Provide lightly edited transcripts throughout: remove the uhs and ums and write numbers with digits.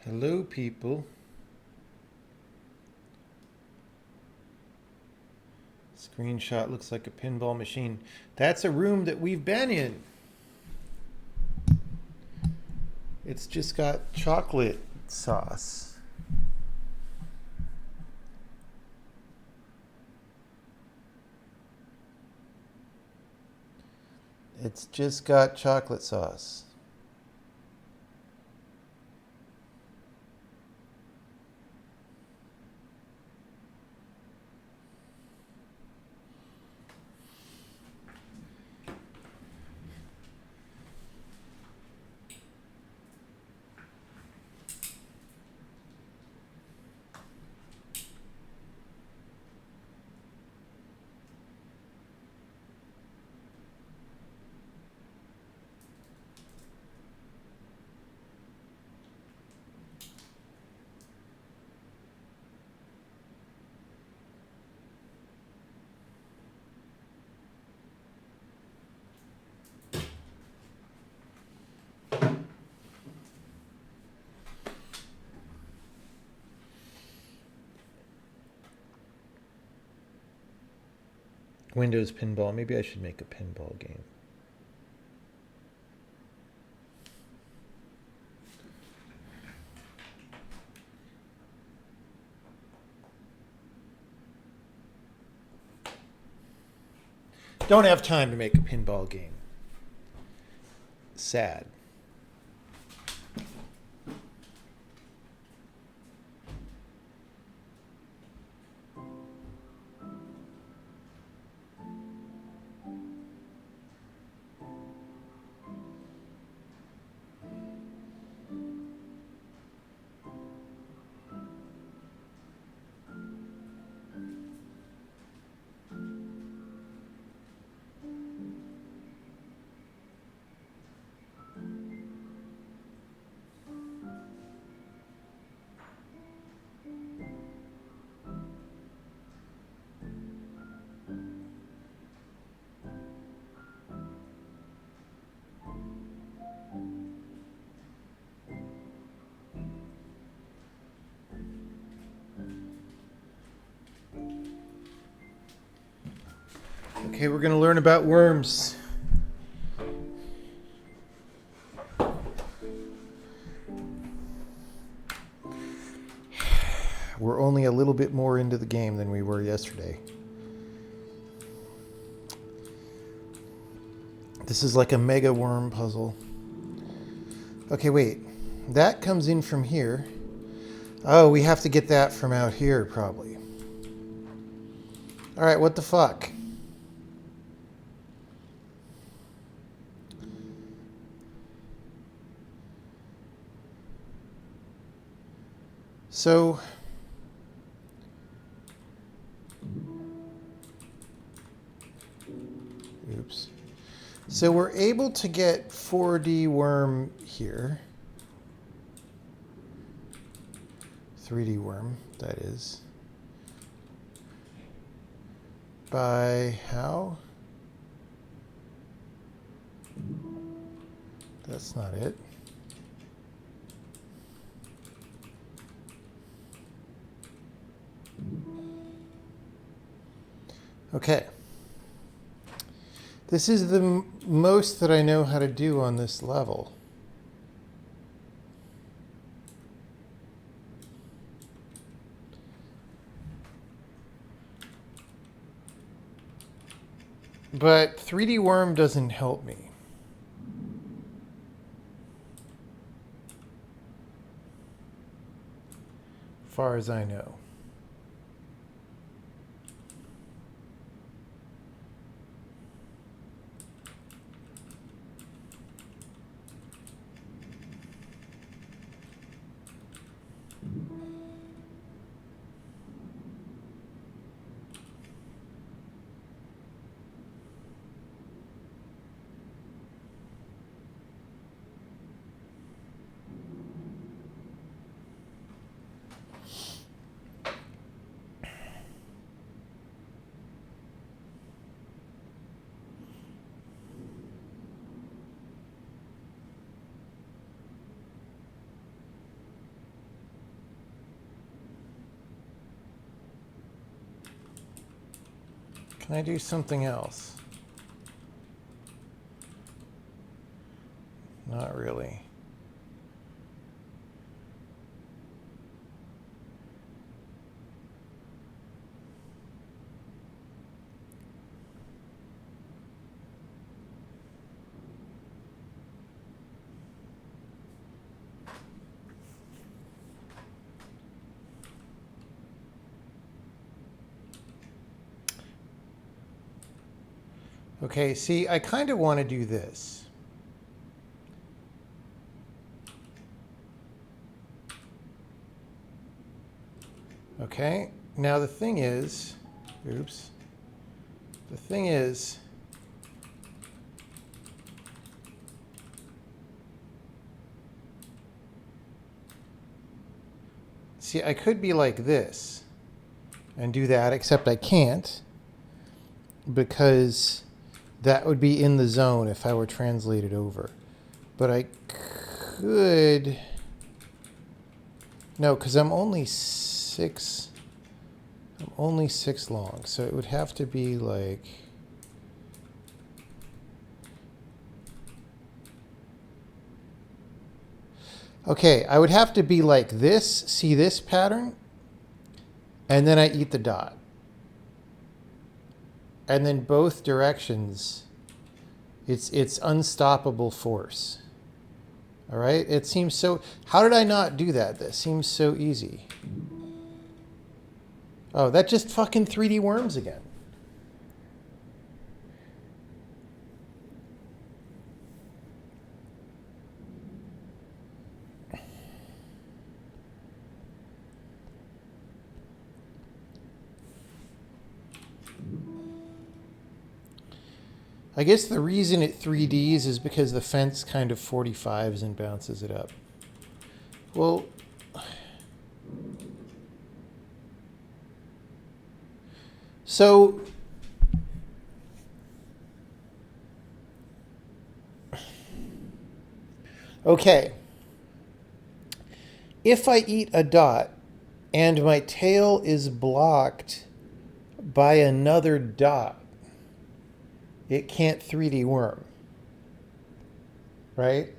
Hello, people. Screenshot looks like a pinball machine. That's a room that we've been in. It's just got chocolate sauce. It's just got chocolate sauce. Windows pinball. Maybe I should make a pinball game. Don't have time to make a pinball game. Sad. Okay, we're going to learn about worms. We're only a little bit more into the game than we were yesterday. This is like a mega worm puzzle. Okay, wait. That comes in from here. Oh, we have to get that from out here, probably. All right, what the fuck? So... Oops. So we're able to get 4D worm here. 3D worm, that is. By how? That's not it. Okay. This is the most that I know how to do on this level. But 3D worm doesn't help me. Far as I know. Can I do something else? Not really. Okay, see, I kind of want to do this. Okay, now the thing is, oops, the thing is, see, I could be like this and do that, except I can't because that would be in the zone if I were translated over. But I could, no, because I'm only six long, so it would have to be like, okay, I would have to be like this, see this pattern, and then I eat the dot. And then both directions, it's unstoppable force. All right, it seems so, how did I not do that? That seems so easy. Oh, that just fucking 3D worms again. I guess the reason it 3Ds is because the fence kind of 45s and bounces it up. Well, so okay. If I eat a dot and my tail is blocked by another dot, it can't 3D worm, right?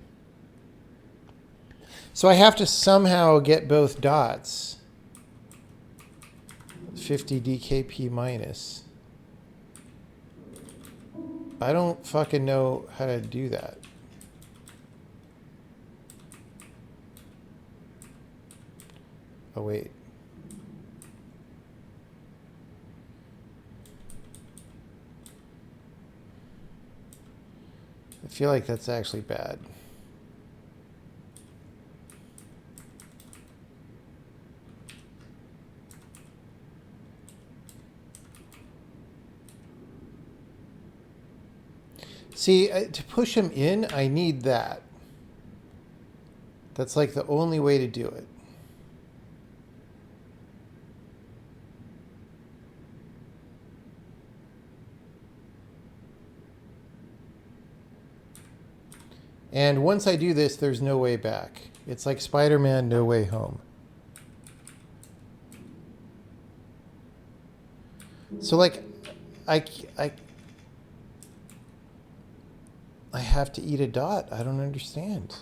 So I have to somehow get both dots. 50 DKP minus. I don't fucking know how to do that. Oh, wait. I feel like that's actually bad. See, to push him in, I need that. That's like the only way to do it. And once I do this, there's no way back. It's like Spider-Man No Way Home. So like, I have to eat a dot. I don't understand.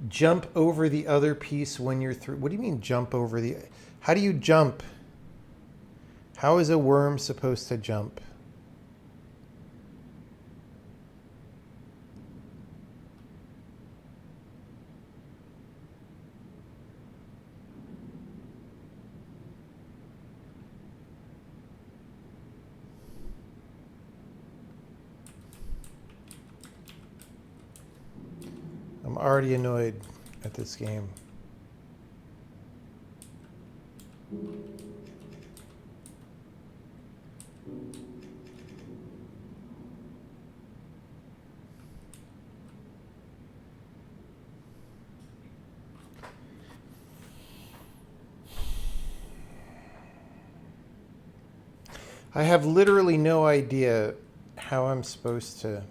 Jump over the other piece when you're through. What do you mean jump over the... How do you jump? How is a worm supposed to jump? I'm already annoyed at this game. I have literally no idea how I'm supposed to...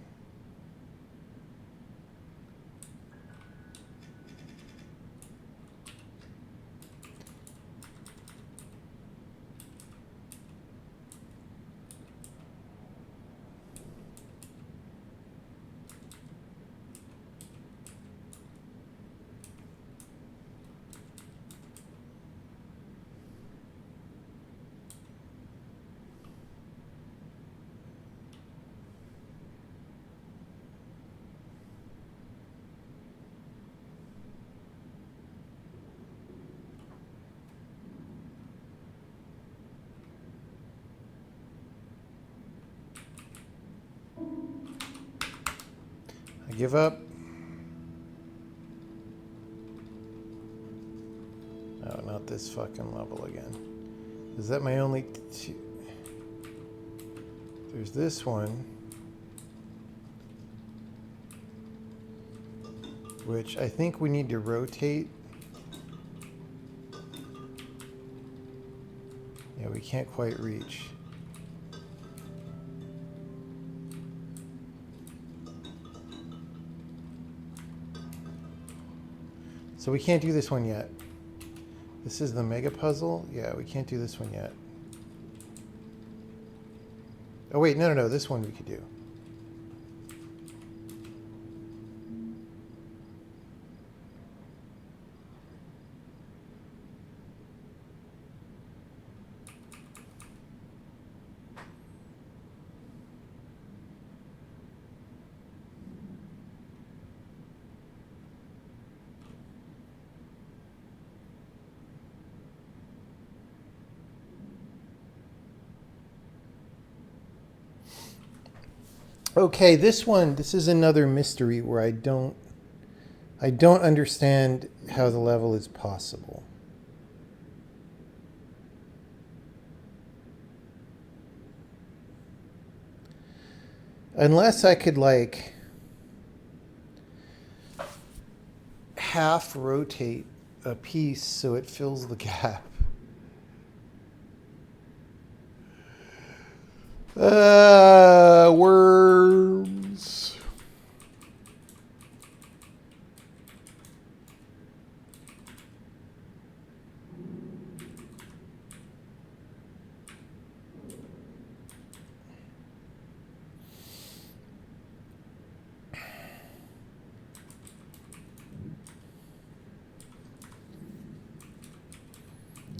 Give up. Oh, not this fucking level again. Is that my only two? There's this one, which I think we need to rotate. Yeah, we can't quite reach. So we can't do this one yet. This is the mega puzzle. Yeah, we can't do this one yet. Oh wait, no, this one we could do. Okay, this is another mystery where I don't understand how the level is possible. Unless I could like half rotate a piece so it fills the gap. Worms.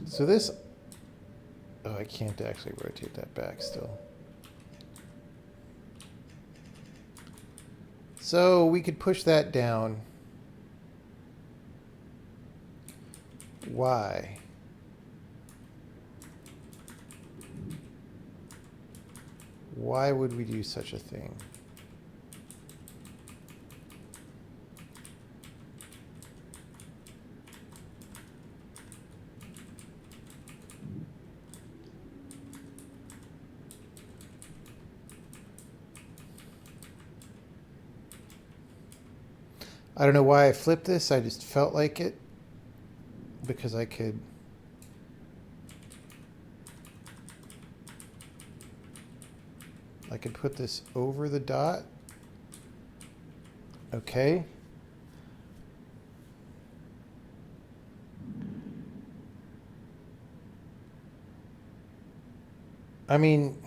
So this, oh, I can't actually rotate that back still. So we could push that down. Why? Why would we do such a thing? I don't know why I flipped this. I just felt like it because I could. I could put this over the dot. Okay. I mean,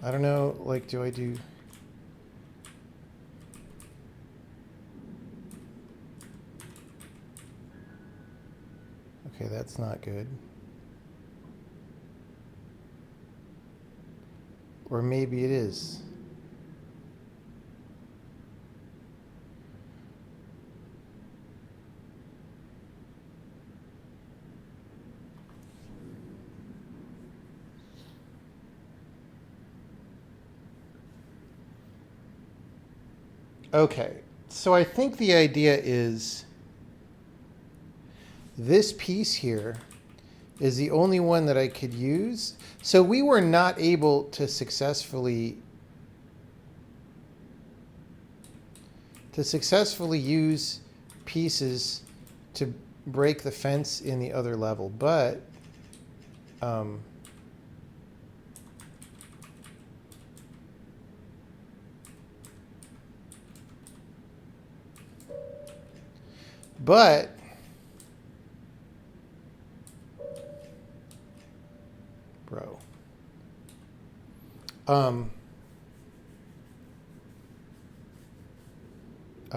I don't know, like, do I do... Okay, that's not good. Or maybe it is. Okay, so I think the idea is this piece here is the only one that I could use. So we were not able to successfully use pieces to break the fence in the other level, but bro. Oh,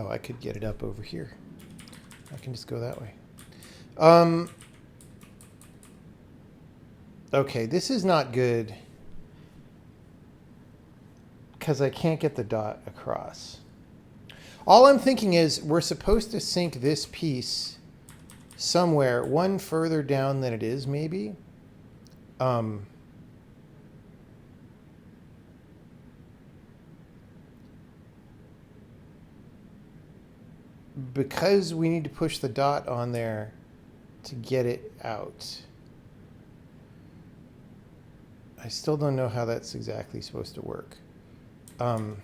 I could get it up over here. I can just go that way. Okay, this is not good because I can't get the dot across. All I'm thinking is we're supposed to sink this piece somewhere, one further down than it is maybe. Because we need to push the dot on there to get it out. I still don't know how that's exactly supposed to work. No,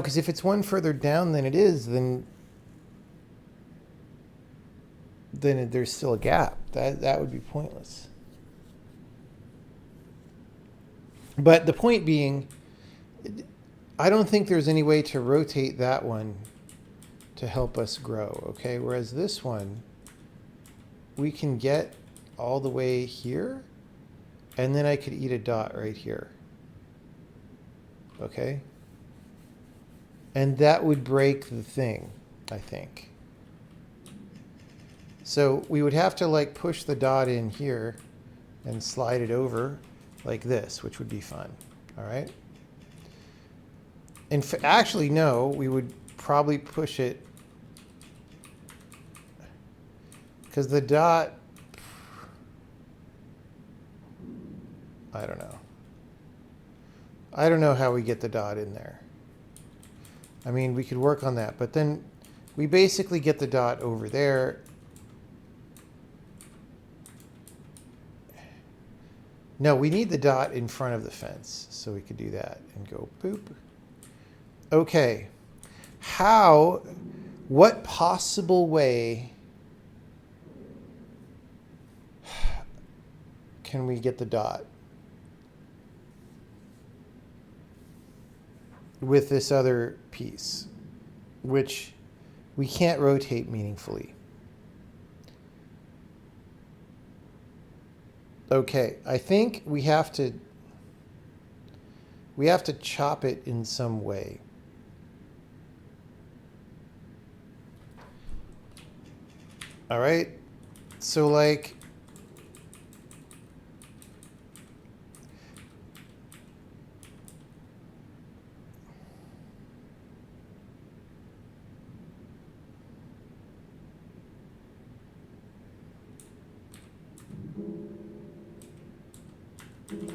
because if it's one further down than it is, then there's still a gap. That would be pointless. But the point being, I don't think there's any way to rotate that one to help us grow, okay? Whereas this one, we can get all the way here, and then I could eat a dot right here, okay? And that would break the thing, I think. So we would have to like push the dot in here and slide it over like this, which would be fun, all right? And actually, no, we would probably push it because the dot, I don't know. I don't know how we get the dot in there. I mean, we could work on that, but then we basically get the dot over there. No, we need the dot in front of the fence, so we could do that and go boop. Okay, what possible way can we get the dot with this other piece, which we can't rotate meaningfully? Okay, I think we have to chop it in some way. All right, so like,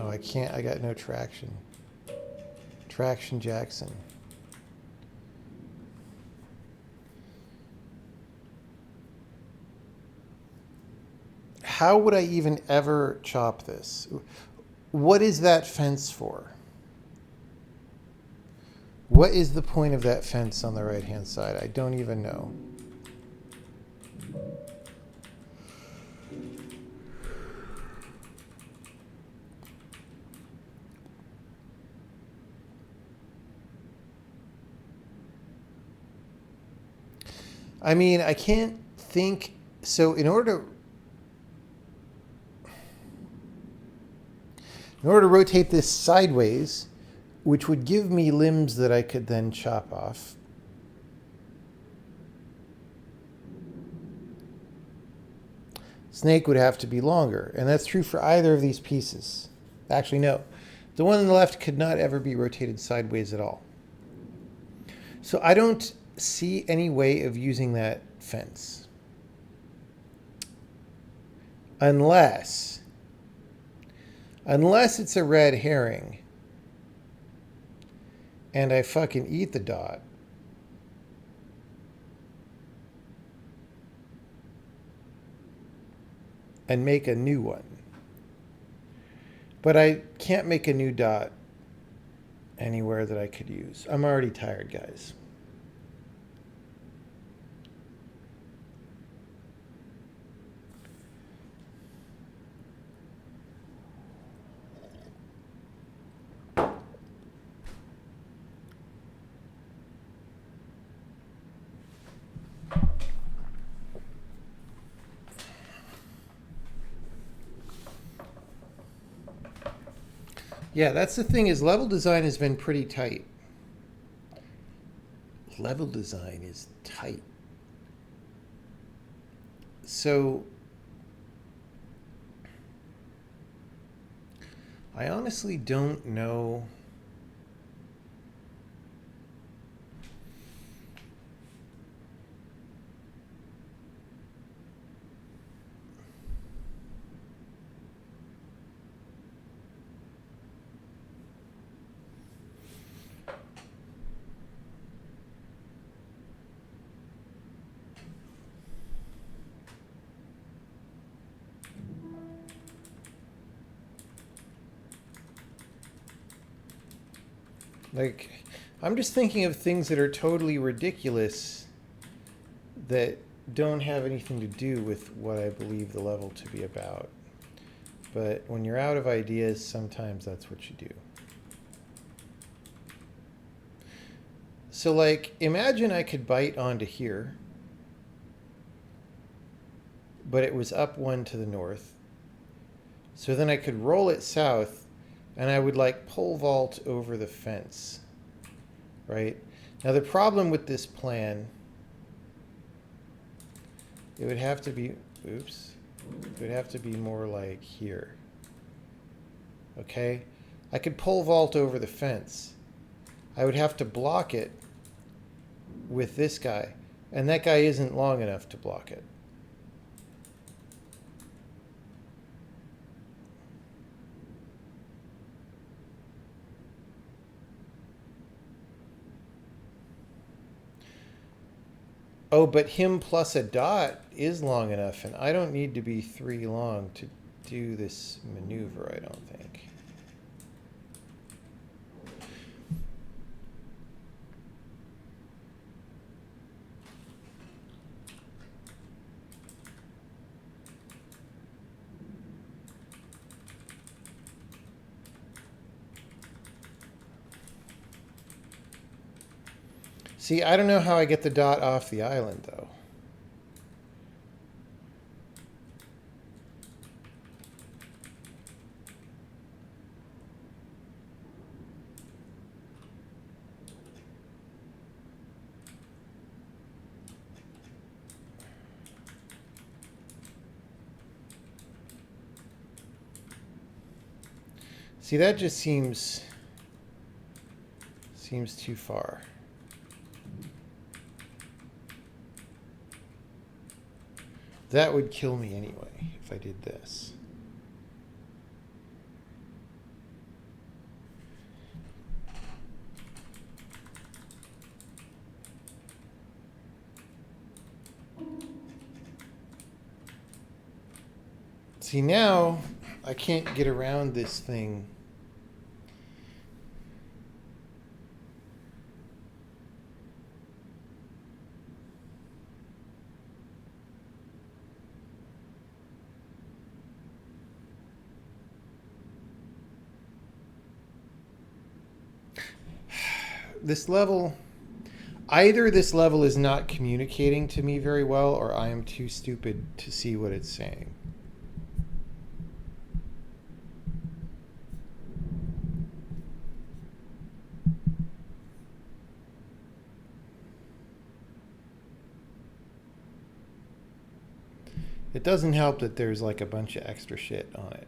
oh, I can't, I got no traction. Traction Jackson. How would I even ever chop this? What is that fence for? What is the point of that fence on the right-hand side? I don't even know. I mean, I can't think. So in order to rotate this sideways, which would give me limbs that I could then chop off, snake would have to be longer. And that's true for either of these pieces. Actually, no. The one on the left could not ever be rotated sideways at all. So I don't see any way of using that fence. Unless it's a red herring and I fucking eat the dot. And make a new one. But I can't make a new dot anywhere that I could use. I'm already tired, guys. Yeah, that's the thing, is level design has been pretty tight. Level design is tight. So I honestly don't know. Like, I'm just thinking of things that are totally ridiculous that don't have anything to do with what I believe the level to be about. But when you're out of ideas, sometimes that's what you do. So, like, imagine I could bite onto here, but it was up one to the north. So then I could roll it south, and I would, like, pole vault over the fence, right? Now, the problem with this plan, it would have to be, oops, it would have to be more like here, okay? I could pole vault over the fence. I would have to block it with this guy, and that guy isn't long enough to block it. Oh, but him plus a dot is long enough, and I don't need to be 3 long to do this maneuver, I don't think. See, I don't know how I get the dot off the island, though. See, that just seems too far. That would kill me anyway if I did this. See, now I can't get around this thing. This level, either this level is not communicating to me very well, or I am too stupid to see what it's saying. It doesn't help that there's like a bunch of extra shit on it.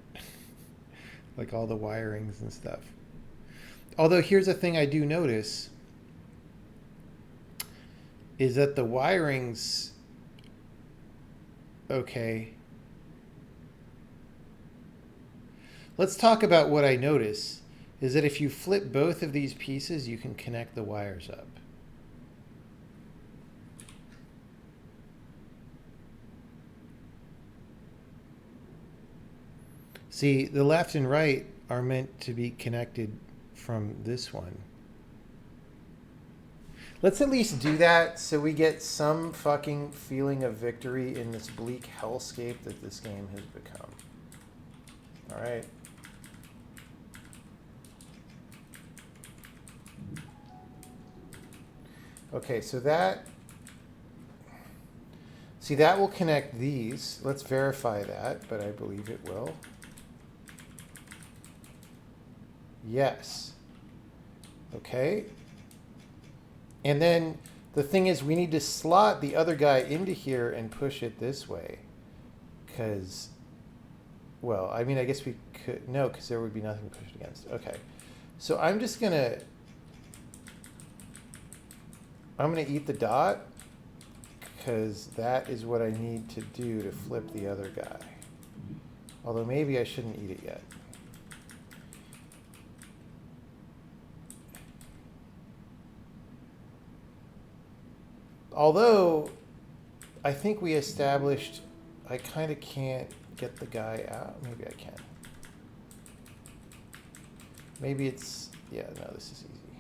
Like all the wirings and stuff. Although here's a thing I do notice is that the wirings, okay. Let's talk about what I notice is that if you flip both of these pieces, you can connect the wires up. See, the left and right are meant to be connected from this one. Let's at least do that so we get some fucking feeling of victory in this bleak hellscape that this game has become. All right. Okay, so that, see, that will connect these. Let's verify that, but I believe it will. Yes. Okay. And then the thing is, we need to slot the other guy into here and push it this way. Because, well, I mean, I guess we could, no, because there would be nothing to push it against. Okay. So I'm just going to, I'm going to eat the dot, because that is what I need to do to flip the other guy. Although maybe I shouldn't eat it yet. Although, I think we established I kind of can't get the guy out. Maybe I can. Maybe it's, yeah, no, this is easy.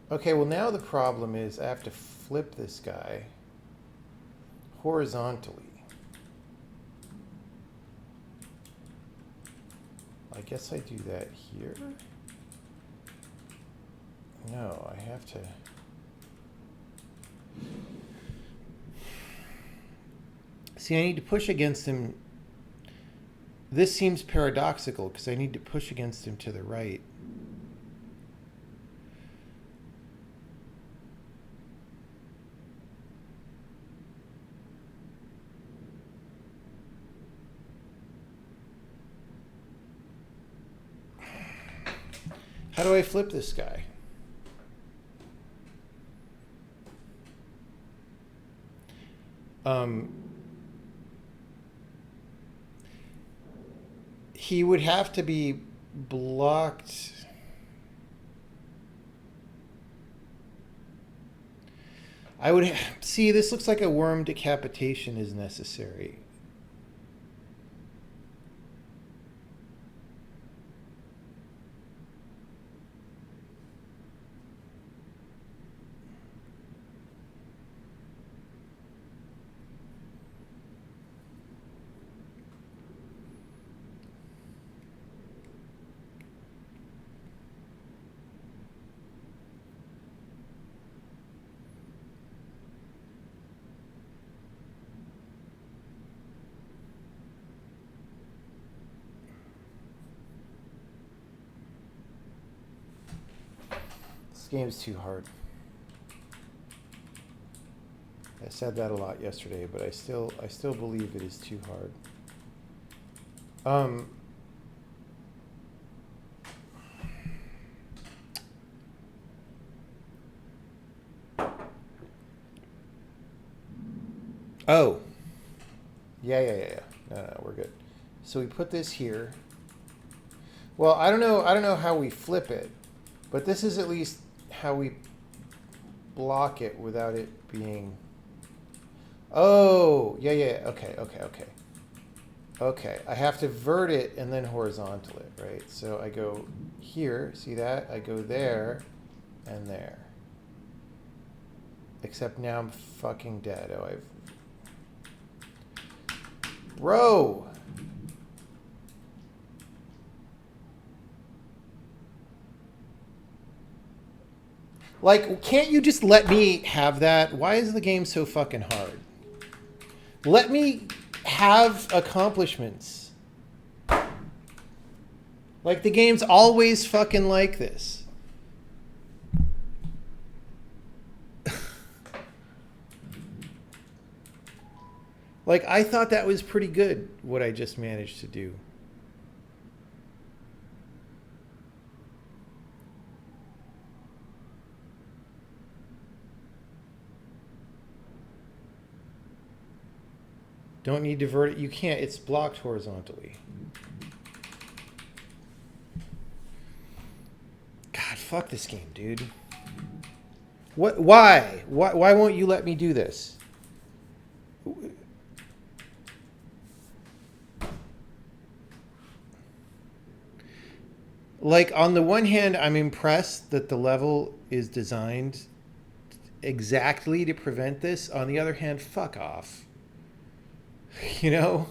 Okay, well now the problem is I have to flip this guy horizontally. I guess I do that here. No, I have to. See, I need to push against him. This seems paradoxical because I need to push against him to the right. How do I flip this guy? He would have to be blocked. I would see. This looks like a worm decapitation is necessary. This game's too hard. I said that a lot yesterday, but I still believe it is too hard. Oh. Yeah. No, we're good. So we put this here. Well, I don't know how we flip it, but this is at least how we block it without it being. Oh, yeah. Okay, I have to vert it and then horizontal it, right? So I go here, see that? I go there and there. Except now I'm fucking dead. Oh, Bro! Like, can't you just let me have that? Why is the game so fucking hard? Let me have accomplishments. Like, the game's always fucking like this. Like, I thought that was pretty good, what I just managed to do. Don't need to vert it. You can't. It's blocked horizontally. God, fuck this game, dude. What? Why? Why won't you let me do this? Like, on the one hand, I'm impressed that the level is designed exactly to prevent this. On the other hand, fuck off. You know?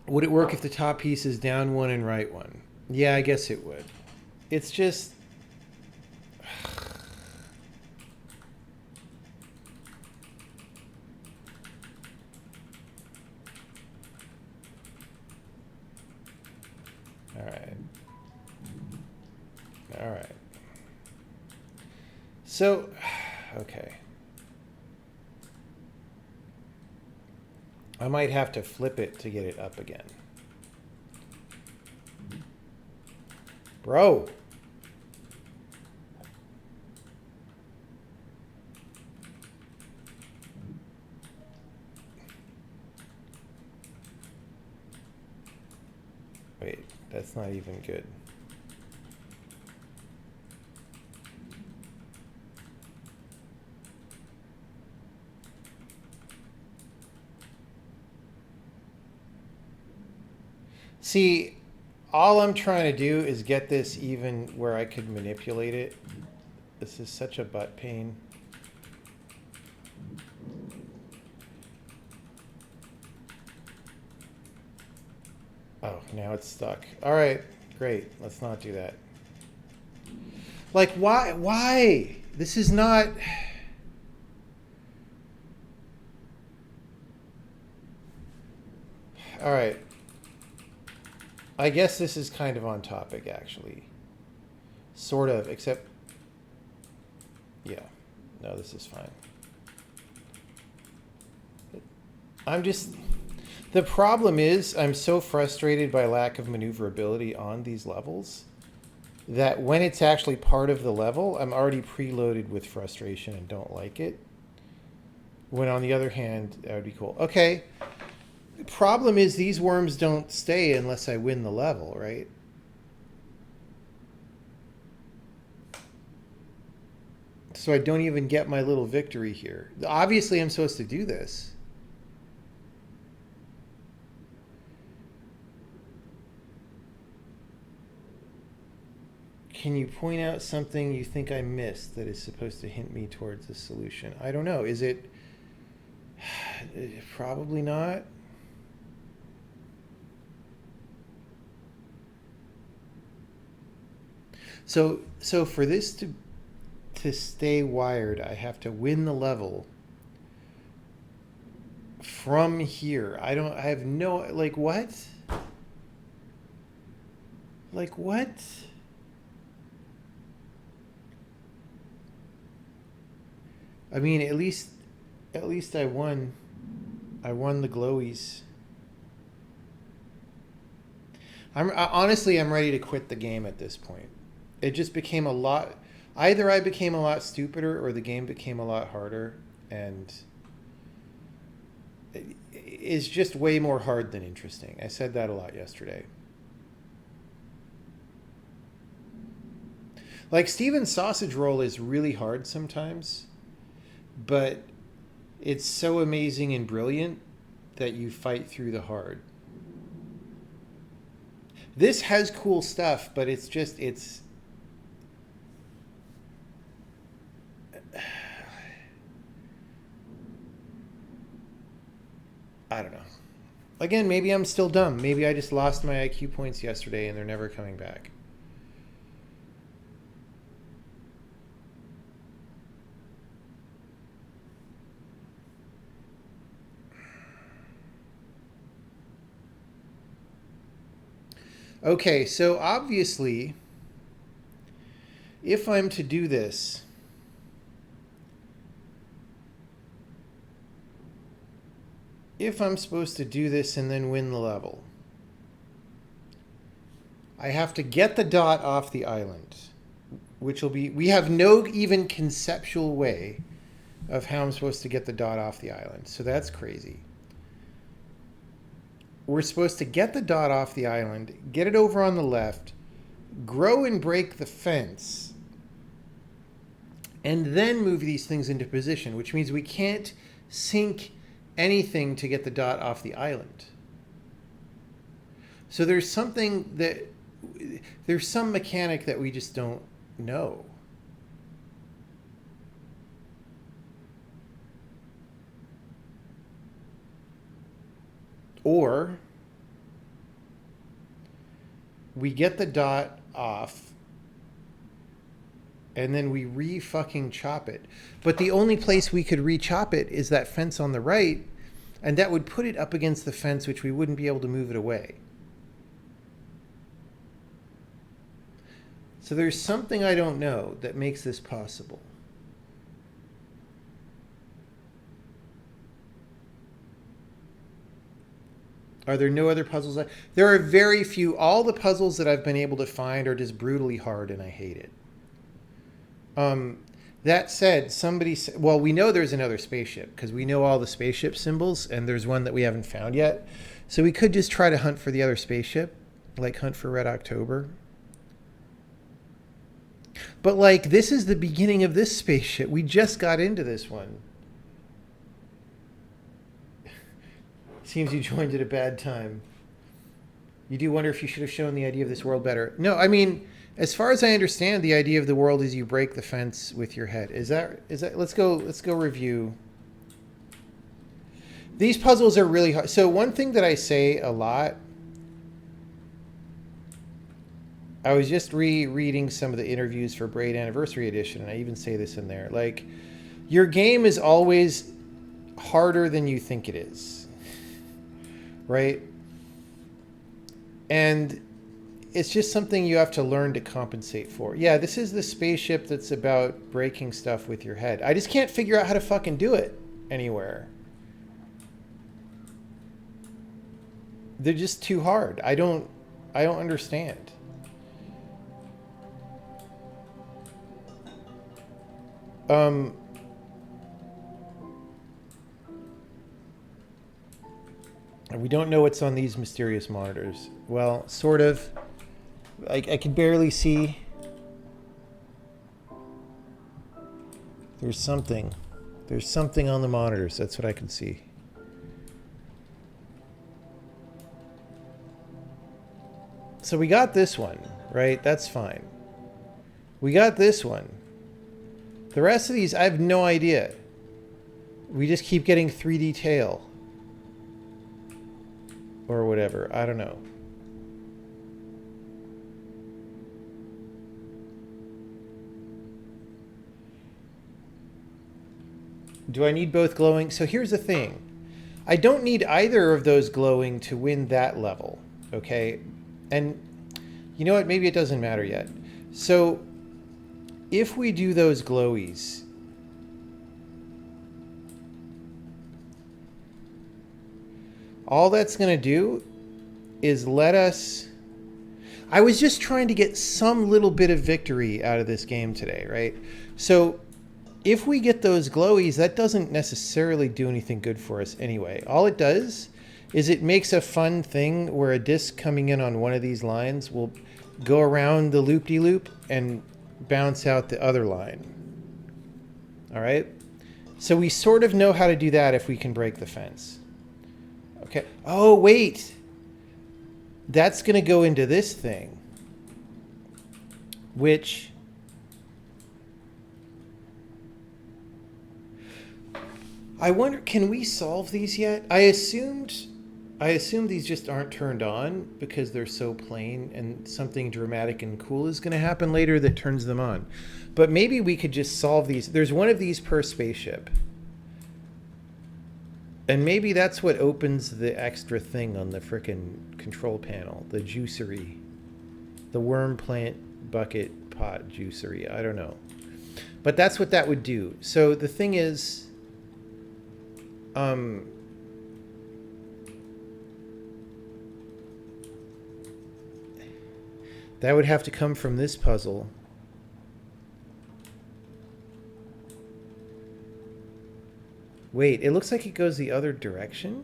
Would it work if the top piece is down one and right one? Yeah, I guess it would. It's just... All right. So, okay. I might have to flip it to get it up again. Bro. Wait, that's not even good. See, all I'm trying to do is get this even where I could manipulate it. This is such a butt pain. Oh, now it's stuck. All right, great. Let's not do that. Like, why? Why? This is not... All right. I guess this is kind of on topic, actually. Sort of, except... Yeah. No, this is fine. I'm just... The problem is I'm so frustrated by lack of maneuverability on these levels that when it's actually part of the level, I'm already preloaded with frustration and don't like it. When on the other hand, that would be cool. Okay. The problem is these worms don't stay unless I win the level, right? So I don't even get my little victory here. Obviously, I'm supposed to do this. Can you point out something you think I missed that is supposed to hint me towards the solution? I don't know. Is it... Probably not. So for this to stay wired, I have to win the level from here. I have no... Like, what? Like, what? I mean, at least I won. I won the glowies. Honestly, I'm ready to quit the game at this point. It just became a lot... Either I became a lot stupider or the game became a lot harder, and it's just way more hard than interesting. I said that a lot yesterday. Like, Steven's sausage roll is really hard sometimes, but it's so amazing and brilliant that you fight through the hard. This has cool stuff, but it's just, it's... I don't know. Again, maybe I'm still dumb. Maybe I just lost my IQ points yesterday and they're never coming back. Okay, so obviously, if I'm to do this, if I'm supposed to do this and then win the level, I have to get the dot off the island, which will be... We have no even conceptual way of how I'm supposed to get the dot off the island, so that's crazy. We're supposed to get the dot off the island, get it over on the left, grow and break the fence, and then move these things into position, which means we can't sink anything to get the dot off the island. So there's something that... There's some mechanic that we just don't know. Or we get the dot off and then we re-fucking chop it. But the only place we could re-chop it is that fence on the right, and that would put it up against the fence, which we wouldn't be able to move it away. So there's something I don't know that makes this possible. Are there no other puzzles? There are very few. All the puzzles that I've been able to find are just brutally hard, and I hate it. That said, somebody said... Well, we know there's another spaceship, because we know all the spaceship symbols, and there's one that we haven't found yet. So we could just try to hunt for the other spaceship, like hunt for Red October. But, like, this is the beginning of this spaceship. We just got into this one. Seems you joined at a bad time. You do wonder if you should have shown the idea of this world better. No, I mean, as far as I understand, the idea of the world is you break the fence with your head. Is that let's go review. These puzzles are really hard. So one thing that I say a lot, I was just rereading some of the interviews for Braid Anniversary Edition, and I even say this in there. Like, your game is always harder than you think it is, right? And it's just something you have to learn to compensate for. Yeah, this is the spaceship that's about breaking stuff with your head. I just can't figure out how to fucking do it anywhere. They're just too hard. I don't understand. We don't know what's on these mysterious monitors. Well, sort of. I can barely see. There's something. There's something on the monitors. That's what I can see. So we got this one, right? That's fine. We got this one. The rest of these, I have no idea. We just keep getting 3D tail. Or whatever. I don't know. Do I need both glowing? So here's the thing. I don't need either of those glowing to win that level. Okay? And you know what? Maybe it doesn't matter yet. So if we do those glowies, all that's going to do is let us... I was just trying to get some little bit of victory out of this game today, right? So if we get those glowies, that doesn't necessarily do anything good for us anyway. All it does is it makes a fun thing where a disc coming in on one of these lines will go around the loop-de-loop and bounce out the other line. All right? So we sort of know how to do that if we can break the fence. Okay. Oh, wait. That's going to go into this thing. Which... I wonder, can we solve these yet? I assume these just aren't turned on because they're so plain, and something dramatic and cool is going to happen later that turns them on. But maybe we could just solve these. There's one of these per spaceship. And maybe that's what opens the extra thing on the frickin' control panel. The juicery. The worm plant bucket pot juicery. I don't know. But that's what that would do. So the thing is... that would have to come from this puzzle. Wait, it looks like it goes the other direction?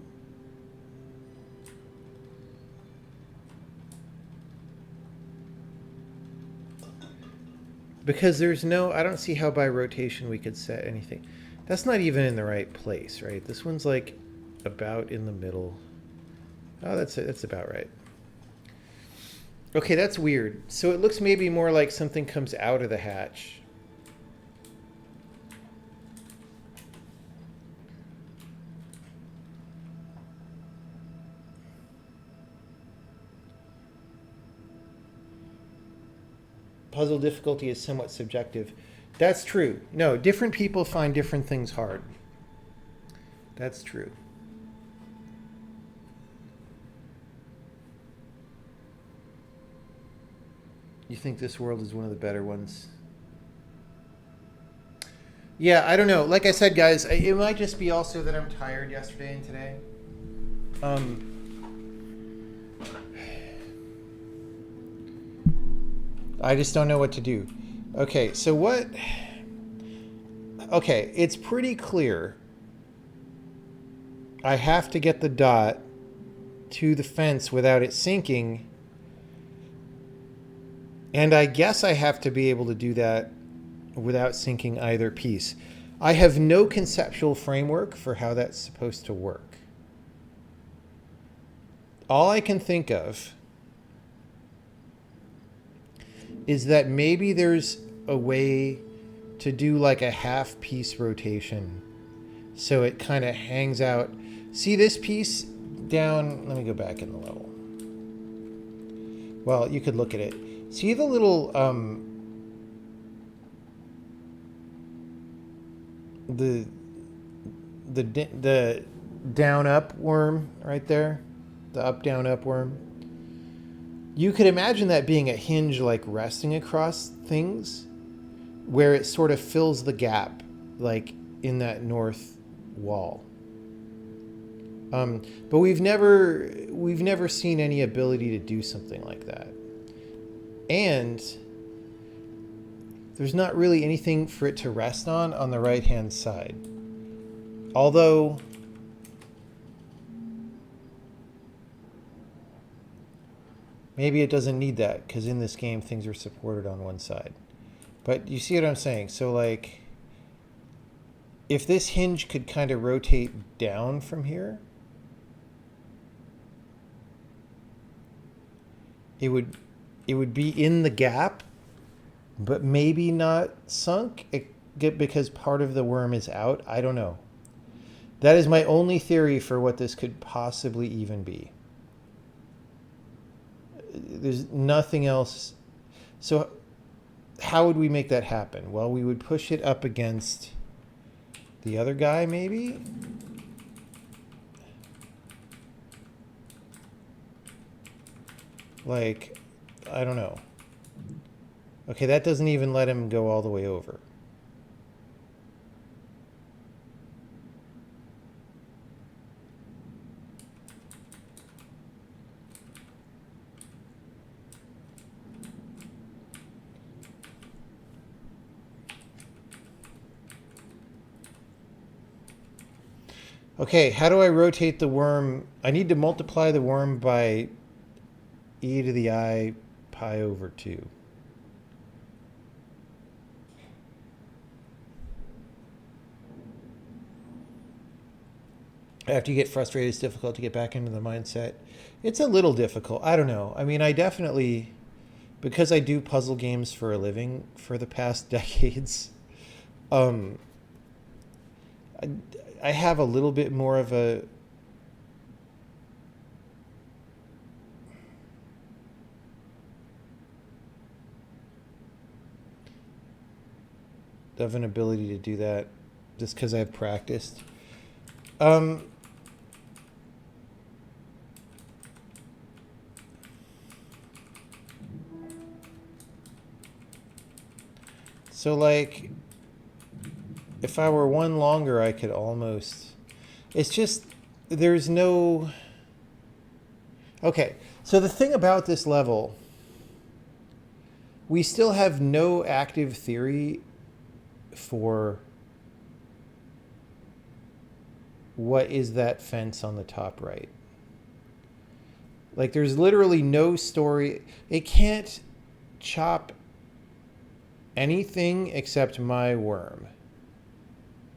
Because there's no... I don't see how by rotation we could set anything. That's not even in the right place, right? This one's like about in the middle. Oh, that's it. That's about right. Okay, that's weird. So it looks maybe more like something comes out of the hatch. Puzzle difficulty is somewhat subjective. That's true. No, different people find different things hard. That's true. You think this world is one of the better ones? Yeah, I don't know. Like I said, guys, it might just be also that I'm tired yesterday and today. I just don't know what to do. Okay, so what... Okay, it's pretty clear. I have to get the dot to the fence without it sinking. And I guess I have to be able to do that without sinking either piece. I have no conceptual framework for how that's supposed to work. All I can think of is that maybe there's a way to do like a half piece rotation so it kind of hangs out. See this piece down? Let me go back in the level. Well, you could look at it. See the little the down up worm right there, the up down up worm. You could imagine that being a hinge like resting across things, where it sort of fills the gap, like in that north wall. But we've never seen any ability to do something like that, and there's not really anything for it to rest on the right hand side. Although maybe it doesn't need that, because in this game things are supported on one side. But you see what I'm saying? So like, if this hinge could kind of rotate down from here, it would be in the gap, but maybe not sunk because part of the worm is out. I don't know. That is my only theory for what this could possibly even be. There's nothing else. So how would we make that happen? Well, we would push it up against the other guy, maybe? Like, I don't know. Okay, that doesn't even let him go all the way over. Okay, how do I rotate the worm? I need to multiply the worm by e to the I pi over 2. After you get frustrated, it's difficult to get back into the mindset. It's a little difficult. I don't know. I mean, I definitely, because I do puzzle games for a living for the past decades, I have a little bit more of an ability to do that just because I've practiced. So like, if I were one longer, I could almost, it's just, there's no, okay. So the thing about this level, we still have no active theory for what is that fence on the top right. Like, there's literally no story. It can't chop anything except my worm.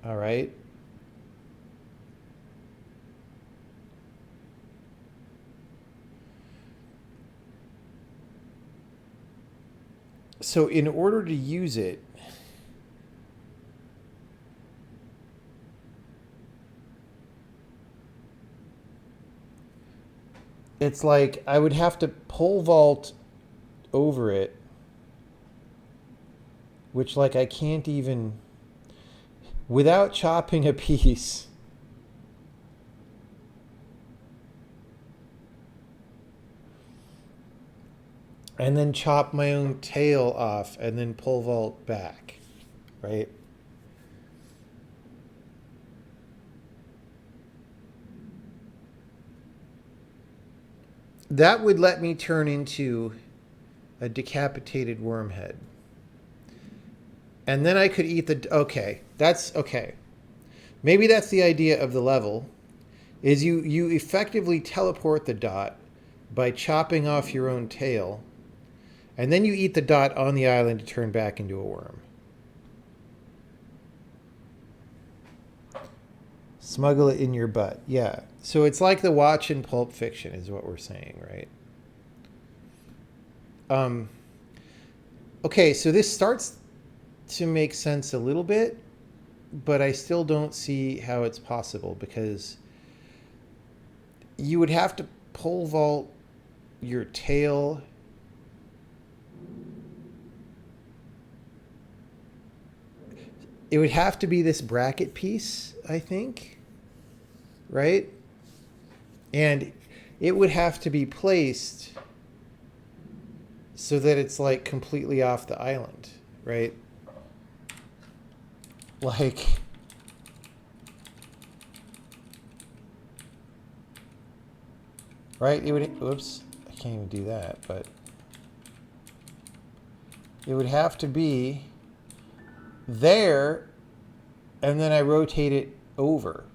All right. So in order to use it, it's like I would have to pole vault over it, which like I can't even, without chopping a piece. And then chop my own tail off and then pole vault back, right? That would let me turn into a decapitated worm head. And then I could eat the, okay, that's, okay. Maybe that's the idea of the level, is you effectively teleport the dot by chopping off your own tail, and then you eat the dot on the island to turn back into a worm. Smuggle it in your butt. Yeah. So it's like the watch in Pulp Fiction is what we're saying, right? Okay, so this starts to make sense a little bit, but I still don't see how it's possible because you would have to pole vault your tail. It would have to be this bracket piece, I think, right? And it would have to be placed so that it's like completely off the island, right? Like, right? It would, oops, I can't even do that, but it would have to be there, and then I rotate it over.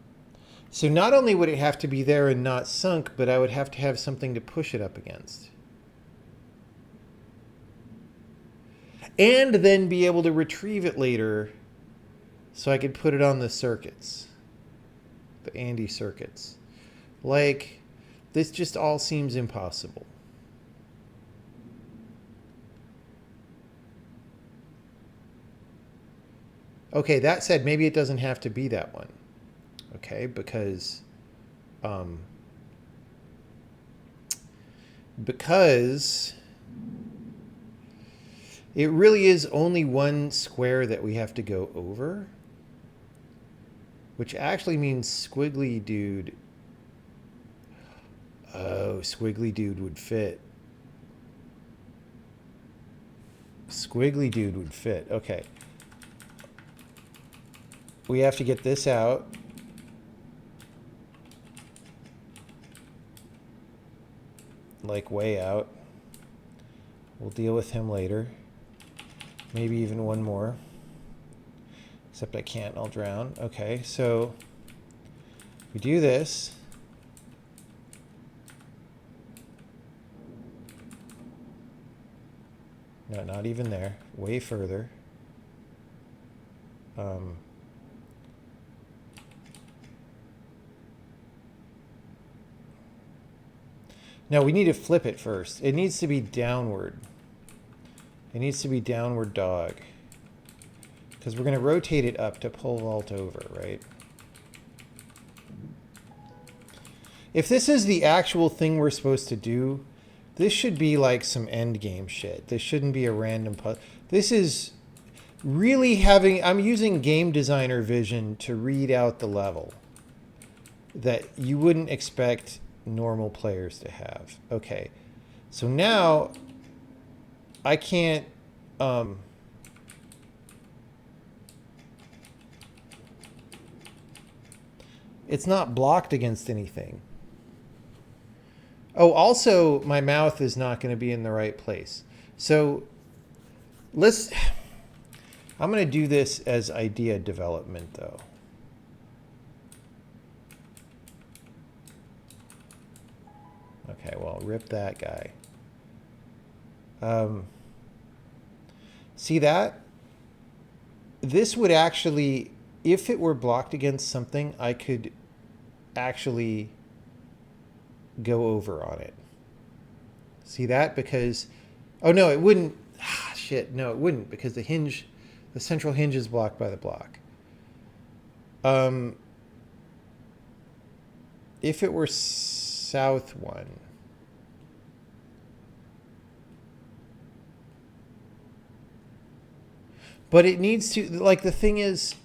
So not only would it have to be there and not sunk, but I would have to have something to push it up against. And then be able to retrieve it later so I could put it on the circuits. The Andy circuits. Like, this just all seems impossible. Okay, that said, maybe it doesn't have to be that one. Okay, because it really is only one square that we have to go over, which actually means squiggly dude. Oh, squiggly dude would fit. Squiggly dude would fit. Okay. We have to get this out. Like way out. We'll deal with him later. Maybe even one more. Except I can't, I'll drown. Okay, so we do this. No, not even there. Way further. Now we need to flip it first. It needs to be downward. It needs to be downward dog. Because we're going to rotate it up to pole vault over, right? If this is the actual thing we're supposed to do, this should be like some end game shit. This shouldn't be a random puzzle. This is really having... I'm using game designer vision to read out the level that you wouldn't expect normal players to have. Okay, so now I can't it's not blocked against anything. Oh, also my mouth is not going to be in the right place. So I'm going to do this as idea development though. Okay, well, rip that guy. See that? This would actually, if it were blocked against something, I could actually go over on it. See that? Because, oh no, it wouldn't. Shit, no, it wouldn't, because the central hinge is blocked by the block. If it were south one, but it needs to, like, the thing is,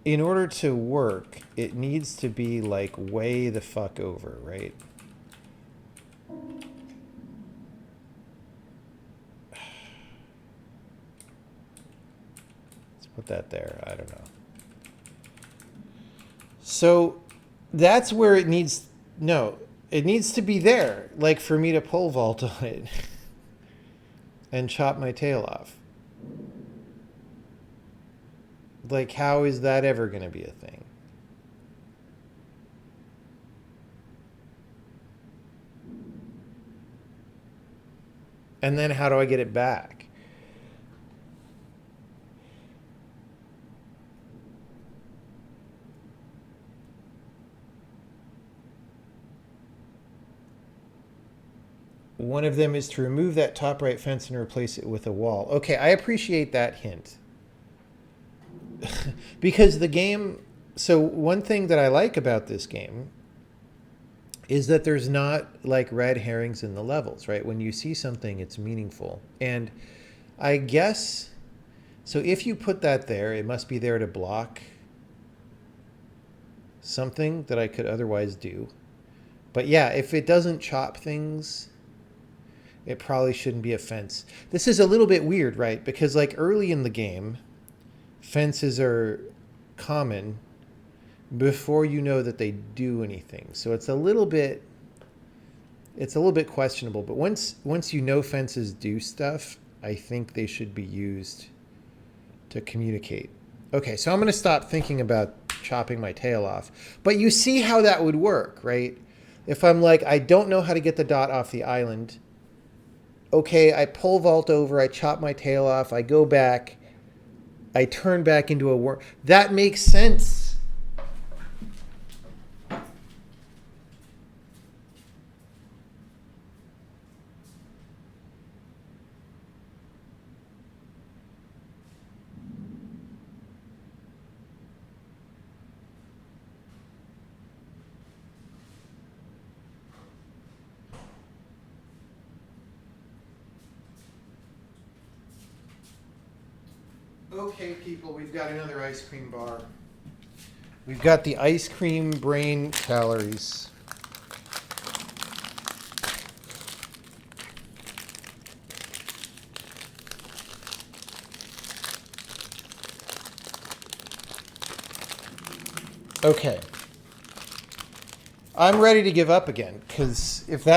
in order to work, it needs to be like way the fuck over, right? Let's put that there. I don't know. So that's where it needs, no, it needs to be there, like for me to pole vault on it and chop my tail off. Like, how is that ever going to be a thing? And then how do I get it back? One of them is to remove that top right fence and replace it with a wall. Okay, I appreciate that hint. Because the game... So one thing that I like about this game is that there's not like red herrings in the levels, right? When you see something, it's meaningful. And I guess... So if you put that there, it must be there to block something that I could otherwise do. But yeah, if it doesn't chop things, it probably shouldn't be a fence. This is a little bit weird, right? Because like early in the game, fences are common before you know that they do anything. So it's a little bit questionable. But once you know fences do stuff, I think they should be used to communicate. Okay, so I'm going to stop thinking about chopping my tail off. But you see how that would work, right? If I'm like, I don't know how to get the dot off the island. Okay, I pole vault over, I chop my tail off, I go back, I turn back into a worm. That makes sense. Okay, people, we've got another ice cream bar. We've got the ice cream brain calories. Okay. I'm ready to give up again, because if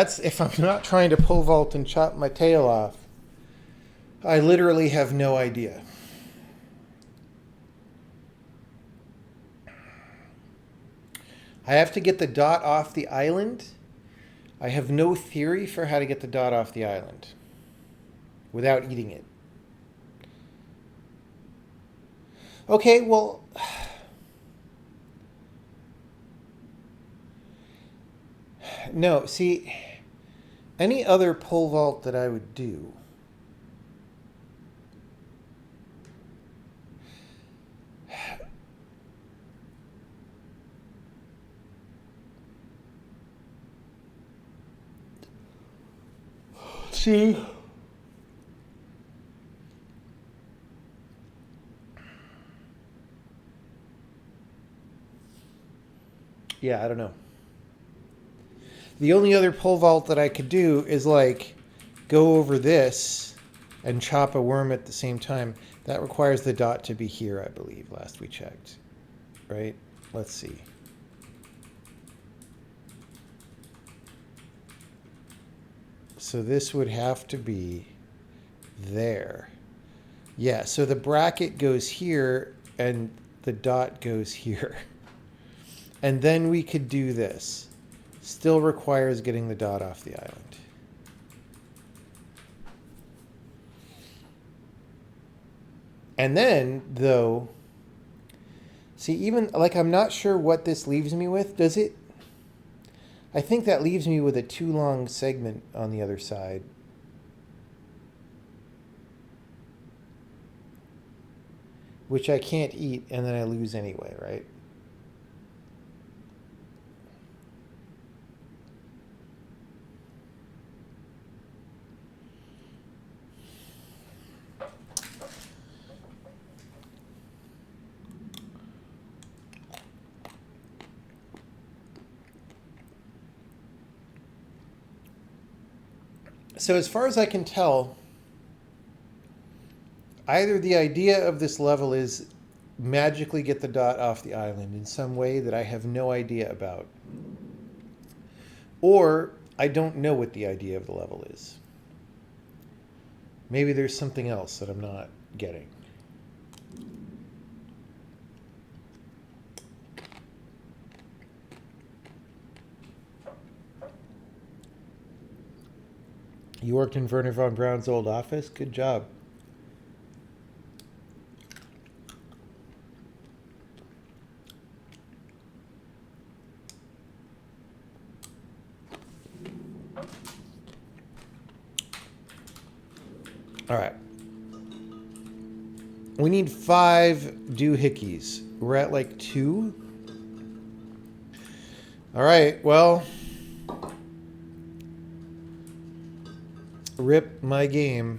I'm not trying to pole vault and chop my tail off, I literally have no idea. I have to get the dot off the island. I have no theory for how to get the dot off the island without eating it. Okay, well... No, see, any other pole vault that I would do... See? Yeah, I don't know. The only other pole vault that I could do is like go over this and chop a worm at the same time. That requires the dot to be here, I believe, last we checked. Right? Let's see. So this would have to be there. Yeah, so the bracket goes here and the dot goes here. And then we could do this. Still requires getting the dot off the island. And then, though, see, even, like, I'm not sure what this leaves me with. Does it? I think that leaves me with a too long segment on the other side. Which I can't eat, and then I lose anyway, right? So as far as I can tell, either the idea of this level is magically get the dot off the island in some way that I have no idea about, or I don't know what the idea of the level is. Maybe there's something else that I'm not getting. You worked in Werner von Braun's old office? Good job. All right. We need 5 doohickeys. We're at like 2. All right, well, rip my game.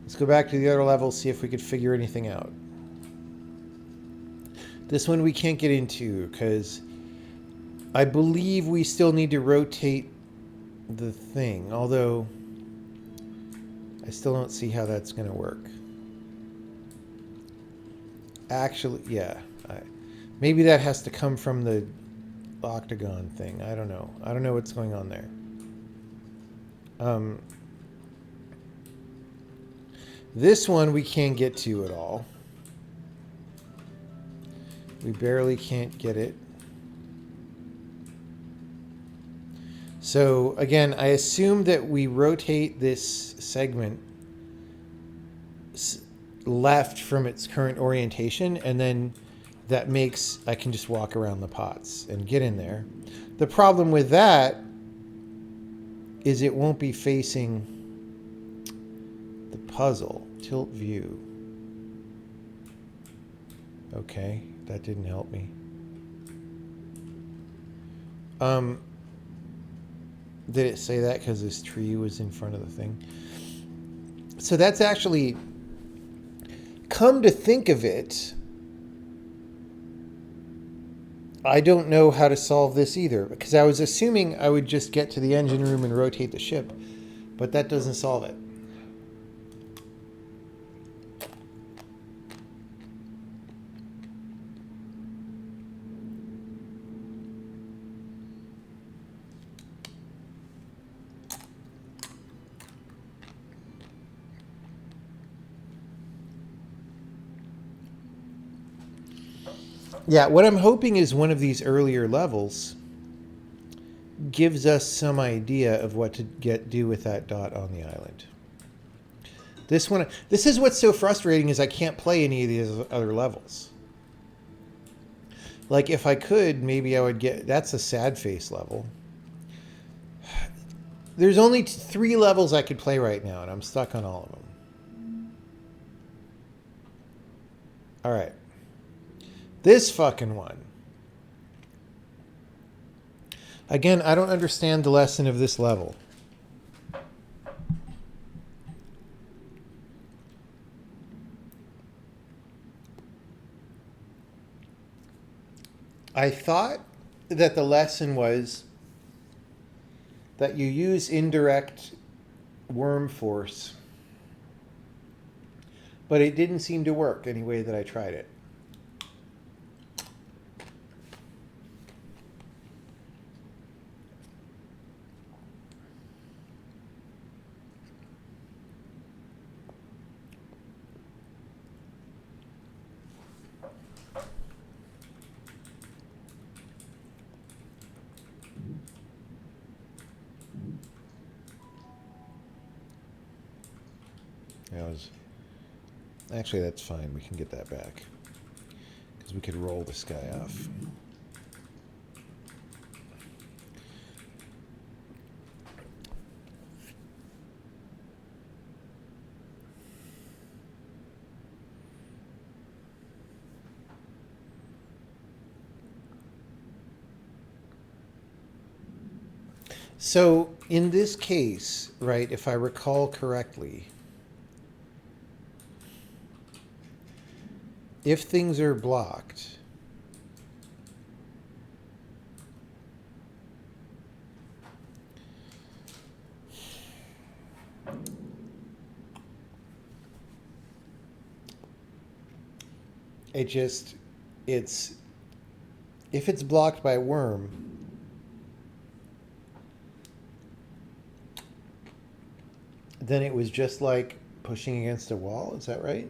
Let's go back to the other level, see if we could figure anything out. This one we can't get into because I believe we still need to rotate the thing, although I still don't see how that's going to work. Actually, yeah. Maybe that has to come from the octagon thing. I don't know. I don't know what's going on there. This one we can't get to at all. We barely can't get it. So again, I assume that we rotate this segment left from its current orientation, and then that makes I can just walk around the pots and get in there. The problem with that is it won't be facing the puzzle. Tilt view. Okay, that didn't help me. Did it say that because this tree was in front of the thing? So that's actually, come to think of it, I don't know how to solve this either, because I was assuming I would just get to the engine room and rotate the ship, but that doesn't solve it. Yeah, what I'm hoping is one of these earlier levels gives us some idea of what to do with that dot on the island. This is what's so frustrating is I can't play any of these other levels. Like if I could, maybe I would get, that's a sad face level. There's only 3 levels I could play right now, and I'm stuck on all of them. All right. This fucking one. Again, I don't understand the lesson of this level. I thought that the lesson was that you use indirect worm force, but it didn't seem to work any way that I tried it. Actually, that's fine. We can get that back because we could roll this guy off. So in this case, right, if I recall correctly, if things are blocked, if it's blocked by worm, then it was just like pushing against a wall. Is that right?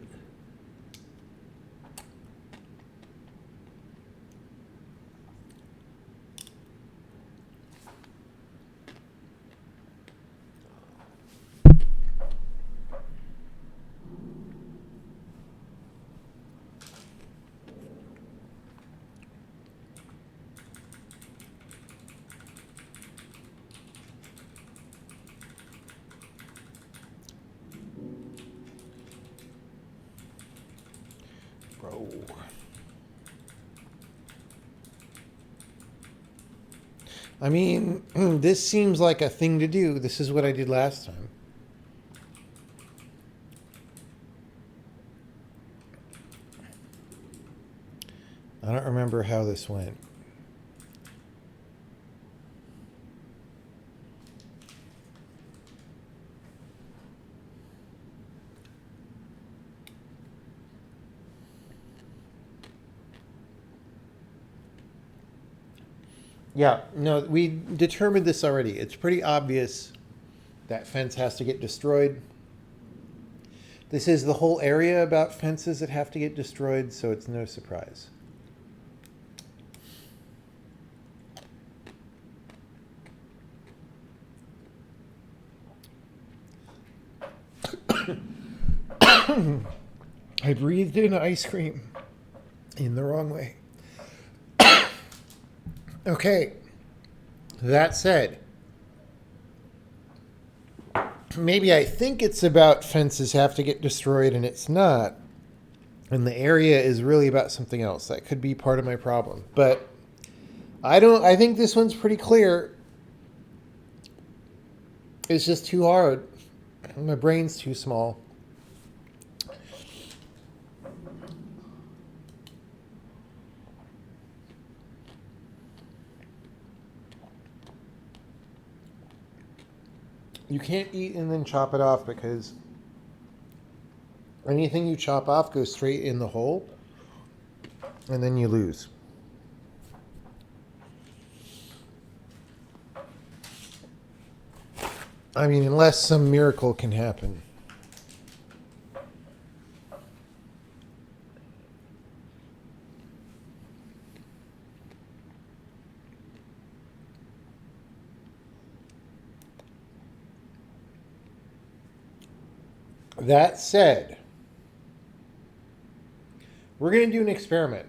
grow. I mean, this seems like a thing to do. This is what I did last time. I don't remember how this went. Yeah, no, we determined this already. It's pretty obvious that fence has to get destroyed. This is the whole area about fences that have to get destroyed, so it's no surprise. I breathed in ice cream in the wrong way. Okay, that said, maybe I think it's about fences have to get destroyed and it's not. And the area is really about something else. That could be part of my problem. But I think this one's pretty clear. It's just too hard. My brain's too small. You can't eat and then chop it off because anything you chop off goes straight in the hole and then you lose. I mean, unless some miracle can happen. That said, we're going to do an experiment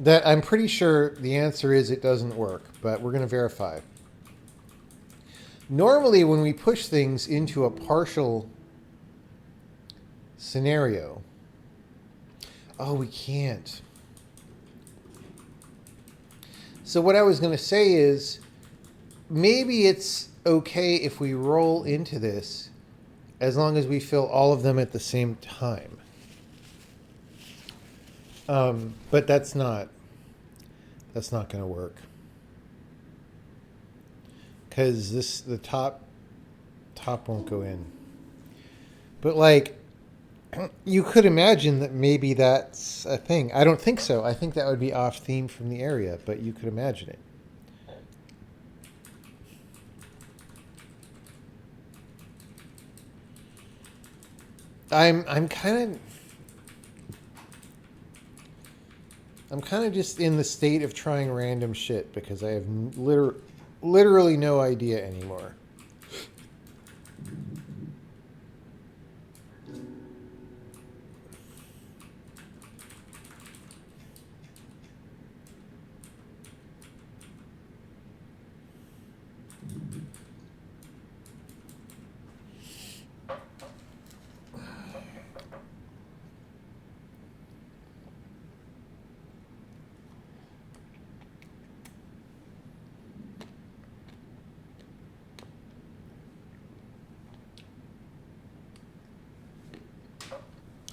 that I'm pretty sure the answer is it doesn't work, but we're going to verify. Normally, when we push things into a partial scenario, oh, we can't. So what I was going to say is maybe it's okay if we roll into this as long as we fill all of them at the same time. But that's not going to work. Because the top won't go in. But like, you could imagine that maybe that's a thing. I don't think so. I think that would be off theme from the area, but you could imagine it. I'm kind of just in the state of trying random shit because I have literally no idea anymore.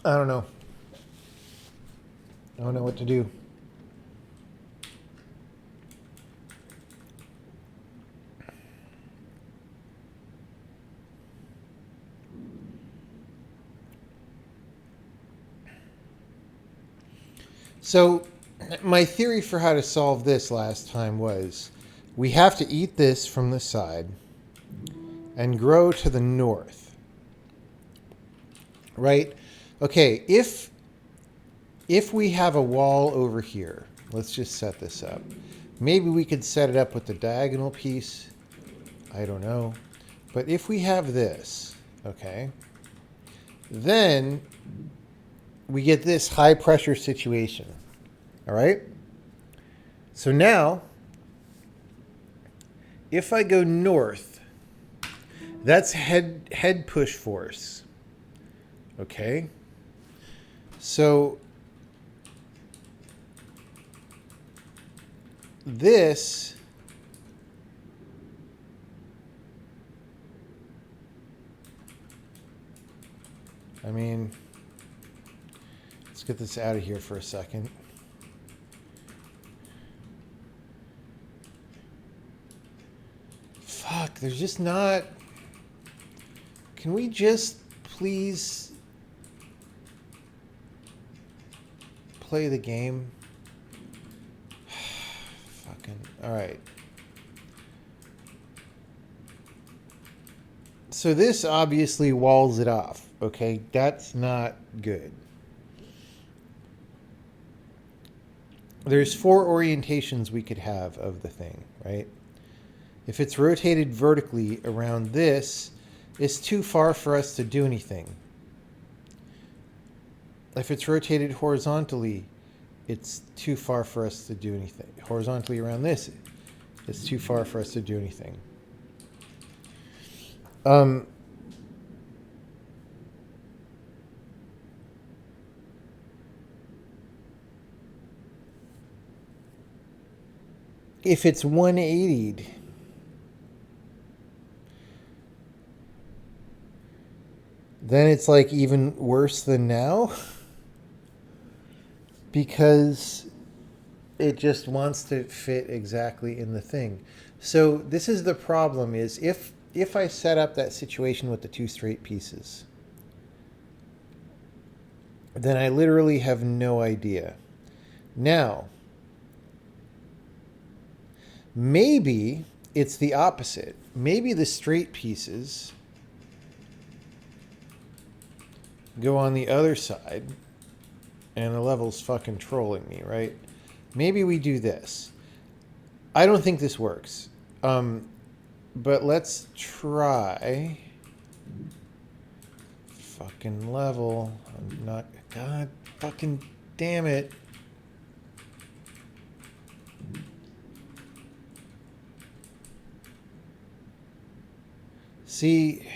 I don't know. I don't know what to do. So, my theory for how to solve this last time was we have to eat this from the side and grow to the north. Right? Okay, if we have a wall over here, let's just set this up. Maybe we could set it up with the diagonal piece. I don't know. But if we have this, okay, then we get this high pressure situation. All right? So now, if I go north, that's head push force. Okay? So this, I mean, let's get this out of here for a second. Fuck, there's just not... Can we just please play the game? Fucking... Alright. So this obviously walls it off, okay? That's not good. There's 4 orientations we could have of the thing, right? If it's rotated vertically around this, it's too far for us to do anything. If it's rotated horizontally, it's too far for us to do anything. Horizontally around this, it's too far for us to do anything. If it's 180'd, then it's like even worse than now because it just wants to fit exactly in the thing. So this is the problem, is if I set up that situation with the 2 straight pieces, then I literally have no idea. Now, maybe it's the opposite. Maybe the straight pieces go on the other side and the level's fucking trolling me, right? Maybe we do this. I don't think this works. But let's try. Fucking level. I'm not... God fucking damn it. See,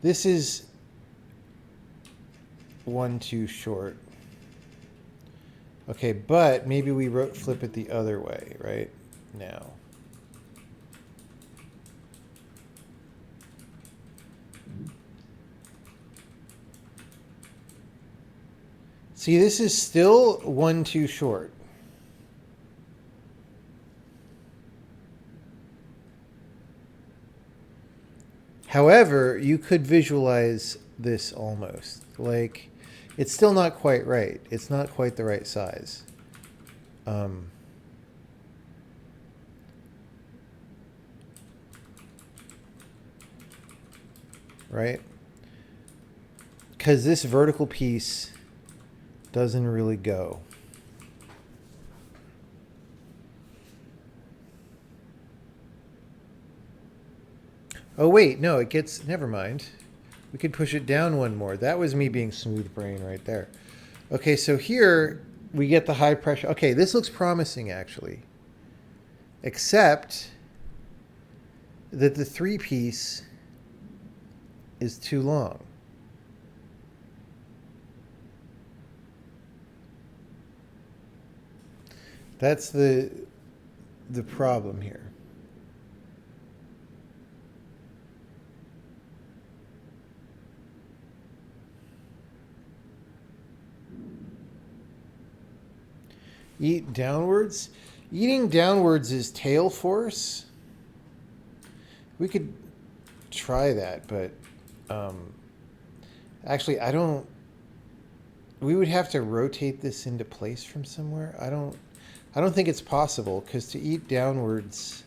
this is 1 too short. Okay, but maybe we flip it the other way, right? Now. See, this is still 1 too short. However, you could visualize this almost. Like, it's still not quite right. It's not quite the right size. Right? Because this vertical piece doesn't really go. Oh, wait, no, it gets... Never mind. We could push it down 1 more. That was me being smooth brain right there. Okay, so here we get the high pressure. Okay, this looks promising, actually. Except that the 3-piece is too long. That's the problem here. Eat downwards. Eating downwards is tail force. We could try that, but actually I don't... We would have to rotate this into place from somewhere. I don't think it's possible, because to eat downwards,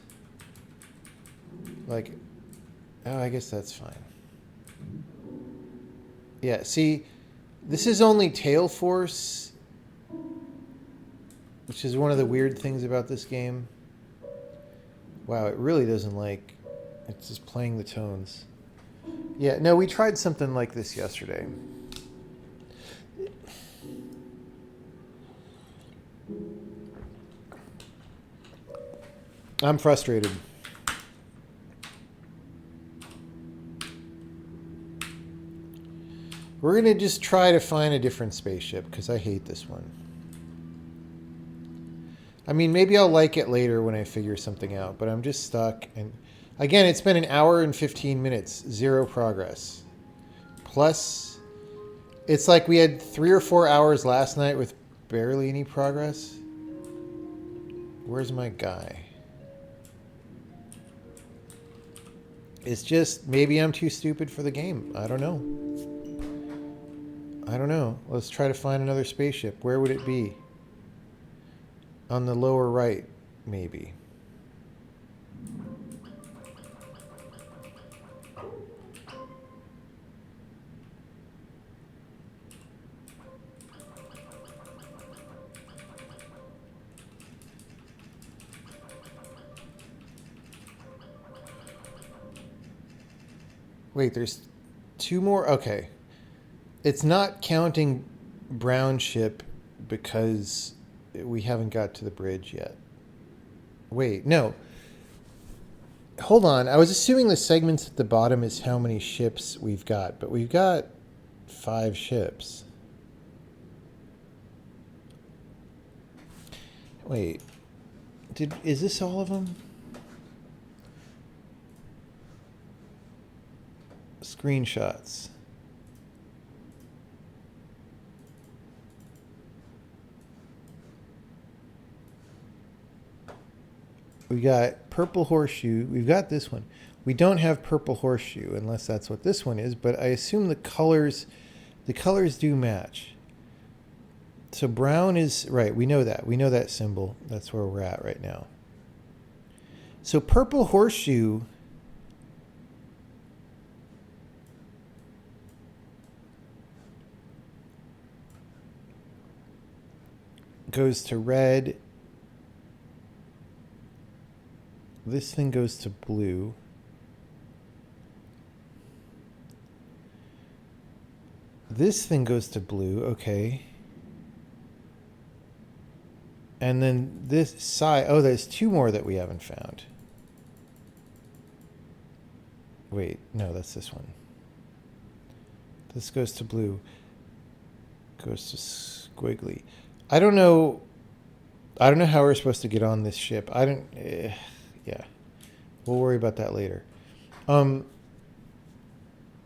like, oh, I guess that's fine. Yeah, see, this is only tail force, which is one of the weird things about this game. Wow, it really doesn't like... It's just playing the tones. Yeah, no, we tried something like this yesterday. I'm frustrated. We're going to just try to find a different spaceship because I hate this one. I mean, maybe I'll like it later when I figure something out, but I'm just stuck. And again, it's been an hour and 15 minutes. Zero progress. Plus, it's like we had 3 or 4 hours last night with barely any progress. Where's my guy? It's just, maybe I'm too stupid for the game. I don't know. I don't know. Let's try to find another spaceship. Where would it be? On the lower right, maybe. Wait, there's 2 more? Okay. It's not counting Braun ship because we haven't got to the bridge yet. Wait, no. Hold on. I was assuming the segments at the bottom is how many ships we've got, but we've got 5 ships. Wait. Is this all of them? Screenshots. We got purple horseshoe. We've got this one. We don't have purple horseshoe unless that's what this one is, but I assume the colors do match. So brown is right. We know that. We know that symbol. That's where we're at right now. So purple horseshoe goes to red. This thing goes to blue. This thing goes to blue. Okay. And then this side. Oh, there's 2 more that we haven't found. Wait, no, that's this one. This goes to blue. Goes to squiggly. I don't know how we're supposed to get on this ship. Yeah. We'll worry about that later.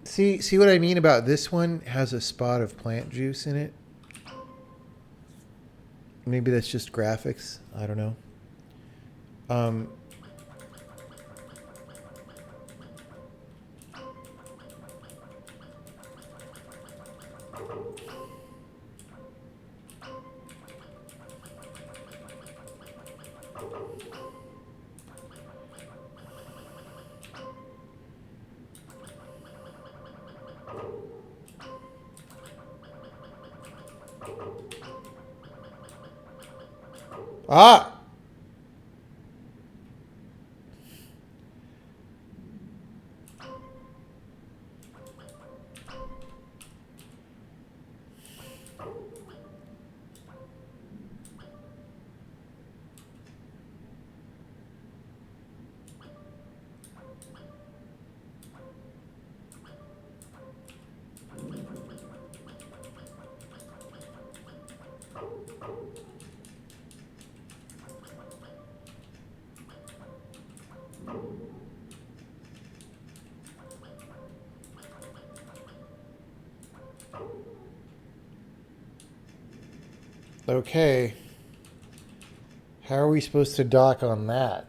See what I mean about this one has a spot of plant juice in it? Maybe that's just graphics. I don't know. Ah! Okay. How are we supposed to dock on that?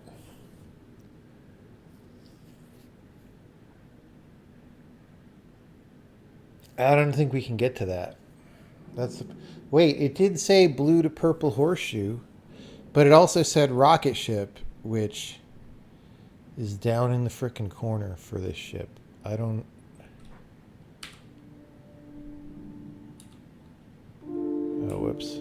I don't think we can get to that. Wait, it did say blue to purple horseshoe, but it also said rocket ship, which is down in the frickin' corner for this ship. I don't... Oh, whoops.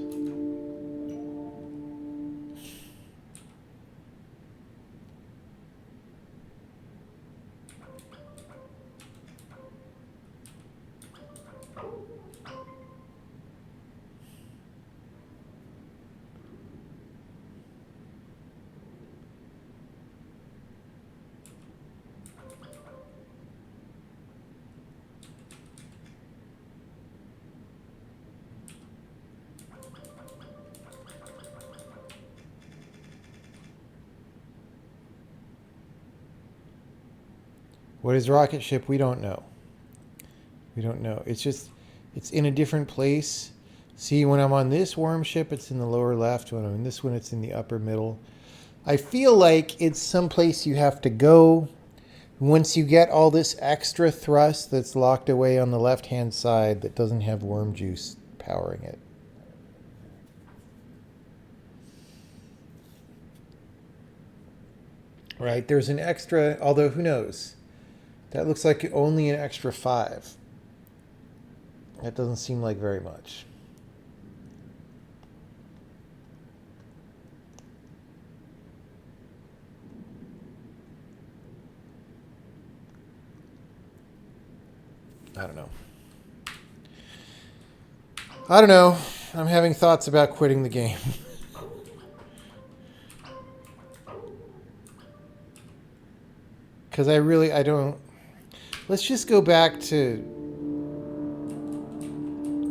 What is rocket ship? We don't know. We don't know. It's just, it's in a different place. See, when I'm on this worm ship, it's in the lower left. When I'm in this one, it's in the upper middle. I feel like it's someplace you have to go. Once you get all this extra thrust that's locked away on the left-hand side that doesn't have worm juice powering it. Right, there's an extra, although who knows? That looks like only an extra 5. That doesn't seem like very much. I don't know. I don't know. I'm having thoughts about quitting the game. Because I don't... Let's just go back to...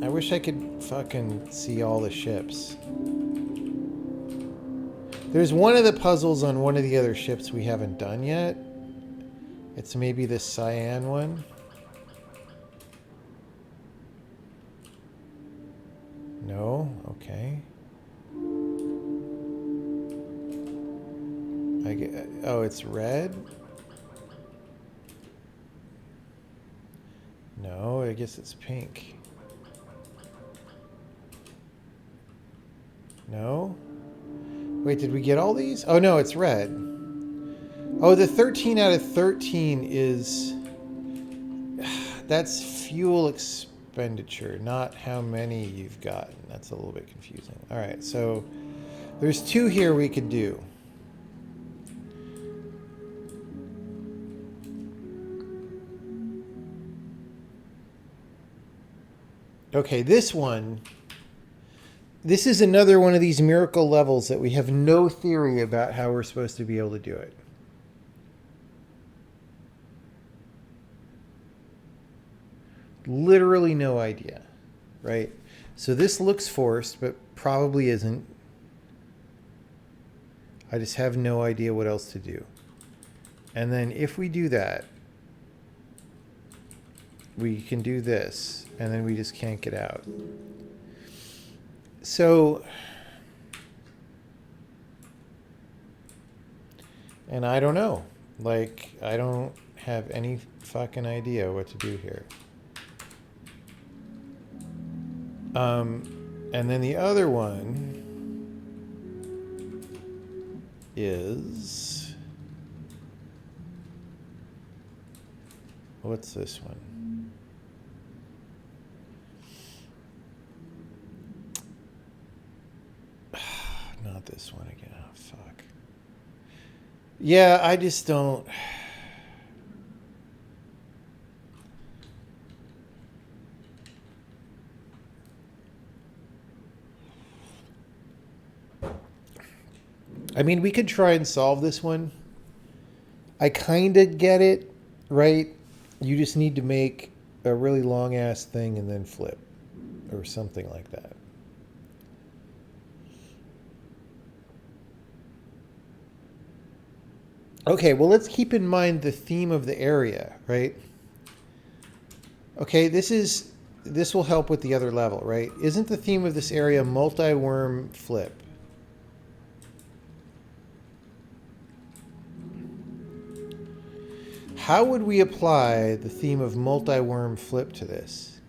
I wish I could fucking see all the ships. There's one of the puzzles on one of the other ships we haven't done yet. It's maybe this cyan one. No? Okay. Oh, it's red? No, I guess it's pink. No? Wait, did we get all these? Oh, no, it's red. Oh, the 13 out of 13 is... That's fuel expenditure, not how many you've gotten. That's a little bit confusing. All right, so there's 2 here we could do. Okay, this one... This is another one of these miracle levels that we have no theory about how we're supposed to be able to do it. Literally no idea, right? So this looks forced, but probably isn't. I just have no idea what else to do. And then if we do that, we can do this, and then we just can't get out. So, and I don't know. Like, I don't have any fucking idea what to do here. And then the other one is... What's this one? Not this one again. Oh, fuck. Yeah, I just don't... I mean, we could try and solve this one. I kind of get it, right? You just need to make a really long-ass thing and then flip. Or something like that. Okay, well, let's keep in mind the theme of the area, right? Okay, this will help with the other level, right? Isn't the theme of this area multi-worm flip? How would we apply the theme of multi-worm flip to this?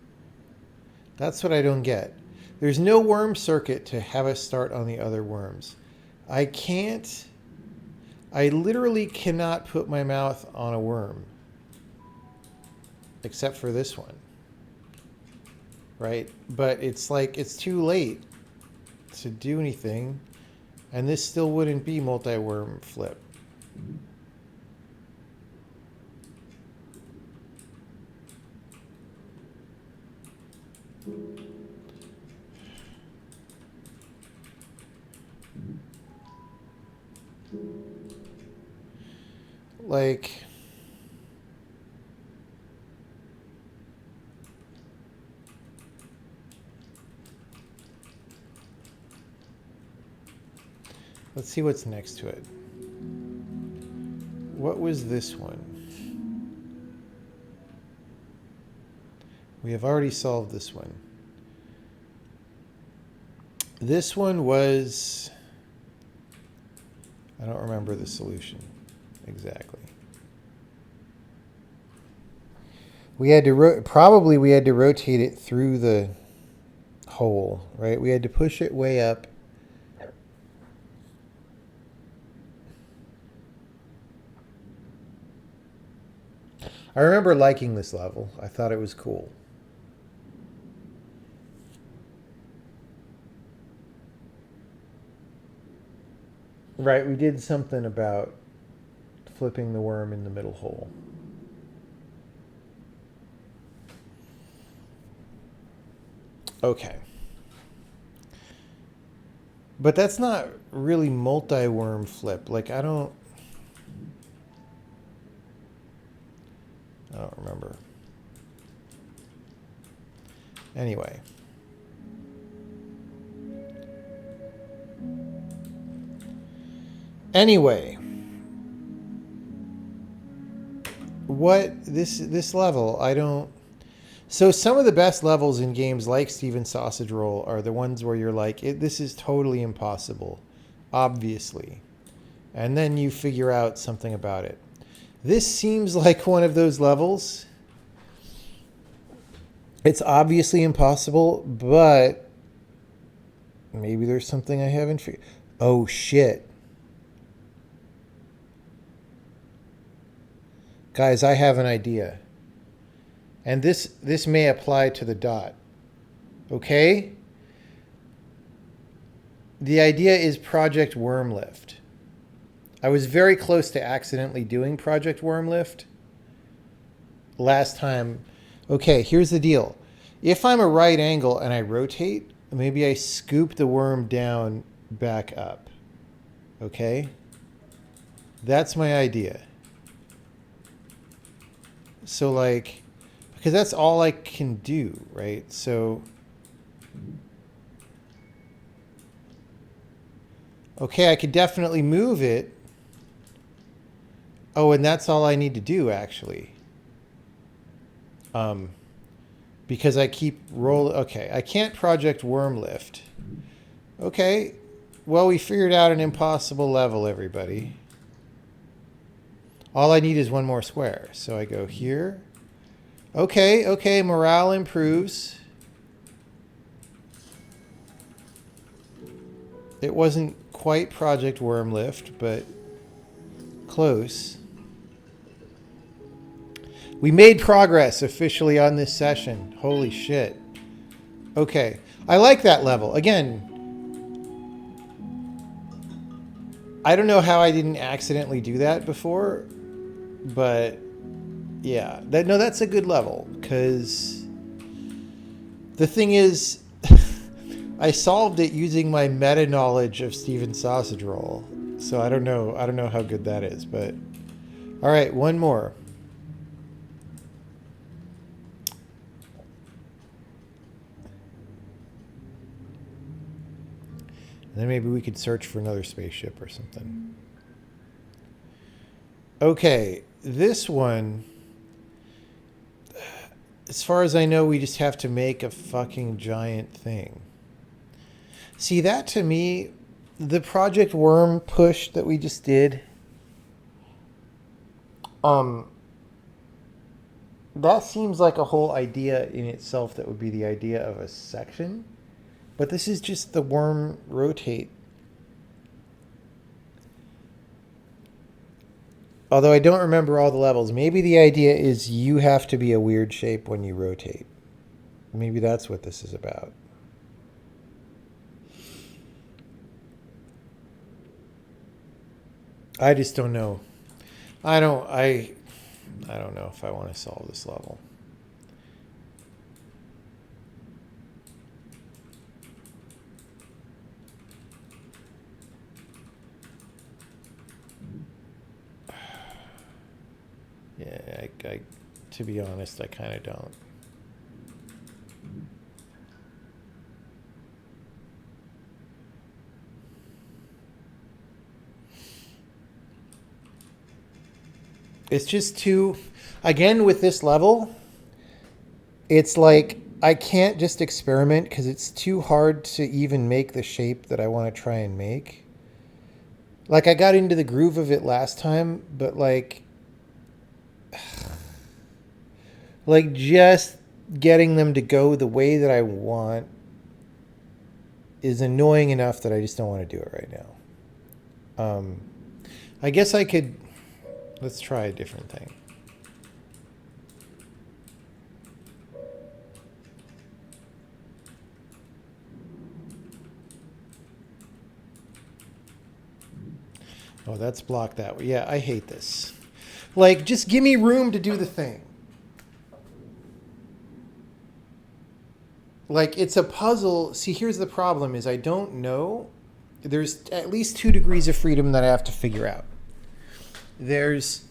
That's what I don't get. There's no worm circuit to have us start on the other worms. I literally cannot put my mouth on a worm. Except for this one. Right? But it's like, it's too late to do anything. And this still wouldn't be multi-worm flip. Like, let's see what's next to it. What was this one? We have already solved this one. This one was... I don't remember the solution exactly. We had to probably we had to rotate it through the hole, right? We had to push it way up. I remember liking this level. I thought it was cool. Right, we did something about flipping the worm in the middle hole. Okay. But that's not really multi-worm flip. Like, I don't remember. Anyway. What this level, I don't... So some of the best levels in games like Steven Sausage Roll are the ones where you're like, this is totally impossible, obviously. And then you figure out something about it. This seems like one of those levels. It's obviously impossible, but maybe there's something I haven't figured. Oh, shit. Guys, I have an idea. And this may apply to the dot. Okay? The idea is Project Wormlift. I was very close to accidentally doing Project Wormlift last time. Okay, here's the deal. If I'm a right angle and I rotate, maybe I scoop the worm down back up. Okay? That's my idea. So like... Because that's all I can do, right? So, okay, I could definitely move it. Oh, and that's all I need to do, actually. Because I keep rolling. Okay, I can't Project Wormlift. Okay, well, we figured out an impossible level, everybody. All I need is one more square. So I go here. Okay, morale improves. It wasn't quite Project Wormlift, but close. We made progress officially on this session. Holy shit. Okay, I like that level. Again, I don't know how I didn't accidentally do that before, but... Yeah, that's a good level, because the thing is, I solved it using my meta knowledge of Steven Sausage Roll. So I don't know how good that is, but all right, one more. And then maybe we could search for another spaceship or something. Okay, this one... As far as I know, we just have to make a fucking giant thing. See, that to me, the Project Worm push that we just did, that seems like a whole idea in itself that would be the idea of a section. But this is just the worm rotate. Although I don't remember all the levels. Maybe the idea is you have to be a weird shape when you rotate. Maybe that's what this is about. I just don't know. I don't know if I want to solve this level. Yeah, I to be honest, I kind of don't. It's just too, again, with this level, it's like I can't just experiment because it's too hard to even make the shape that I want to try and make. Like I got into the groove of it last time, but like just getting them to go the way that I want is annoying enough that I just don't want to do it right now. I guess I could, let's try a different thing. Oh, that's blocked that way. Yeah, I hate this. Like, just give me room to do the thing. Like, it's a puzzle. See, here's the problem is I don't know. There's at least 2 degrees of freedom that I have to figure out. There's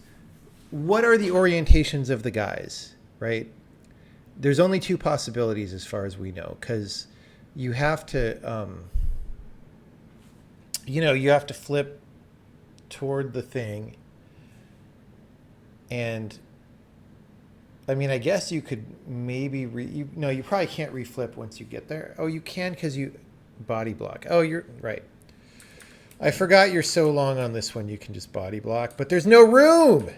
what are the orientations of the guys, right? There's only 2 possibilities as far as we know, because you have to, you have to flip toward the thing. And I mean, I guess you could maybe you probably can't reflip once you get there. Oh, you can because you body block. Oh, you're right. I forgot you're so long on this one. You can just body block, but there's no room.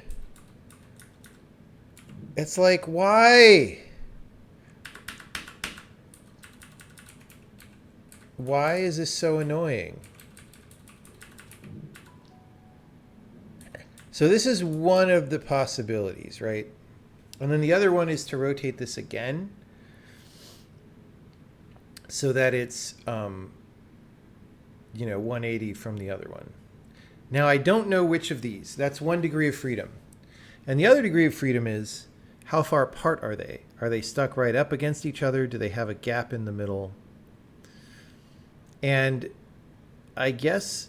It's like, why? Why is this so annoying? So this is one of the possibilities, right? And then the other one is to rotate this again so that it's, 180 from the other one. Now, I don't know which of these. That's 1 degree of freedom. And the other degree of freedom is how far apart are they? Are they stuck right up against each other? Do they have a gap in the middle? And I guess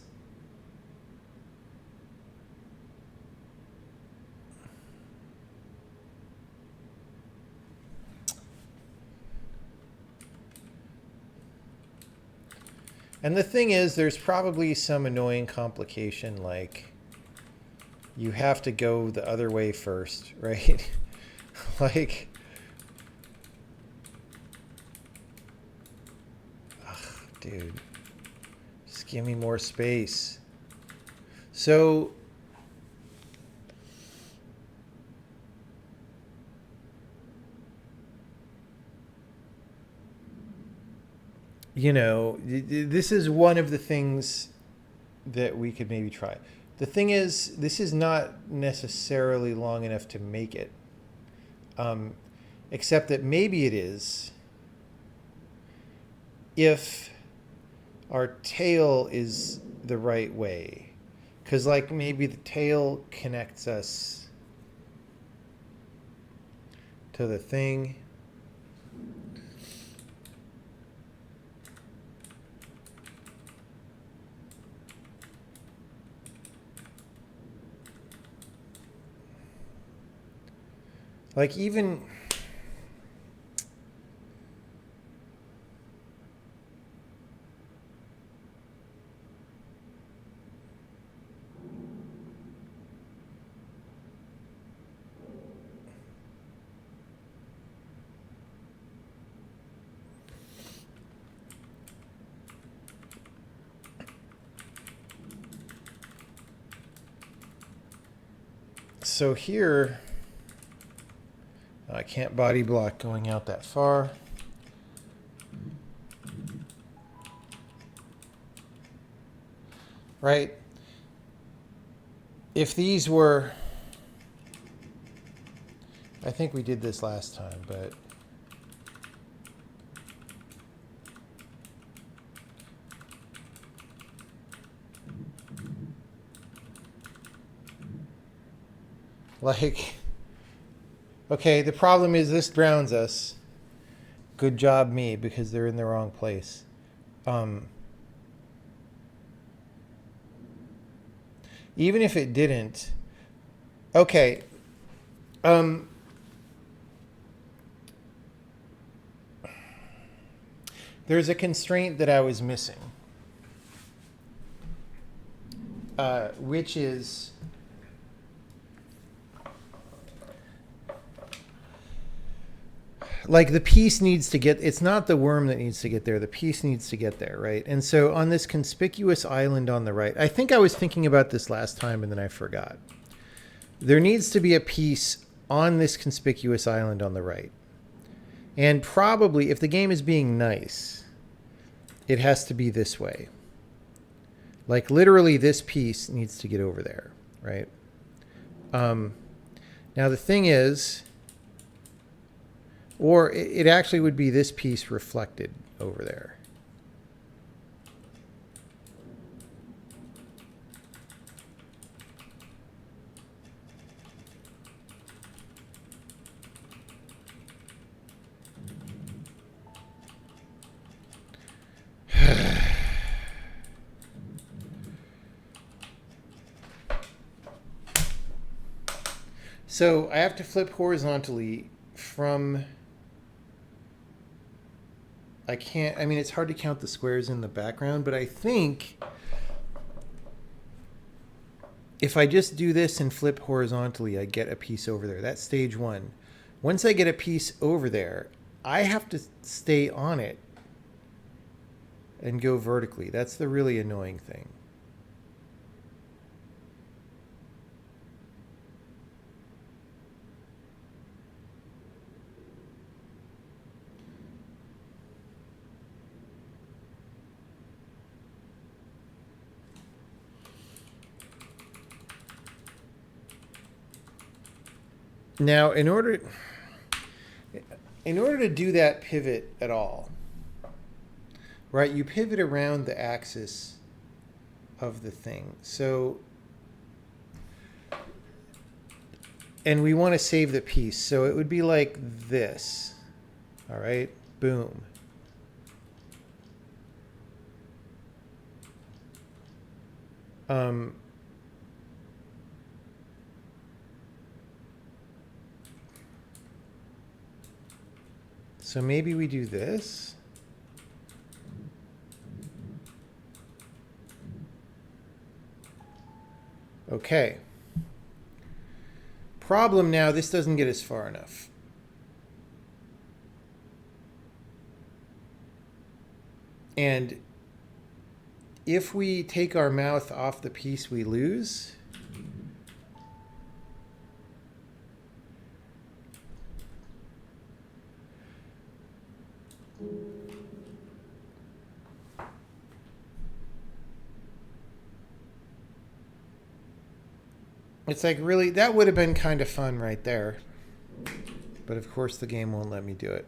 and the thing is, there's probably some annoying complication like you have to go the other way first, right? Like, ugh, dude, just give me more space. So, this is one of the things that we could maybe try. The thing is, this is not necessarily long enough to make it. Except that maybe it is if our tail is the right way. Because, like, maybe the tail connects us to the thing. Like, even... So here, I can't body block going out that far. Right? If these were, I think we did this last time, but like, okay, the problem is this drowns us. Good job me, because they're in the wrong place. Even if it didn't, okay. There's a constraint that I was missing, which is like the piece needs to get, it's not the worm that needs to get there, the piece needs to get there, right? And so on this conspicuous island on the right, I think I was thinking about this last time and then I forgot. There needs to be a piece on this conspicuous island on the right. And probably, if the game is being nice, it has to be this way. Like literally this piece needs to get over there, right? Now the thing is, or it actually would be this piece reflected over there. So I have to flip horizontally from... I can't, I mean, it's hard to count the squares in the background, but I think if I just do this and flip horizontally, I get a piece over there. That's stage one. Once I get a piece over there, I have to stay on it and go vertically. That's the really annoying thing. Now, in order to do that pivot at all, right, you pivot around the axis of the thing. So, and we want to save the piece. So it would be like this. All right, boom. So maybe we do this. Okay. Problem now, this doesn't get us far enough. And if we take our mouth off the piece, we lose. It's like, really, that would have been kind of fun right there. But of course the game won't let me do it.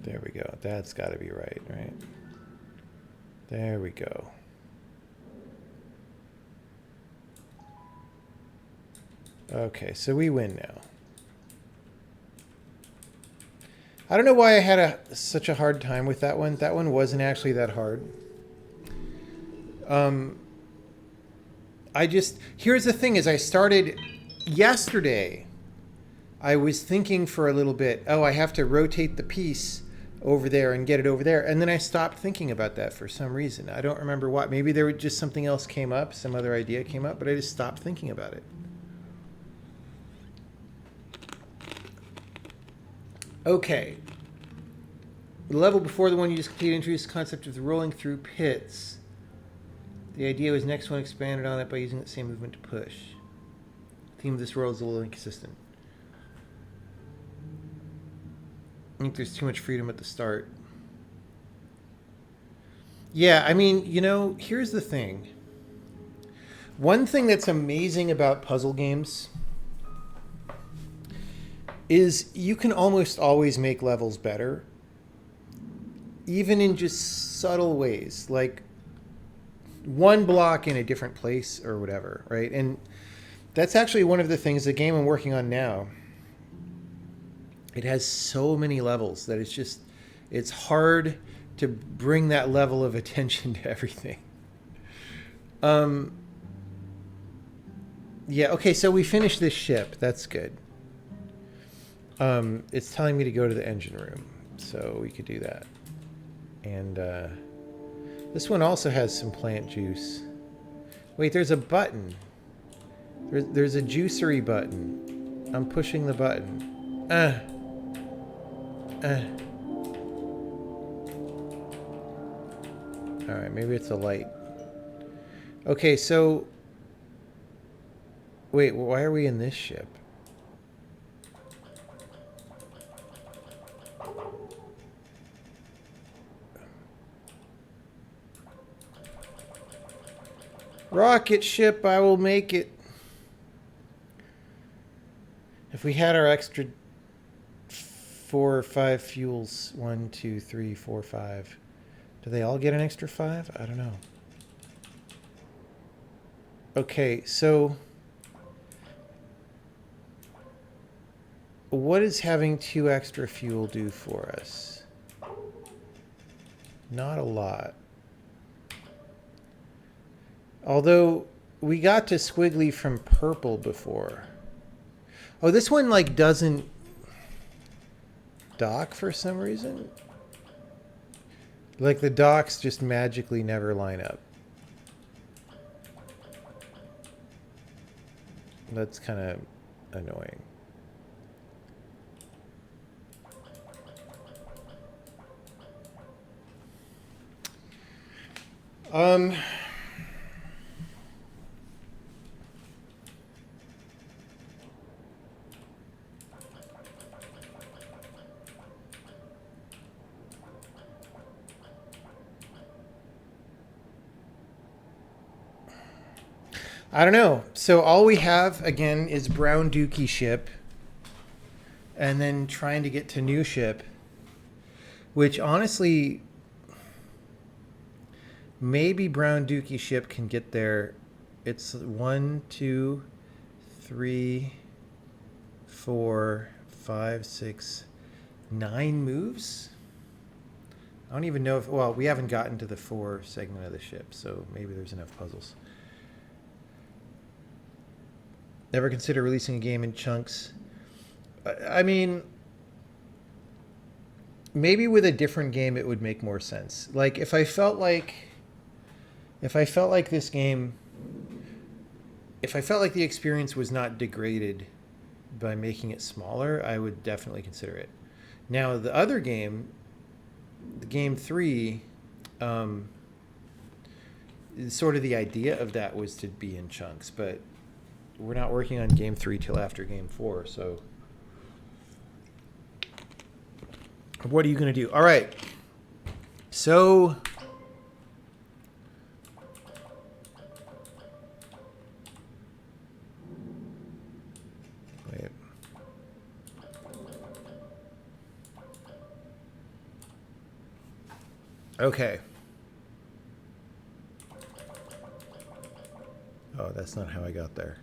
There we go. That's got to be right, right? There we go. Okay, so we win now. I don't know why I had such a hard time with that one. That one wasn't actually that hard. Here's the thing is I started yesterday. I was thinking for a little bit, oh, I have to rotate the piece over there and get it over there. And then I stopped thinking about that for some reason. I don't remember what. Maybe there was just something else came up, some other idea came up, but I just stopped thinking about it. Okay. The level before the one you just completed introduced the concept of the rolling through pits. The idea was next one expanded on it by using that same movement to push. The theme of this world is a little inconsistent. I think there's too much freedom at the start. Yeah, I mean, you know, here's the thing. One thing that's amazing about puzzle games is you can almost always make levels better, even in just subtle ways, like one block in a different place or whatever, right? And that's actually one of the things, the game I'm working on now, it has so many levels that it's hard to bring that level of attention to everything. Yeah, okay, so we finished this ship. That's good. It's telling me to go to the engine room, so we could do that. And this one also has some plant juice. Wait, there's a button. There's a juicery button. I'm pushing the button. Alright, maybe it's a light. Okay, so... Wait, why are we in this ship? Rocket ship, I will make it. If we had our extra 4 or 5 fuels, 1, 2, 3, 4, 5. Do they all get an extra 5? I don't know. Okay, so what does having 2 extra fuel do for us? Not a lot. Although we got to squiggly from purple before. Oh, this one like doesn't dock for some reason. Like the docks just magically never line up. That's kind of annoying. I don't know. So all we have, again, is Braun Dookie ship. And then trying to get to new ship. Which, honestly, maybe Braun Dookie ship can get there. It's 1, 2, 3, 4, 5, 6, 9 moves? I don't even know if... Well, we haven't gotten to the 4 segment of the ship, so maybe there's enough puzzles. Never consider releasing a game in chunks. I mean, maybe with a different game it would make more sense. Like if I felt like this game, if I felt like the experience was not degraded by making it smaller, I would definitely consider it. Now the other game, the game 3, sort of the idea of that was to be in chunks, but we're not working on game 3 till after game 4, so what are you going to do? All right. So wait. Okay. Oh, that's not how I got there.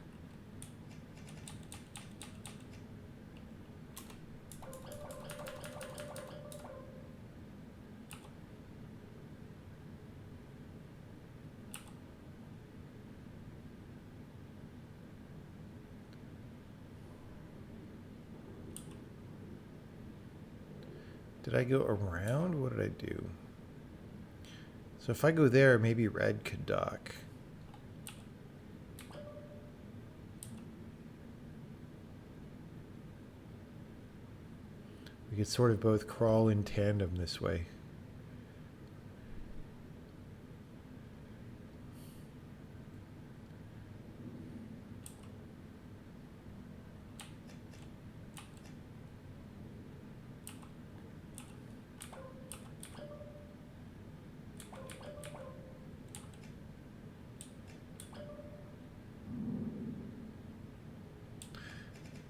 Did I go around? What did I do? So if I go there, maybe red could dock. We could sort of both crawl in tandem this way.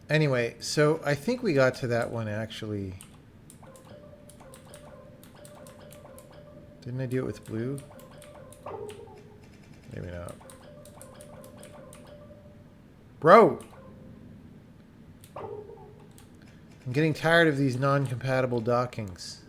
Anyway, so I think we got to that one actually. Didn't I do it with blue? Maybe not. Bro! I'm getting tired of these non-compatible dockings.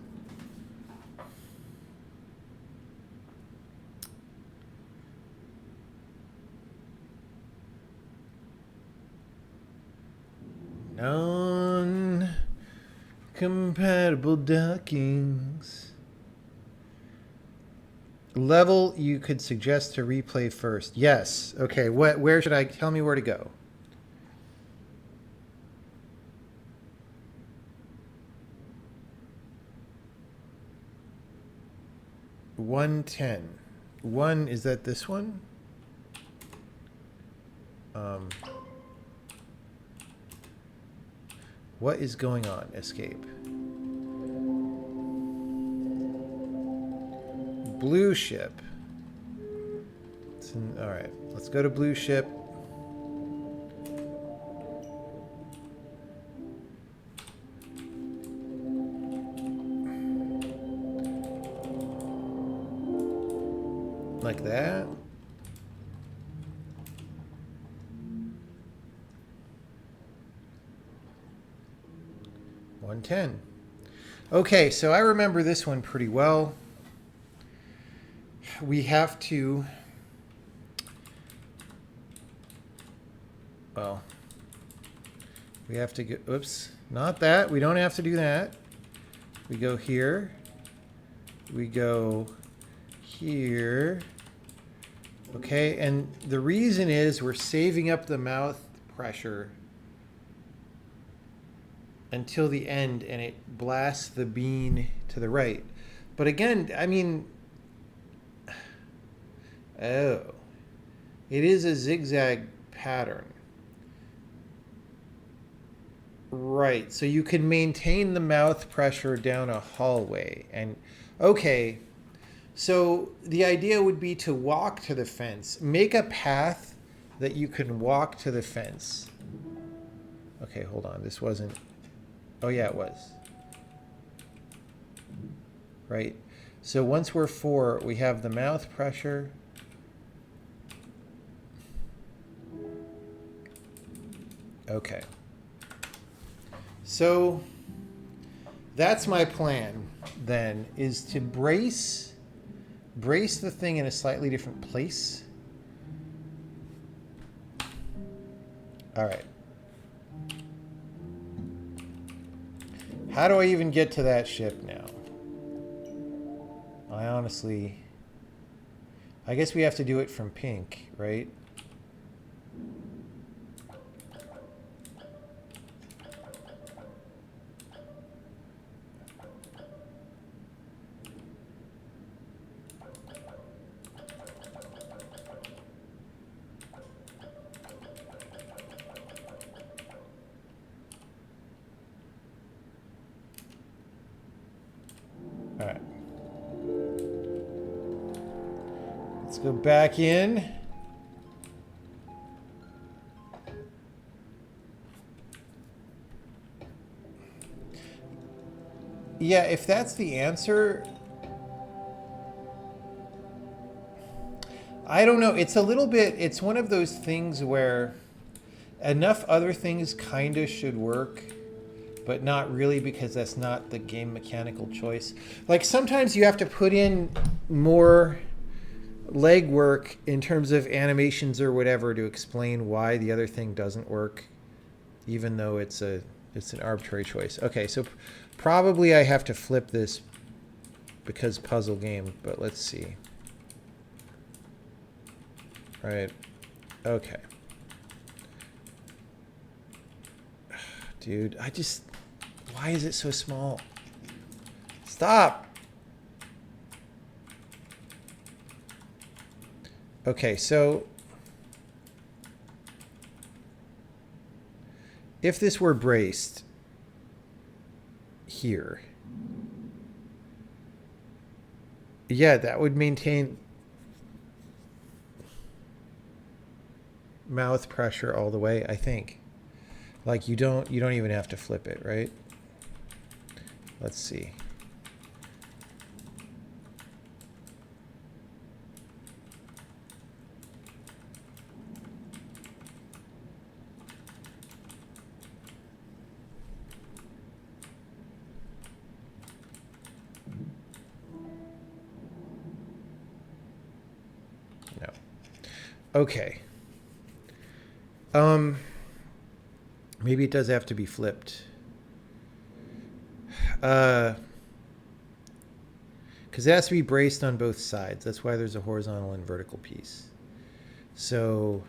Non-compatible dockings. Level you could suggest to replay first. Yes. Okay. Where should I? Tell me where to go. $110. One, is that this one? What is going on? Escape. Blue ship. All right, let's go to blue ship. Like that. $110. Okay, so I remember this one pretty well. We have to, well, we have to go, oops, not that. We don't have to do that. We go here. We go here. Okay, and the reason is we're saving up the mouth pressure until the end, and it blasts the bean to the right. But again, I mean, oh, it is a zigzag pattern. Right, so you can maintain the mouth pressure down a hallway. And okay, so the idea would be to walk to the fence. Make a path that you can walk to the fence. Okay, hold on, this wasn't, oh yeah, it was. Right, so once we're 4, we have the mouth pressure. Okay. So that's my plan then, is to brace the thing in a slightly different place. All right. How do I even get to that ship now? I honestly, I guess we have to do it from pink, right? All right. Let's go back in. Yeah, if that's the answer, I don't know. It's a little bit, it's one of those things where enough other things kind of should work, but not really, because that's not the game mechanical choice. Like sometimes you have to put in more legwork in terms of animations or whatever to explain why the other thing doesn't work, even though it's an arbitrary choice. Okay, so probably I have to flip this because puzzle game, but let's see. Right. Okay. Dude, why is it so small? Stop. Okay, so if this were braced here, yeah, that would maintain mouth pressure all the way, I think. Like you don't even have to flip it, right? Let's see. No. Okay. Maybe it does have to be flipped. Because it has to be braced on both sides. That's why there's a horizontal and vertical piece. So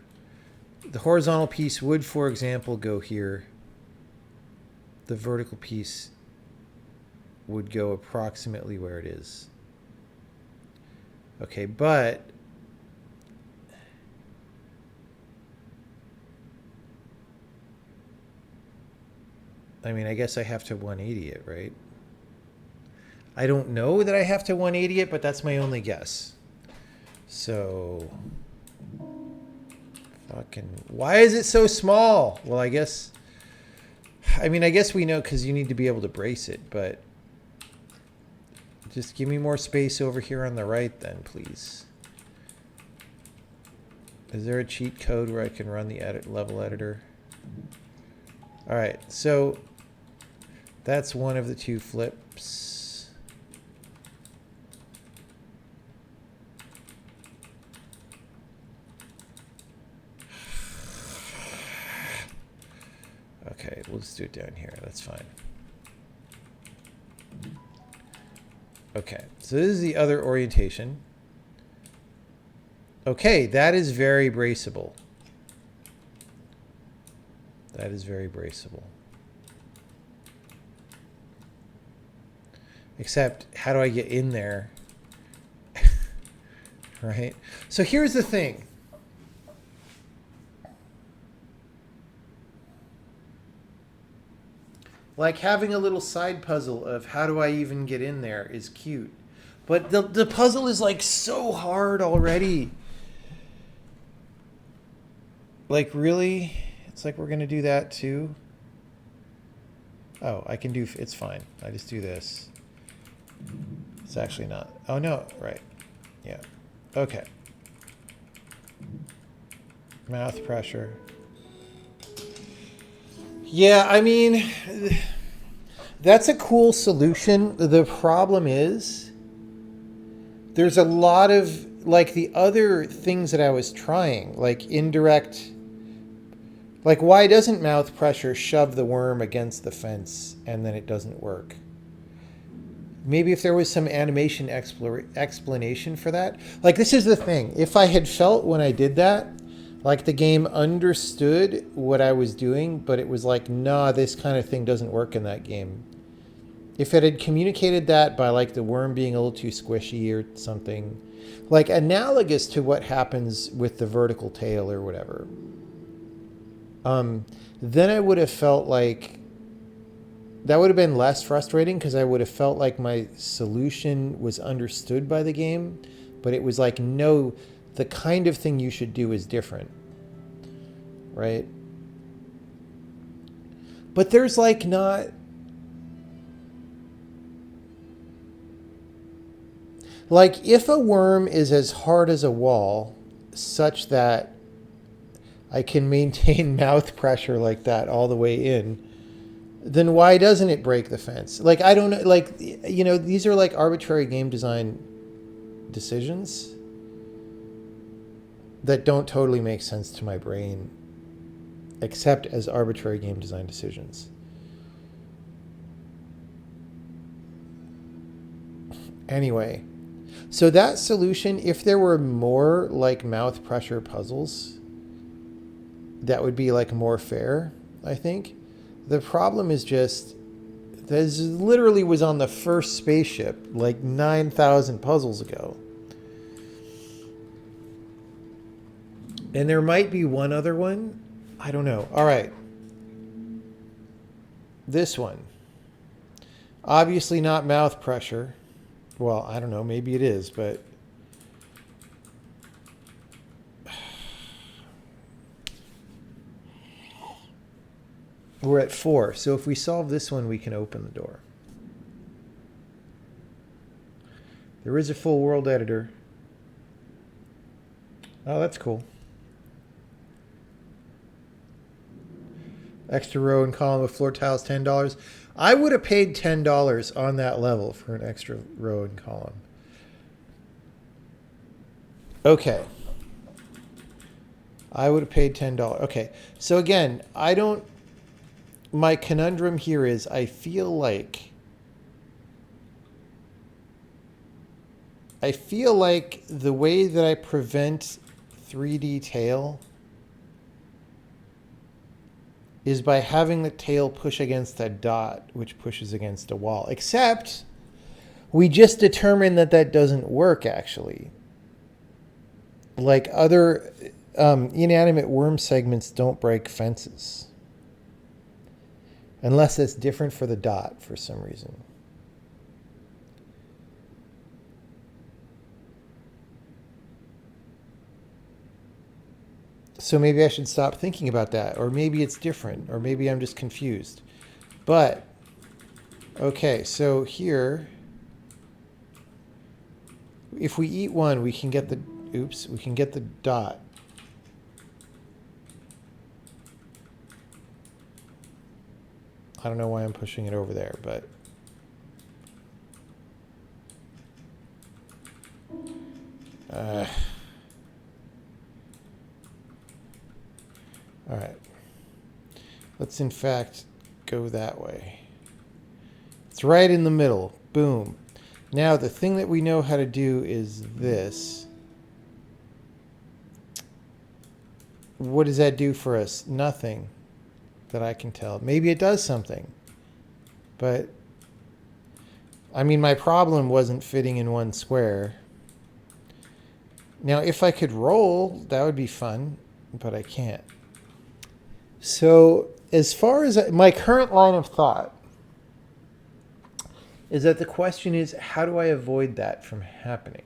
the horizontal piece would, for example, go here. The vertical piece would go approximately where it is. Okay, but I mean, I guess I have to 180 it, right? I don't know that I have to 180 it, but that's my only guess. So, fucking, why is it so small? Well, I guess we know because you need to be able to brace it, but just give me more space over here on the right then, please. Is there a cheat code where I can run the level editor? All right, so that's one of the two flips. Okay, we'll just do it down here. That's fine. Okay, so this is the other orientation. Okay, that is very braceable. That is very braceable. Except, how do I get in there? Right? So here's the thing. Like having a little side puzzle of how do I even get in there is cute. But the puzzle is like so hard already. Like really? It's like we're going to do that too? Oh, I can do, it's fine. I just do this. It's actually not. Oh no, right. Yeah. Okay. Mouth pressure. Yeah, I mean, that's a cool solution. The problem is there's a lot of, like, the other things that I was trying, like indirect, like why doesn't mouth pressure shove the worm against the fence and then it doesn't work? Maybe if there was some animation explanation for that. Like, this is the thing. If I had felt when I did that, like the game understood what I was doing, but it was like, nah, this kind of thing doesn't work in that game. If it had communicated that by like the worm being a little too squishy or something, like analogous to what happens with the vertical tail or whatever, then I would have felt like that would have been less frustrating because I would have felt like my solution was understood by the game, but it was like, no, the kind of thing you should do is different, right? But there's like not, like if a worm is as hard as a wall such that I can maintain mouth pressure like that all the way in, then why doesn't it break the fence? Like, I don't know, like, you know, these are like arbitrary game design decisions that don't totally make sense to my brain, except as arbitrary game design decisions. Anyway, so that solution, if there were more like mouth pressure puzzles, that would be like more fair, I think. The problem is just, this literally was on the first spaceship like 9,000 puzzles ago. And there might be one other one. I don't know. All right. This one. Obviously not mouth pressure. Well, I don't know. Maybe it is, but we're at 4. So if we solve this one, we can open the door. There is a full world editor. Oh, that's cool. Extra row and column of floor tiles, $10. I would have paid $10 on that level for an extra row and column. Okay. I would have paid $10. Okay. So again, I don't my conundrum here is I feel like the way that I prevent 3D tail is by having the tail push against a dot, which pushes against a wall. Except we just determined that that doesn't work, actually. Like other inanimate worm segments don't break fences. Unless it's different for the dot for some reason. So maybe I should stop thinking about that. Or maybe it's different. Or maybe I'm just confused. But, okay, so here, if we eat one, we can get the, we can get the dot. I don't know why I'm pushing it over there, but. All right. Let's in fact go that way. It's right in the middle. Boom. Now the thing that we know how to do is this. What does that do for us? Nothing that I can tell. Maybe it does something. But I mean, my problem wasn't fitting in one square. Now, if I could roll, that would be fun, but I can't. So as far as my current line of thought is that the question is, how do I avoid that from happening?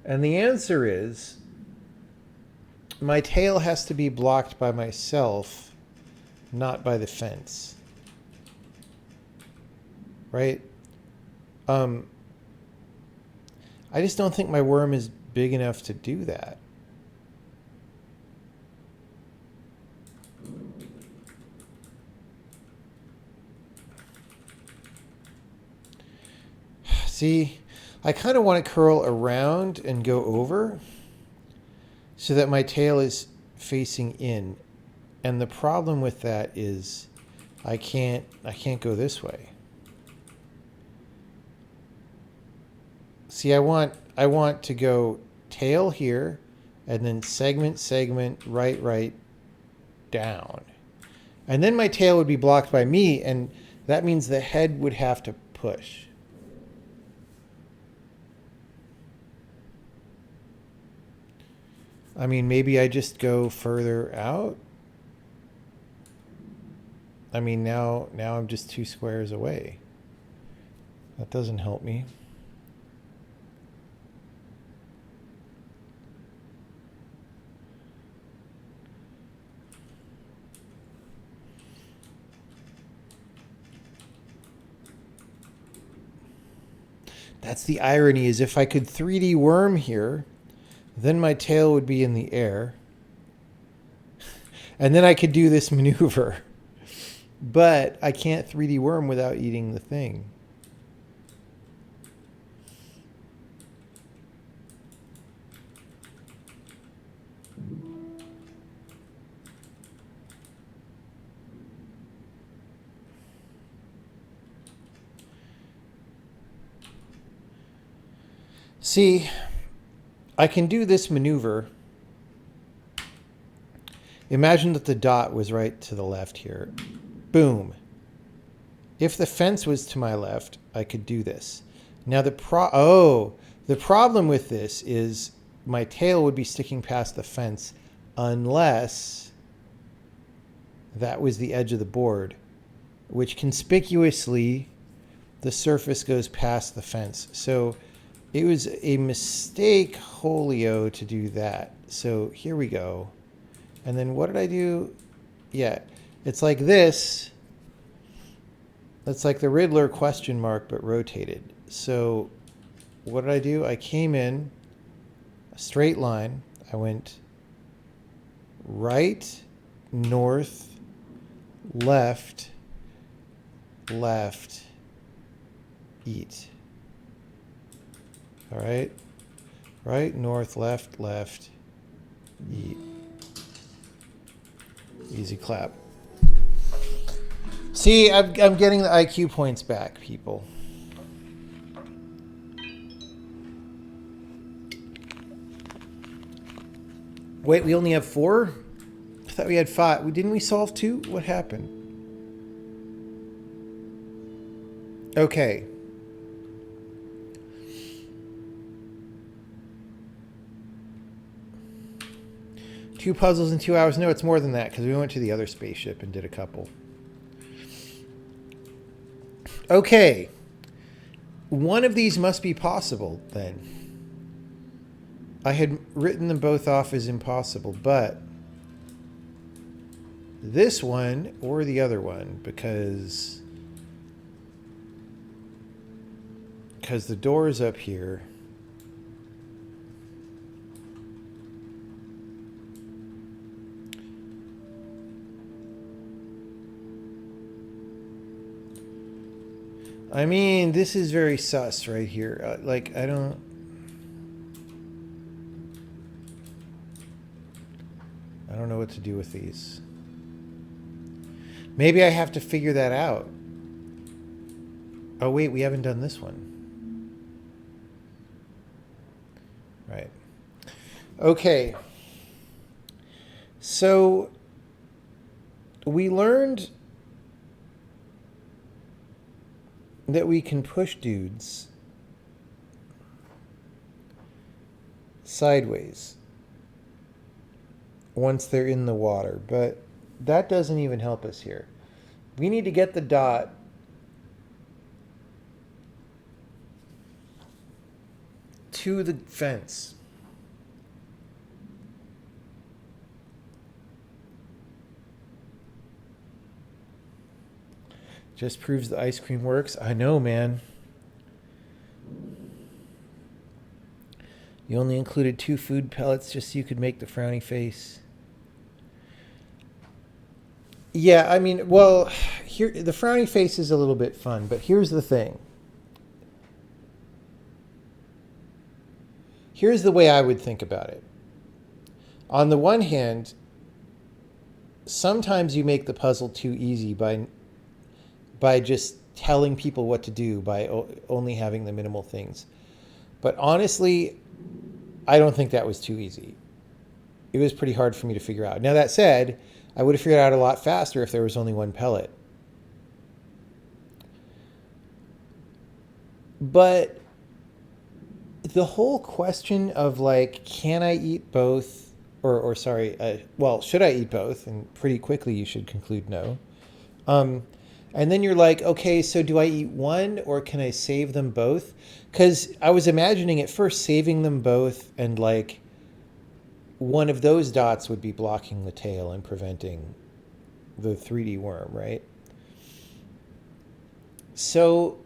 And the answer is, my tail has to be blocked by myself, not by the fence. Right? I just don't think my worm is big enough to do that. See, I kind of want to curl around and go over so that my tail is facing in. And the problem with that is I can't go this way. See, I want to go tail here and then segment, segment, right, down. And then my tail would be blocked by me, and that means the head would have to push. I mean, maybe I just go further out. I mean, now I'm just 2 squares away. That doesn't help me. That's the irony, is if I could 3D worm here, then my tail would be in the air. And then I could do this maneuver. But I can't 3D worm without eating the thing. See, I can do this maneuver. Imagine that the dot was right to the left here. Boom. If the fence was to my left, I could do this. Now the problem with this is my tail would be sticking past the fence unless that was the edge of the board, which conspicuously the surface goes past the fence. So it was a mistake, Holio, to do that. So here we go. And then what did I do? Yeah, it's like this. That's like the Riddler question mark, but rotated. So what did I do? I came in a straight line. I went right, north, left, left, eat. All right. Right, north, left, left, eat. Easy clap. See, I'm getting the IQ points back, people. Wait, we only have 4? I thought we had 5. Didn't we solve 2? What happened? Okay. Two puzzles in 2 hours. No, it's more than that because we went to the other spaceship and did a couple. Okay. One of these must be possible then. I had written them both off as impossible, but this one or the other one because the door is up here. I mean, this is very sus right here. Like, I don't know what to do with these. Maybe I have to figure that out. Oh, wait, we haven't done this one. Right. Okay. So we learned that we can push dudes sideways once they're in the water, but that doesn't even help us here. We need to get the dot to the fence. Just proves the ice cream works. I know, man. You only included 2 food pellets just so you could make the frowny face. Yeah, I mean, well, here the frowny face is a little bit fun, but here's the thing. Here's the way I would think about it. On the one hand, sometimes you make the puzzle too easy by just telling people what to do by only having the minimal things. But honestly, I don't think that was too easy. It was pretty hard for me to figure out. Now, that said, I would have figured out a lot faster if there was only 1 pellet. But the whole question of like, can I eat both? Or sorry, well, should I eat both? And pretty quickly you should conclude no. And then you're like, okay, so do I eat one or can I save them both? Because I was imagining at first saving them both and like one of those dots would be blocking the tail and preventing the 3D worm, right? So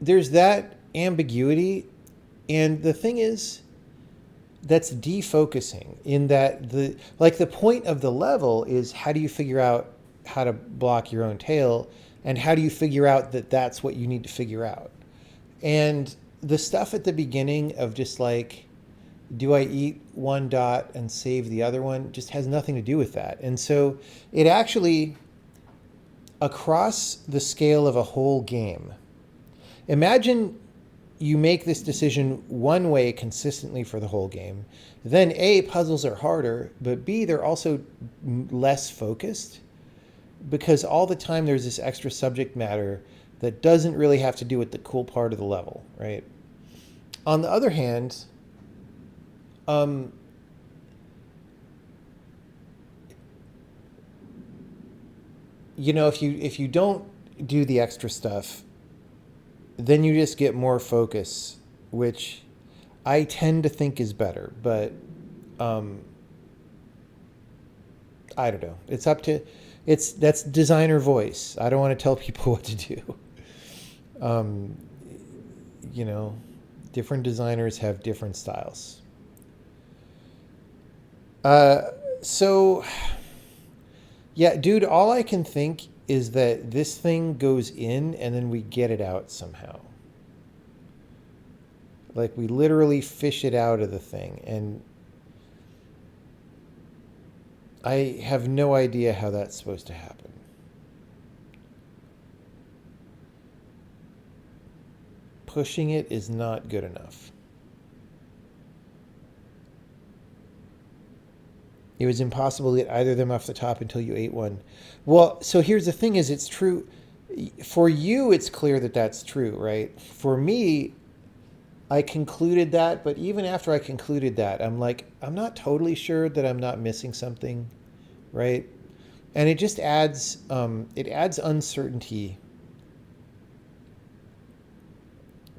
there's that ambiguity. And the thing is, that's defocusing in that the point of the level is how do you figure out how to block your own tail and how do you figure out that that's what you need to figure out? And the stuff at the beginning of just like, do I eat one dot and save the other one just has nothing to do with that. And so it actually, across the scale of a whole game, imagine you make this decision one way consistently for the whole game. Then A, puzzles are harder, but B, they're also less focused because all the time there's this extra subject matter that doesn't really have to do with the cool part of the level, right? On the other hand, you know, if you don't do the extra stuff, then you just get more focus, which I tend to think is better. But I don't know. It's up to that's designer voice. I don't want to tell people what to do. You know, different designers have different styles. So yeah, dude, all I can think is that this thing goes in and then we get it out somehow. Like we literally fish it out of the thing. And I have no idea how that's supposed to happen. Pushing it is not good enough. It was impossible to get either of them off the top until you ate one. Well, so here's the thing is it's true. For you, it's clear that that's true, right? For me, I concluded that, but even after I concluded that, I'm like, I'm not totally sure that I'm not missing something, right? And it just adds, it adds uncertainty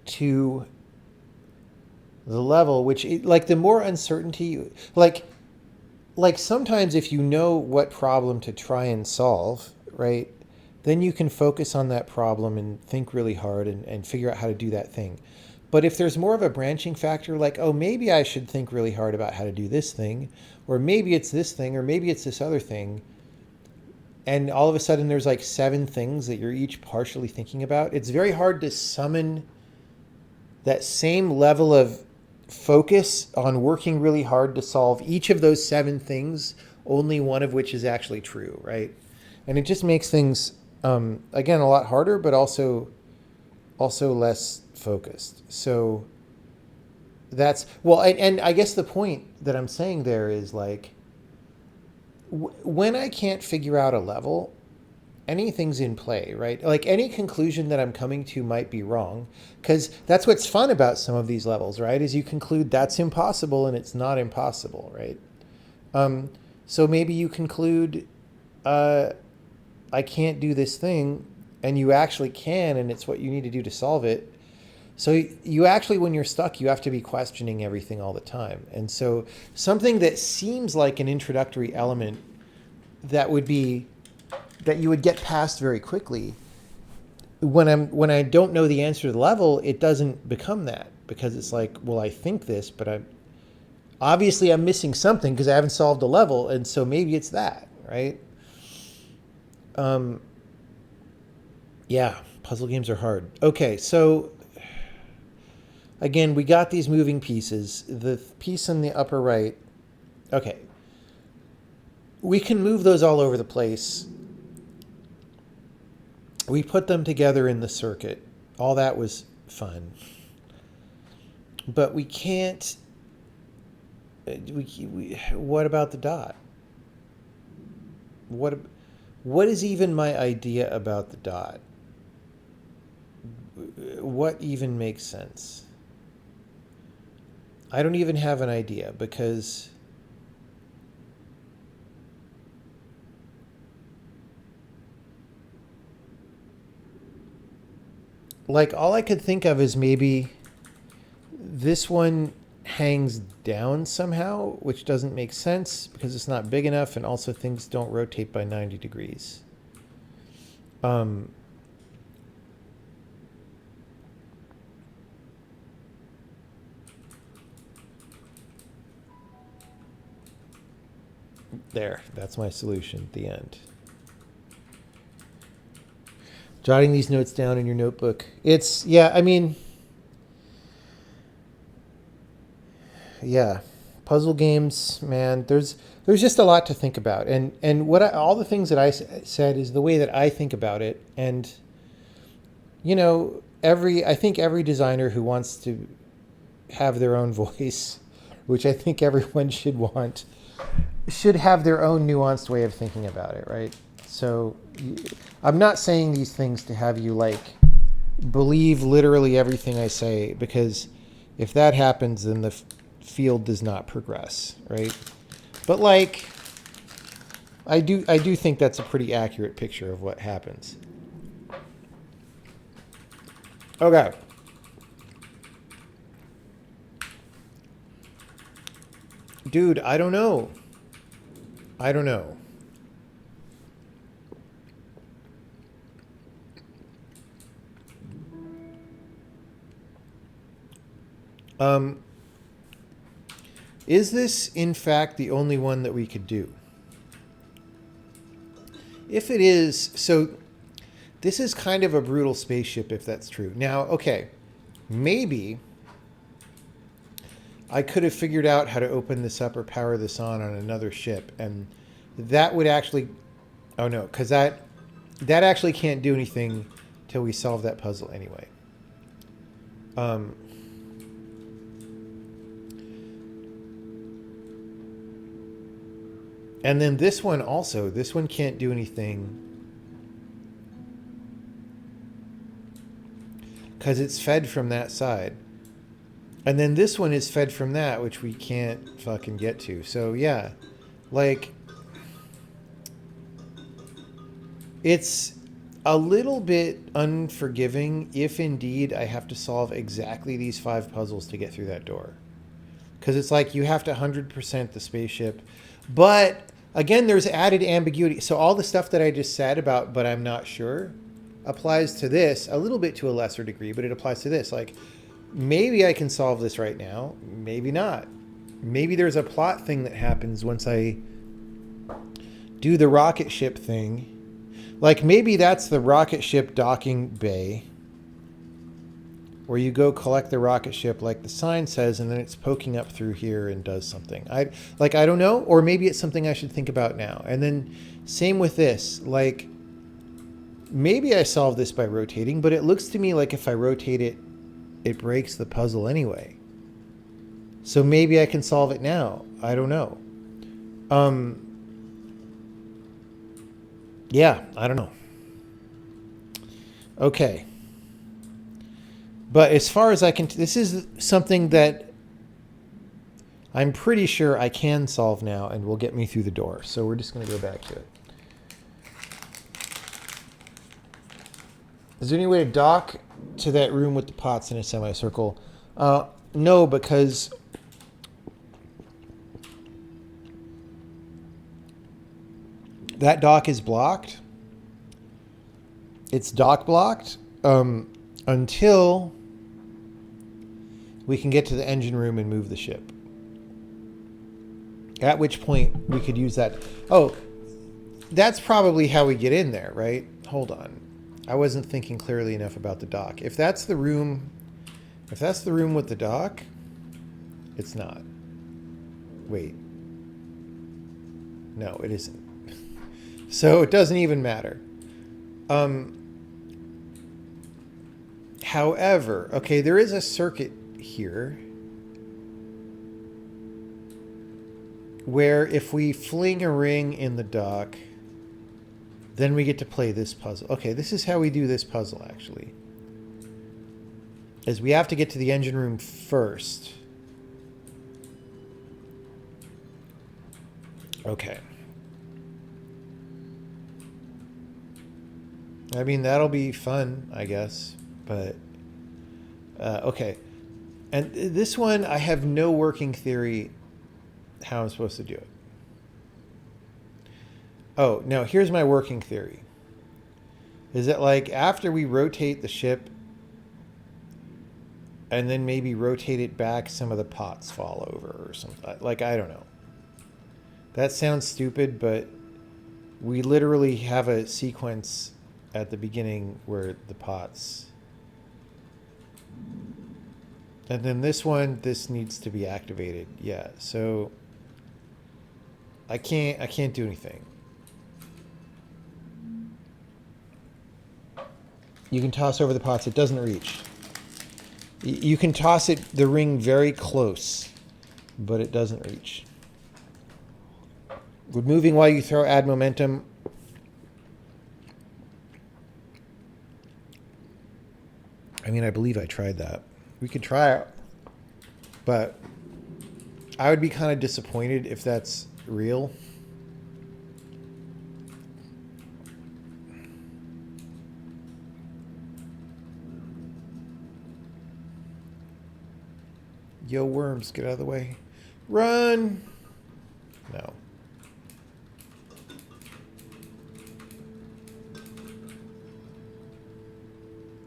to the level, which, like, the more uncertainty, like sometimes if you know what problem to try and solve, right, then you can focus on that problem and think really hard and figure out how to do that thing. But if there's more of a branching factor, like, oh, maybe I should think really hard about how to do this thing, or maybe it's this thing, or maybe it's this other thing, and all of a sudden there's like 7 things that you're each partially thinking about, it's very hard to summon that same level of focus on working really hard to solve each of those 7 things, only one of which is actually true, right? And it just makes things, again, a lot harder, but also less focused. So that's, well, and I guess the point that I'm saying there is like, when I can't figure out a level, anything's in play, right? Like any conclusion that I'm coming to might be wrong, because that's what's fun about some of these levels, right? Is you conclude that's impossible and it's not impossible, right? So maybe you conclude, I can't do this thing, and you actually can, and it's what you need to do to solve it. So you actually, when you're stuck, you have to be questioning everything all the time. And so something that seems like an introductory element that you would get past very quickly, when I don't know the answer to the level, it doesn't become that, because it's like, well, I think this, but I'm missing something because I haven't solved a level, and so maybe it's that, right? Yeah, puzzle games are hard. Okay, so again, we got these moving pieces. The piece in the upper right, okay, we can move those all over the place. We put them together in the circuit. All that was fun. But we can't, what about the dot? What is even my idea about the dot? What even makes sense? I don't even have an idea, because like all I could think of is maybe this one hangs down somehow, which doesn't make sense because it's not big enough, and also things don't rotate by 90 degrees. There, that's my solution at the end. Jotting these notes down in your notebook. It's, yeah, I mean, yeah, puzzle games, man, there's just a lot to think about. And all the things that I said is the way that I think about it. And, you know, I think every designer who wants to have their own voice, which I think everyone should want, should have their own nuanced way of thinking about it, right? So I'm not saying these things to have you like believe literally everything I say, because if that happens, then the field does not progress, right? But like, I do think that's a pretty accurate picture of what happens. Okay. Dude, I don't know. Is this, in fact, the only one that we could do? If it is, so this is kind of a brutal spaceship if that's true. Now, okay, maybe I could have figured out how to open this up or power this on another ship, and that would actually... Oh, no, because that actually can't do anything till we solve that puzzle anyway. And then this one also, this one can't do anything because it's fed from that side. And then this one is fed from that, which we can't fucking get to. So yeah, like, it's a little bit unforgiving if indeed I have to solve exactly these 5 puzzles to get through that door. Because it's like you have to 100% the spaceship. But again, there's added ambiguity. So all the stuff that I just said about but I'm not sure applies to this a little bit to a lesser degree, but it applies to this. Like, maybe I can solve this right now, maybe not. Maybe there's a plot thing that happens once I do the rocket ship thing. Like, maybe that's the rocket ship docking bay where you go collect the rocket ship like the sign says, and then it's poking up through here and does something. I don't know. Or maybe it's something I should think about now. And then same with this. Like, maybe I solve this by rotating, but it looks to me like if I rotate it, it breaks the puzzle anyway. So maybe I can solve it now. I don't know. Yeah, I don't know. Okay. But as far as I can, this is something that I'm pretty sure I can solve now and will get me through the door. So we're just going to go back to it. Is there any way to dock to that room with the pots in a semicircle? No, because that dock is blocked. It's dock blocked until we can get to the engine room and move the ship. At which point we could use that. Oh, that's probably how we get in there, right? Hold on. I wasn't thinking clearly enough about the dock. If that's the room with the dock, it's not. Wait. No, it isn't. So it doesn't even matter. However, okay, there is a circuit here where if we fling a ring in the dock, then we get to play this puzzle. Okay, this is how we do this puzzle, actually. Is we have to get to the engine room first. Okay. I mean, that'll be fun, I guess. But, okay. And this one, I have no working theory how I'm supposed to do it. Oh, no, here's my working theory. Is that, like, after we rotate the ship and then maybe rotate it back, some of the pots fall over or something. Like, I don't know. That sounds stupid, but we literally have a sequence at the beginning where the pots... And then this one, this needs to be activated. Yeah, so I can't do anything. You can toss over the pots. It doesn't reach. You can toss it the ring very close, but it doesn't reach. Would moving while you throw add momentum? I mean, I believe I tried that. We could try it, but I would be kind of disappointed if that's real. Yo, worms, get out of the way. Run! No.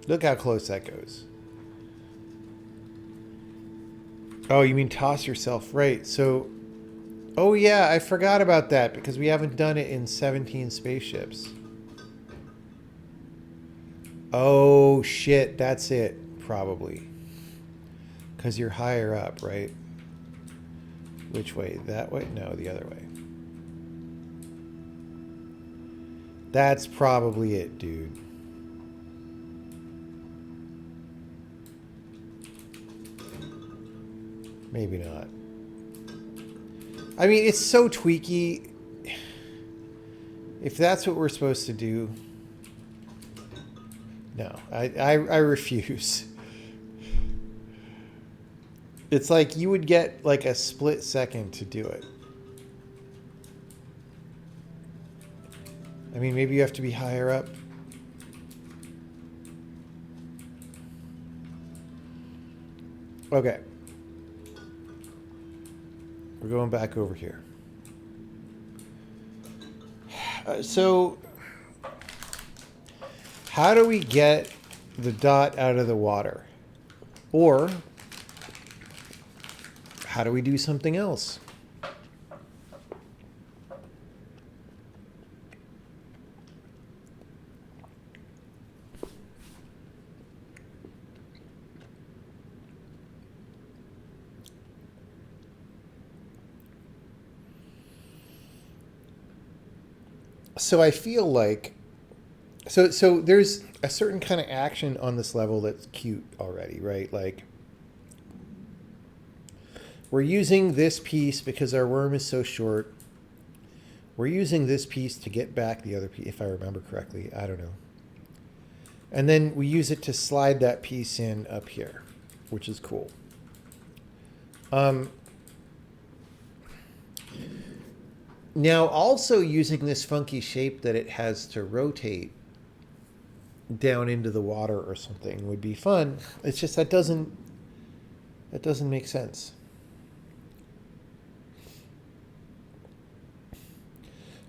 Look how close that goes. Oh, you mean toss yourself. Right, so... Oh yeah, I forgot about that because we haven't done it in 17 spaceships. Oh shit, that's it, probably. Because you're higher up, right? Which way? That way? No, the other way. That's probably it, dude. Maybe not. I mean, it's so tweaky. If that's what we're supposed to do, no, I refuse. It's like you would get like a split second to do it. I mean, maybe you have to be higher up. Okay. We're going back over here. So, how do we get the dot out of the water? Or, how do we do something else? So I feel like so there's a certain kind of action on this level that's cute already, right? Like we're using this piece because our worm is so short. We're using this piece to get back the other piece, if I remember correctly. I don't know. And then we use it to slide that piece in up here, which is cool. Now, also using this funky shape that it has to rotate down into the water or something would be fun. It's just that doesn't make sense.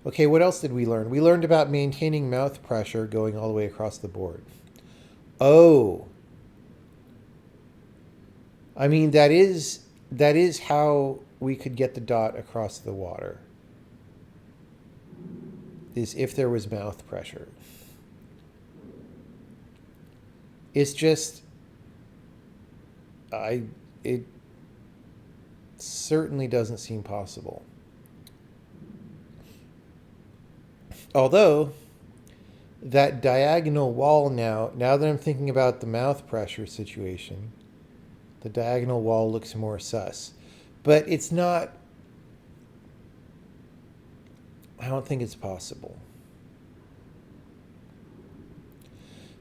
Okay, what else did we learn? We learned about maintaining mouth pressure going all the way across the board. Oh. I mean, that is how we could get the dot across the water. Is if there was mouth pressure. It's just it certainly doesn't seem possible. Although that diagonal wall now that I'm thinking about the mouth pressure situation, the diagonal wall looks more sus. But it's not, I don't think it's possible.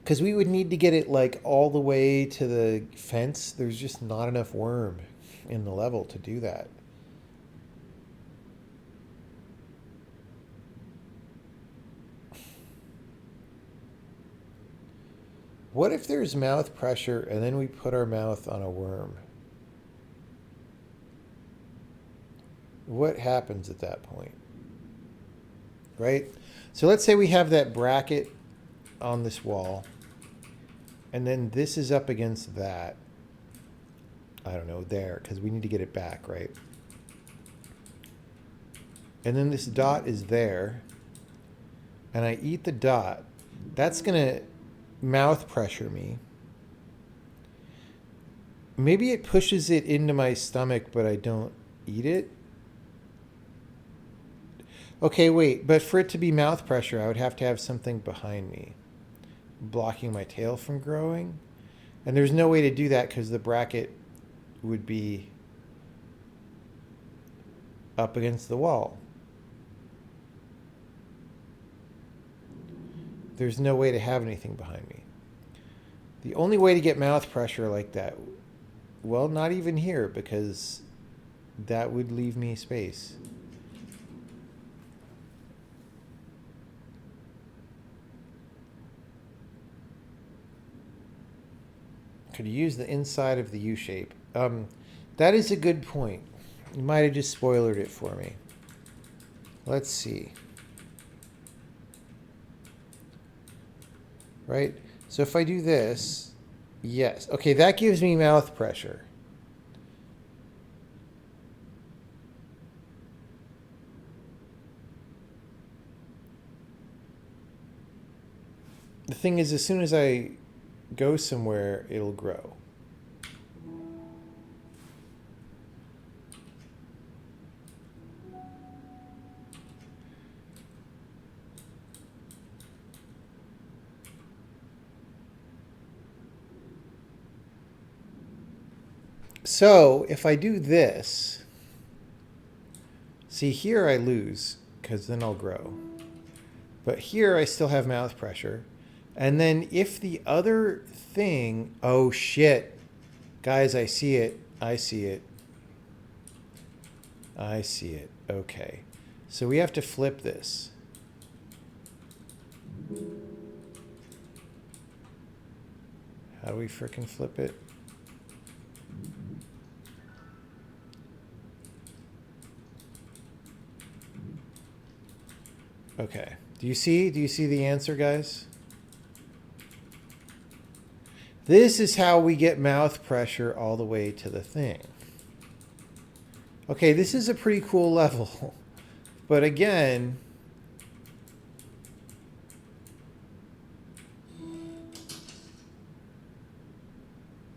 Because we would need to get it like all the way to the fence. There's just not enough worm in the level to do that. What if there's mouth pressure and then we put our mouth on a worm? What happens at that point? Right? So let's say we have that bracket on this wall, and then this is up against that. I don't know, there, because we need to get it back, right? And then this dot is there, and I eat the dot. That's going to mouth pressure me. Maybe it pushes it into my stomach, but I don't eat it. Okay, wait, but for it to be mouth pressure, I would have to have something behind me, blocking my tail from growing. And there's no way to do that because the bracket would be up against the wall. There's no way to have anything behind me. The only way to get mouth pressure like that, well, not even here, because that would leave me space. Could use the inside of the U shape. That is a good point. You might have just spoiled it for me. Let's see. Right? So if I do this, yes. Okay, that gives me mouth pressure. The thing is, as soon as I go somewhere, it'll grow. So if I do this, see here I lose because then I'll grow. But here I still have mouth pressure. And then if the other thing, oh shit, guys, I see it. I see it. I see it. Okay. So we have to flip this. How do we frickin' flip it? Okay. Do you see the answer, guys? This is how we get mouth pressure all the way to the thing. Okay, this is a pretty cool level. But again,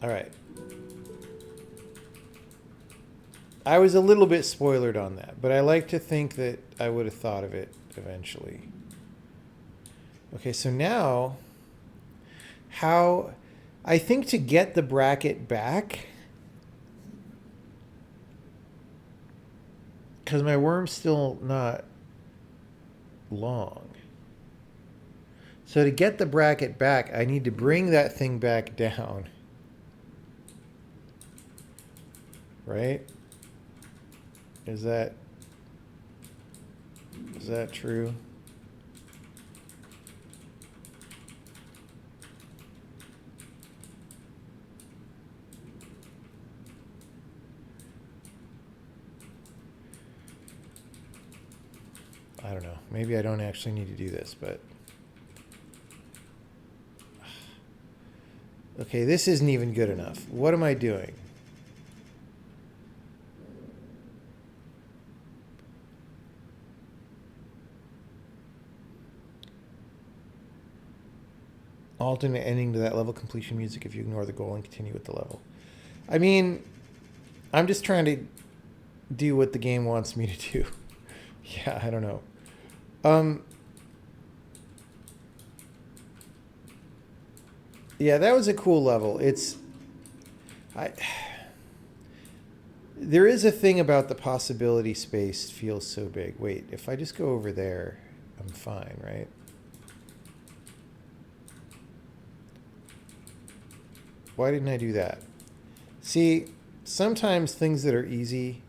all right. I was a little bit spoilered on that, but I like to think that I would have thought of it eventually. Okay, so now how I think to get the bracket back, because my worm's still not long. So to get the bracket back, I need to bring that thing back down. Right? Is that true? I don't know. Maybe I don't actually need to do this, but... Okay, this isn't even good enough. What am I doing? Alternate ending to that level completion music if you ignore the goal and continue with the level. I mean, I'm just trying to do what the game wants me to do. Yeah, I don't know. Yeah, that was a cool level. There is a thing about the possibility space feels so big. Wait, if I just go over there, I'm fine, right? Why didn't I do that? See, sometimes things that are easy,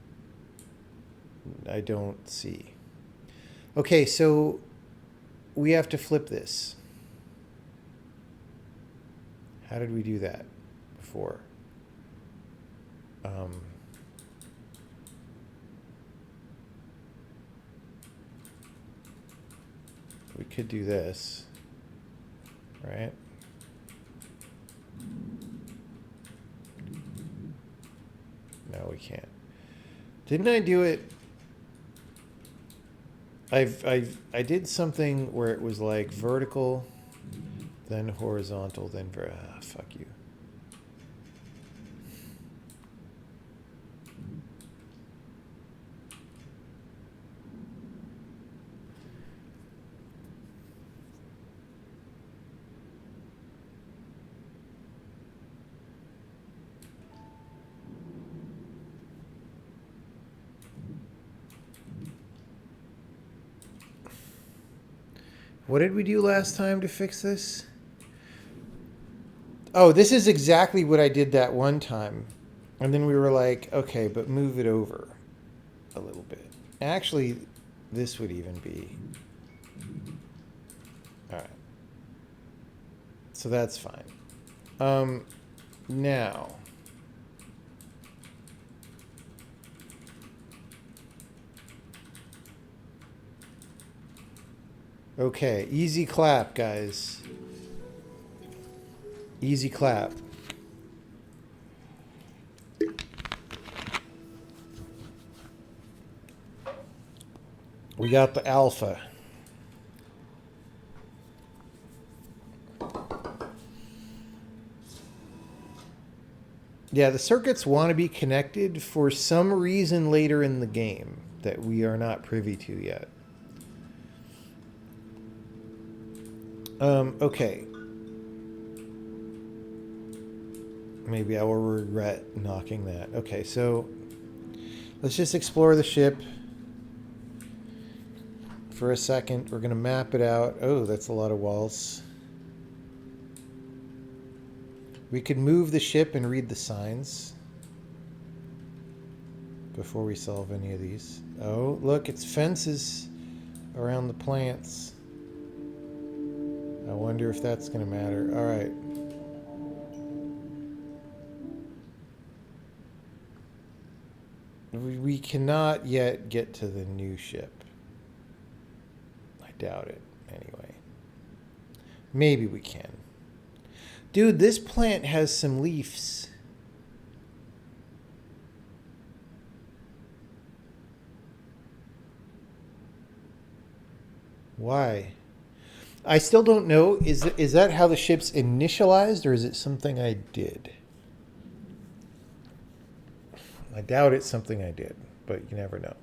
I don't see. Okay, so we have to flip this. How did we do that before? We could do this, right? No, we can't. Didn't I do it? I did something where it was like vertical, then horizontal, then fuck you. What did we do last time to fix this? Oh, this is exactly what I did that one time. And then we were like, okay, but move it over a little bit. Actually, this would even be... All right. So that's fine. Now... Okay, easy clap, guys. Easy clap. We got the alpha. Yeah, the circuits want to be connected for some reason later in the game that we are not privy to yet. Okay. Maybe I will regret knocking that. Okay, so let's just explore the ship for a second. We're going to map it out. Oh, that's a lot of walls. We could move the ship and read the signs before we solve any of these. Oh, look, it's fences around the plants. I wonder if that's going to matter. All right. We cannot yet get to the new ship. I doubt it, anyway. Maybe we can. Dude, this plant has some leaves. Why? I still don't know. Is that how the ship's initialized, or is it something I did? I doubt it's something I did, but you never know.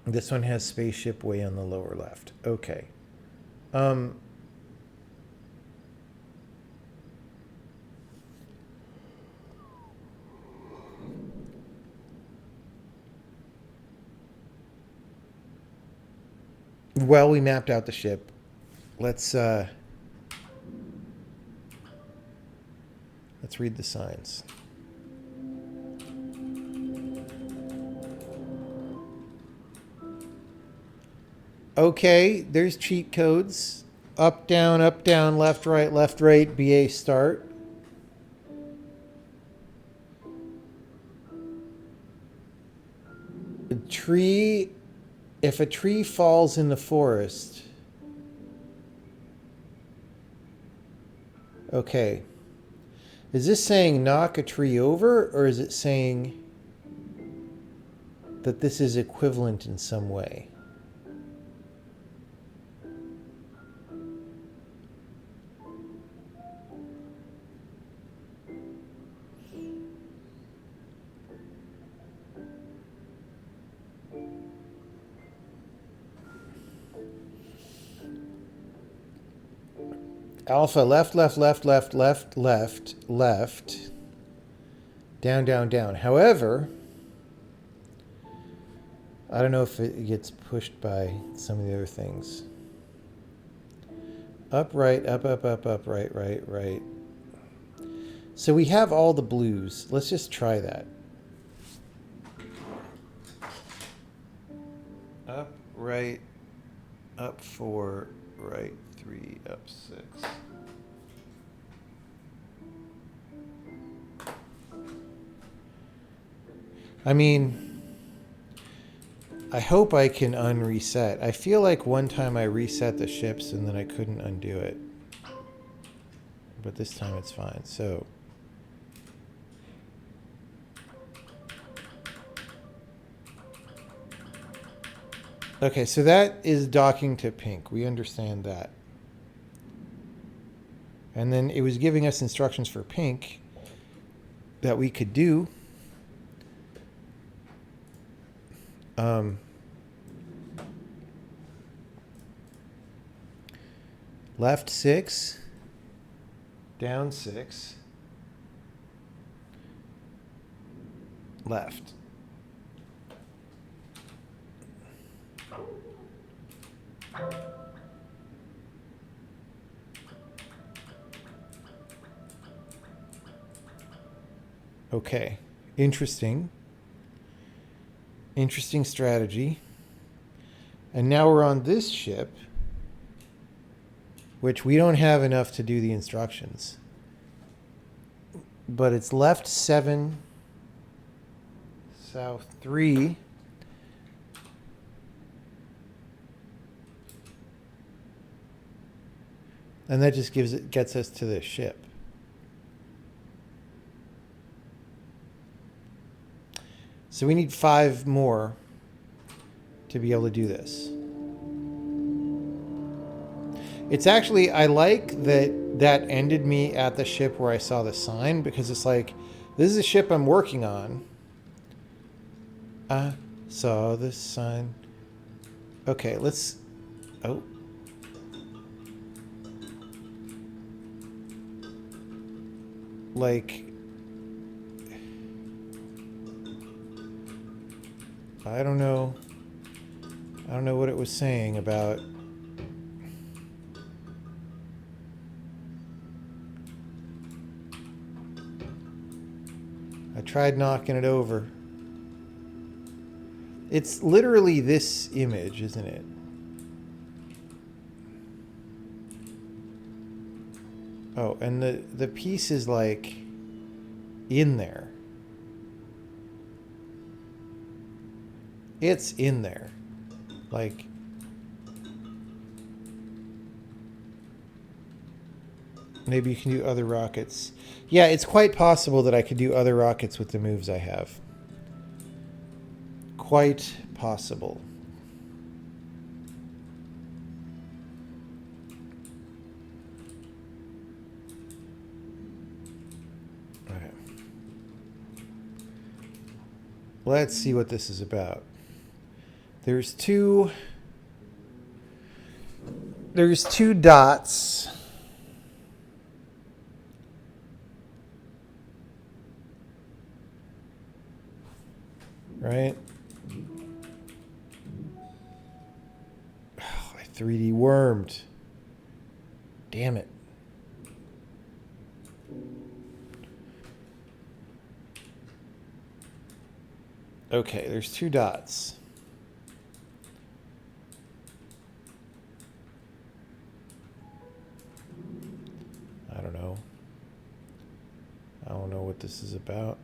This one has spaceship way on the lower left. Okay. Well, we mapped out the ship. Let's read the signs. Okay, there's cheat codes. Up, down, left, right, BA start. A tree, if a tree falls in the forest. Okay. Is this saying knock a tree over, or is it saying that this is equivalent in some way? Alpha, left. Down. However, I don't know if it gets pushed by some of the other things. Up, right, up, right. So we have all the blues. Let's just try that. Up, right, up 4, right 3, up 6. I mean, I hope I can unreset. I feel like one time I reset the ships and then I couldn't undo it. But this time it's fine. So okay, so that is docking to pink. We understand that. And then it was giving us instructions for pink that we could do. Left 6, down 6, left. Okay, interesting strategy. And now we're on this ship, which we don't have enough to do the instructions. But it's left 7, south 3. And that just gets us to the ship. So we need 5 more to be able to do this. It's actually, I like that ended me at the ship where I saw the sign, because it's like, this is a ship I'm working on. I saw the sign. Okay, let's, oh. like, I don't know. I don't know what it was saying about. I tried knocking it over. It's literally this image, isn't it? Oh, and the piece is like in there. It's in there. Like, maybe you can do other rockets. Yeah, it's quite possible that I could do other rockets with the moves I have. Quite possible. Okay. Let's see what this is about. There's two dots. Right? Oh, I 3D wormed. Damn it. Okay, there's two dots. I don't know. I don't know what this is about.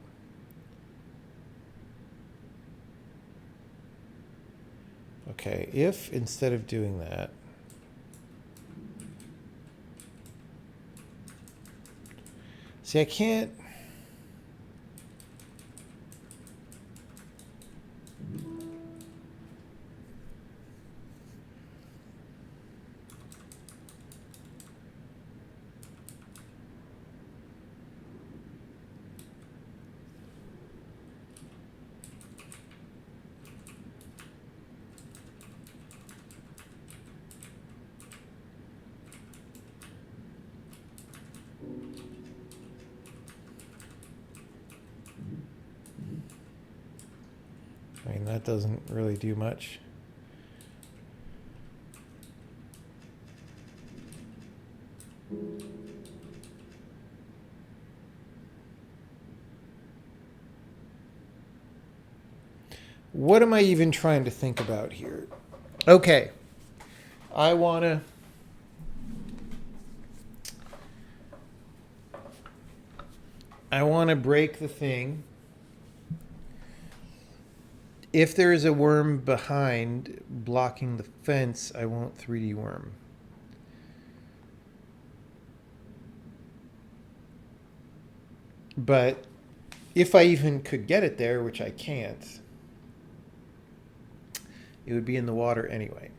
Okay, if instead of doing that, see, I can't. I mean, that doesn't really do much. What am I even trying to think about here? Okay. I want to break the thing. If there is a worm behind blocking the fence, I won't 3D worm. But if I even could get it there, which I can't, it would be in the water anyway.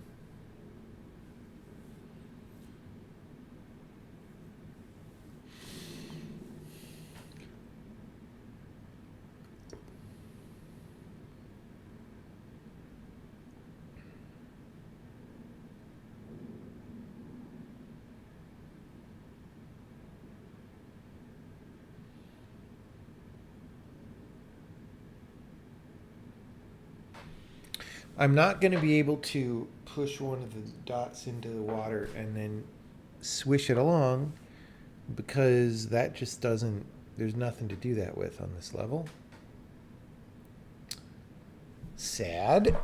I'm not going to be able to push one of the dots into the water and then swish it along because that just doesn't, there's nothing to do that with on this level. Sad.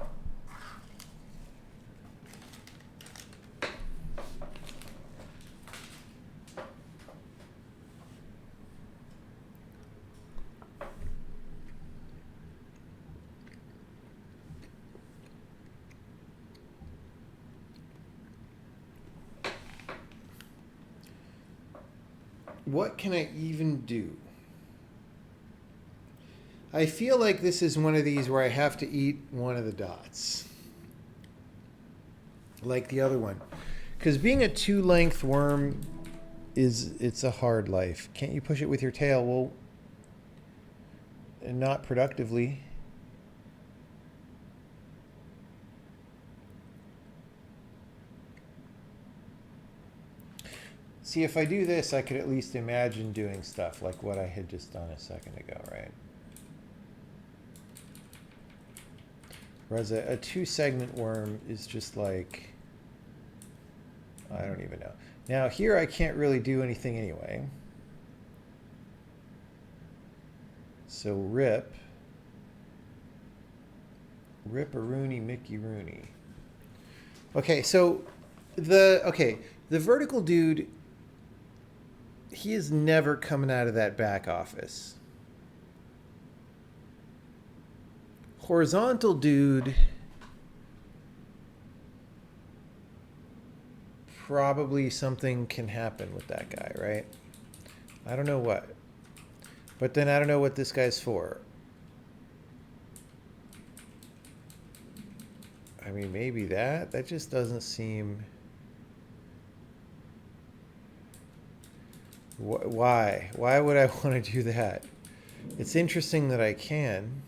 What can I even do? I feel like this is one of these where I have to eat one of the dots. Like the other one. Because being a 2-length worm it's a hard life. Can't you push it with your tail? Well, not productively. see, if I do this, I could at least imagine doing stuff like what I had just done a second ago, right? Whereas a two-segment worm is just like, I don't even know. Now here I can't really do anything anyway. So Rip-a-rooney, Mickey-rooney. Okay, so the vertical dude, he is never coming out of that back office. Horizontal dude, probably something can happen with that guy, right? I don't know what. But then I don't know what this guy's for. I mean, maybe that. That just doesn't seem... Why? Why would I want to do that? It's interesting that I can.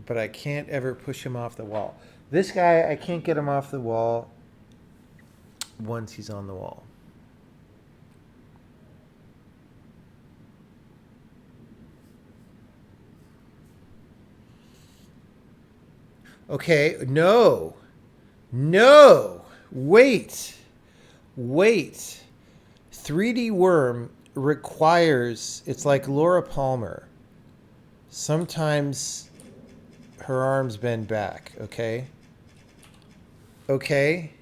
But I can't ever push him off the wall. This guy, I can't get him off the wall once he's on the wall. Okay, no. No. Wait. 3D worm requires, it's like Laura Palmer. Sometimes her arms bend back, okay? Okay.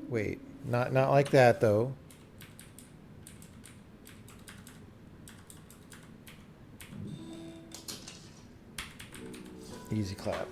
Wait, not like that though. Easy clap.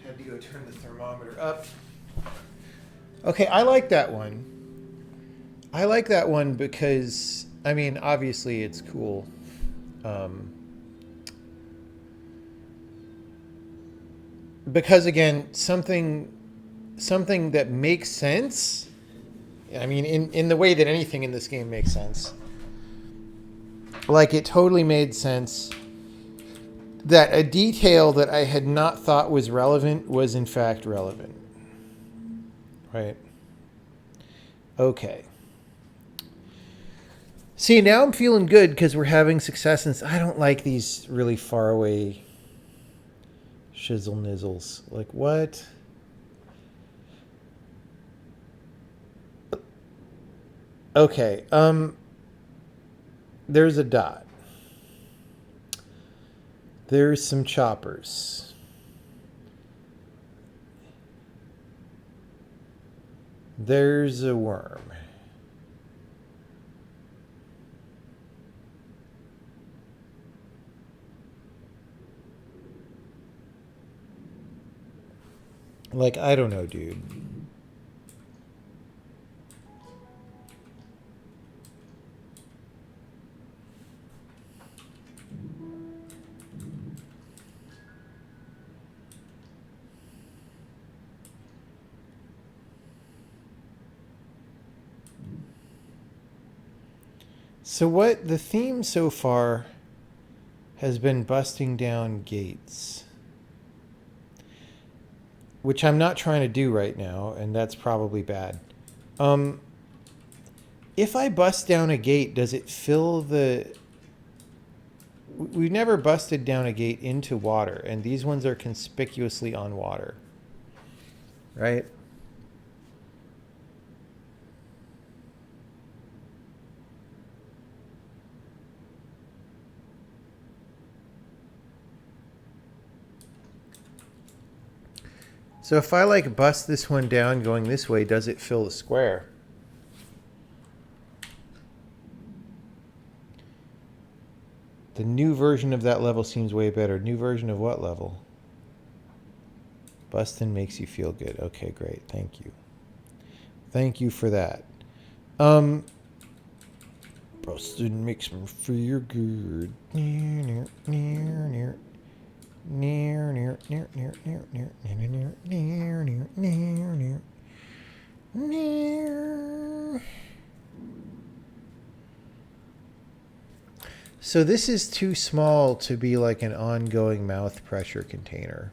Had to go turn the thermometer up. Okay, I like that one. I like that one because, I mean, obviously it's cool. Because again, something that makes sense. I mean, in the way that anything in this game makes sense. Like, it totally made sense that a detail that I had not thought was relevant was in fact relevant. Right? Okay. See, now I'm feeling good because we're having success, and I don't like these really far away shizzle nizzles. Like, what? Okay, there's a dot. There's some choppers. There's a worm. Like, I don't know, dude. So what the theme so far has been busting down gates. which I'm not trying to do right now, and that's probably bad. If I bust down a gate, does it fill the... We've never busted down a gate into water, and these ones are conspicuously on water. Right? So if I like bust this one down going this way, does it fill the square? The new version of that level seems way better. New version of what level? Bustin' makes you feel good. Okay, great. Thank you. Thank you for that. Bustin' makes me feel good. Near, near, near, near, near, near, near, near, near, near, near, near, near, near, near, near. So this is too small to be like an ongoing mouth pressure container.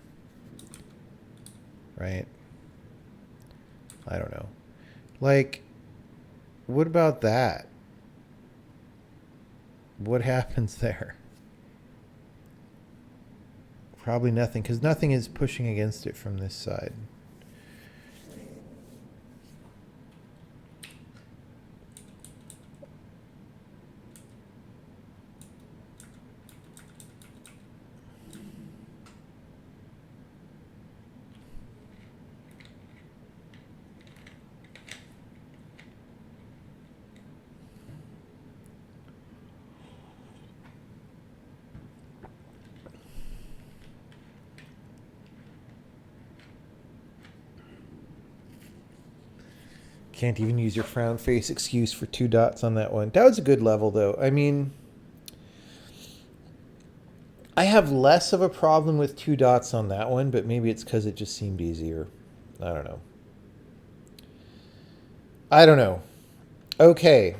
Right? I don't know. Like, what about that? What happens there? Probably nothing, because nothing is pushing against it from this side. Can't even use your frown face excuse for 2 dots on that one. That was a good level, though. I mean, I have less of a problem with 2 dots on that one, but maybe it's because it just seemed easier. I don't know. I don't know. Okay.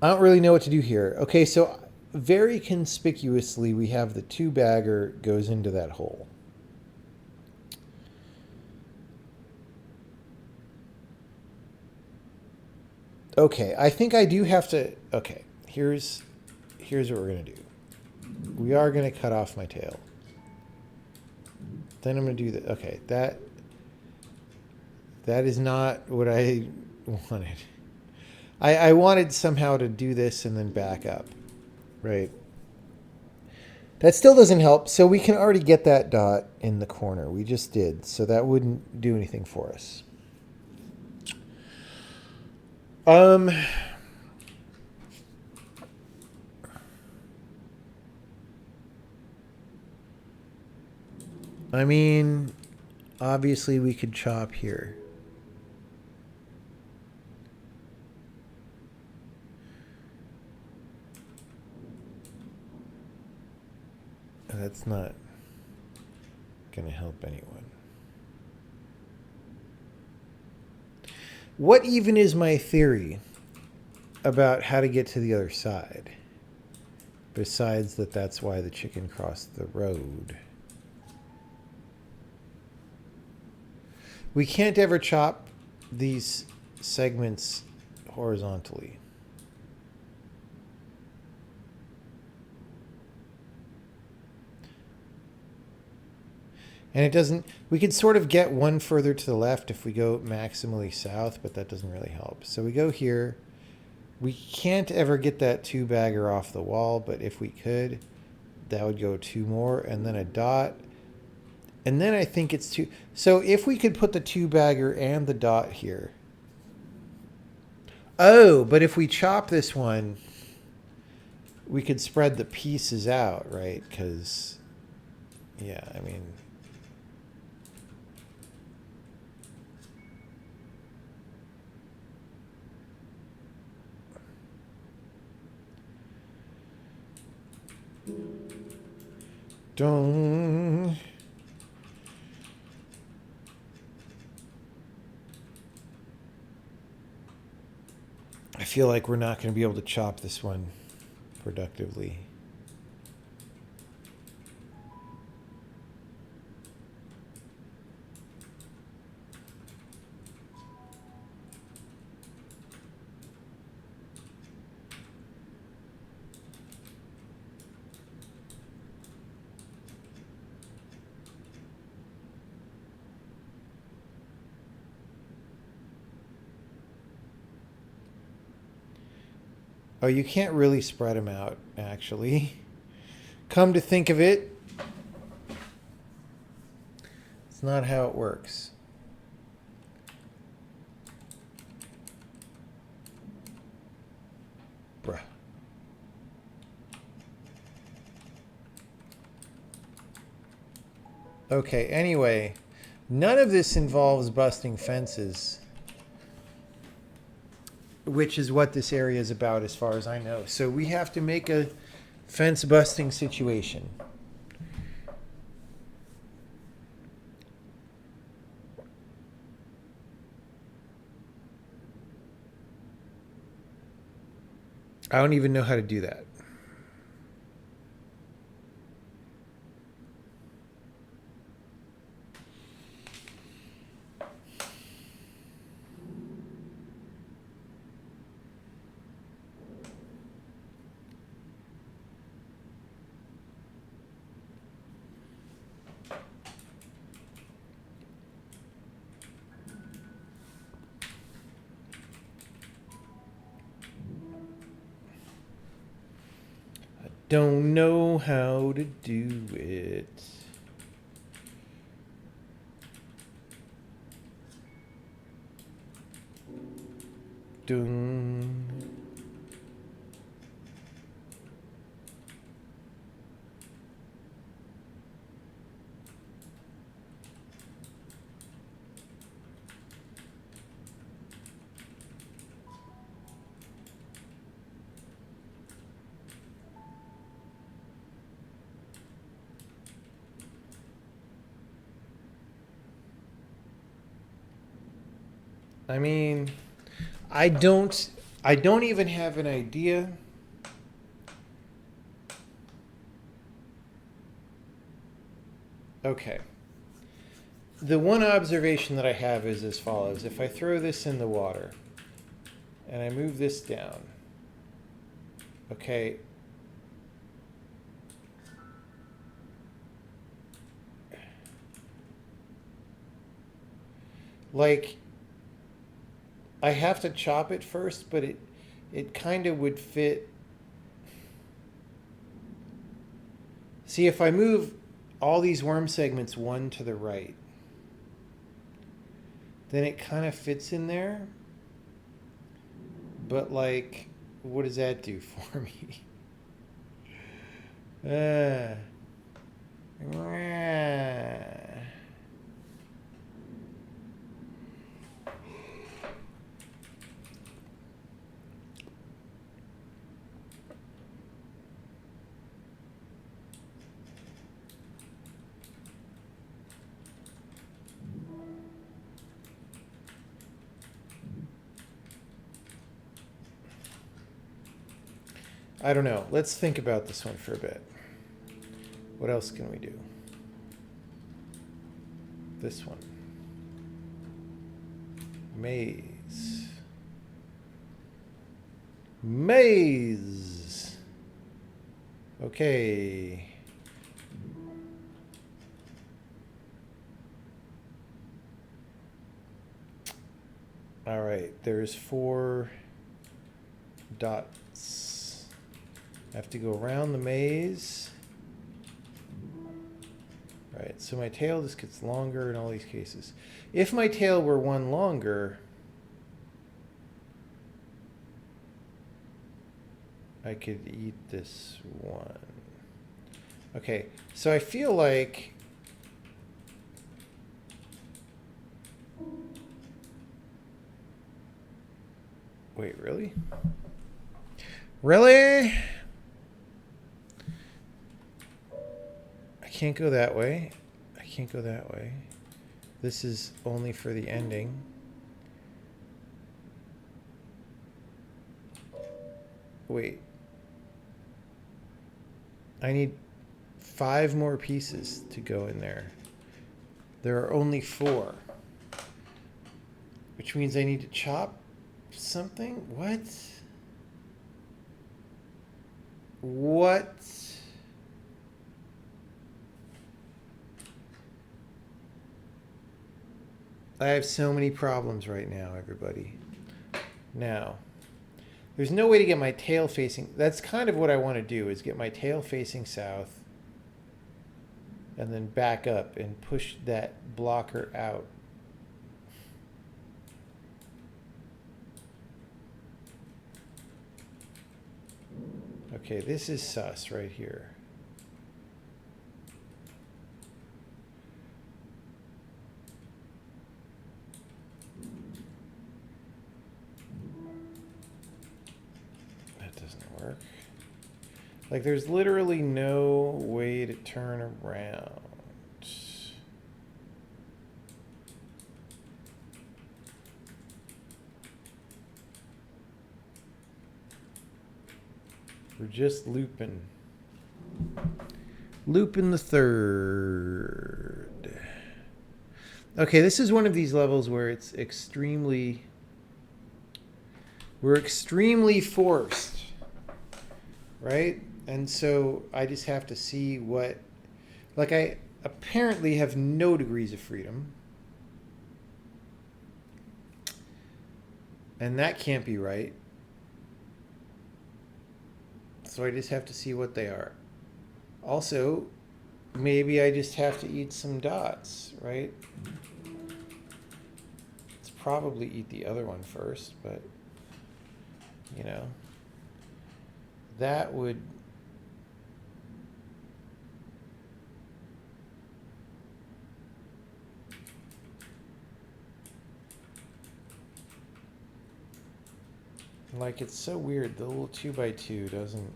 I don't really know what to do here. Okay, so very conspicuously, we have the 2-bagger goes into that hole. Okay, I think I do have to... Okay, here's what we're going to do. We are going to cut off my tail. Then I'm going to do the... Okay, that is not what I wanted. I wanted somehow to do this and then back up. Right. That still doesn't help. So we can already get that dot in the corner. We just did. So that wouldn't do anything for us. I mean, obviously we could chop here. That's not going to help anyone. What even is my theory about how to get to the other side? Besides that that's why the chicken crossed the road. We can't ever chop these segments horizontally. And it doesn't... We could sort of get one further to the left if we go maximally south, but that doesn't really help. So we go here. We can't ever get that 2-bagger off the wall, but if we could, that would go 2 more, and then a dot. And then I think it's 2... So if we could put the 2-bagger and the dot here... Oh, but if we chop this one, we could spread the pieces out, right? Because, yeah, I mean... Dong. I feel like we're not going to be able to chop this one productively. Oh, you can't really spread them out, actually. Come to think of it, it's not how it works. Bruh. Okay, anyway, none of this involves busting fences, which is what this area is about as far as I know. So we have to make a fence busting situation. I don't even know how to do that. Don't know how to do it. Dun. I mean, I don't even have an idea. Okay. The one observation that I have is as follows. If I throw this in the water and I move this down, okay, like I have to chop it first, but it kind of would fit. See, if I move all these worm segments one to the right, then it kind of fits in there. But like, what does that do for me? I don't know. Let's think about this one for a bit. What else can we do? This one. Maze. Maze. Okay. All right, there's 4 dots. I have to go around the maze. All right, so my tail just gets longer in all these cases. If my tail were one longer, I could eat this one. Okay, so I feel like wait, really? Really? I can't go that way. I can't go that way. This is only for the ending. Wait. I need 5 more pieces to go in there. There are only 4. Which means I need to chop something? What? What? I have so many problems right now, everybody. Now, There's no way to get my tail facing. That's kind of what I want to do, is get my tail facing south and then back up and push that blocker out. Okay, this is sus right here. That doesn't work. Like, there's literally no way to turn around. We're just looping. Looping the third. Okay, this is one of these levels where it's extremely... We're extremely forced, right? And so I just have to see what... Like, I apparently have no degrees of freedom. And that can't be right. So I just have to see what they are. Also, maybe I just have to eat some dots, right? Let's probably eat the other one first, but, you know, that would... Like, it's so weird. The little 2x2 doesn't...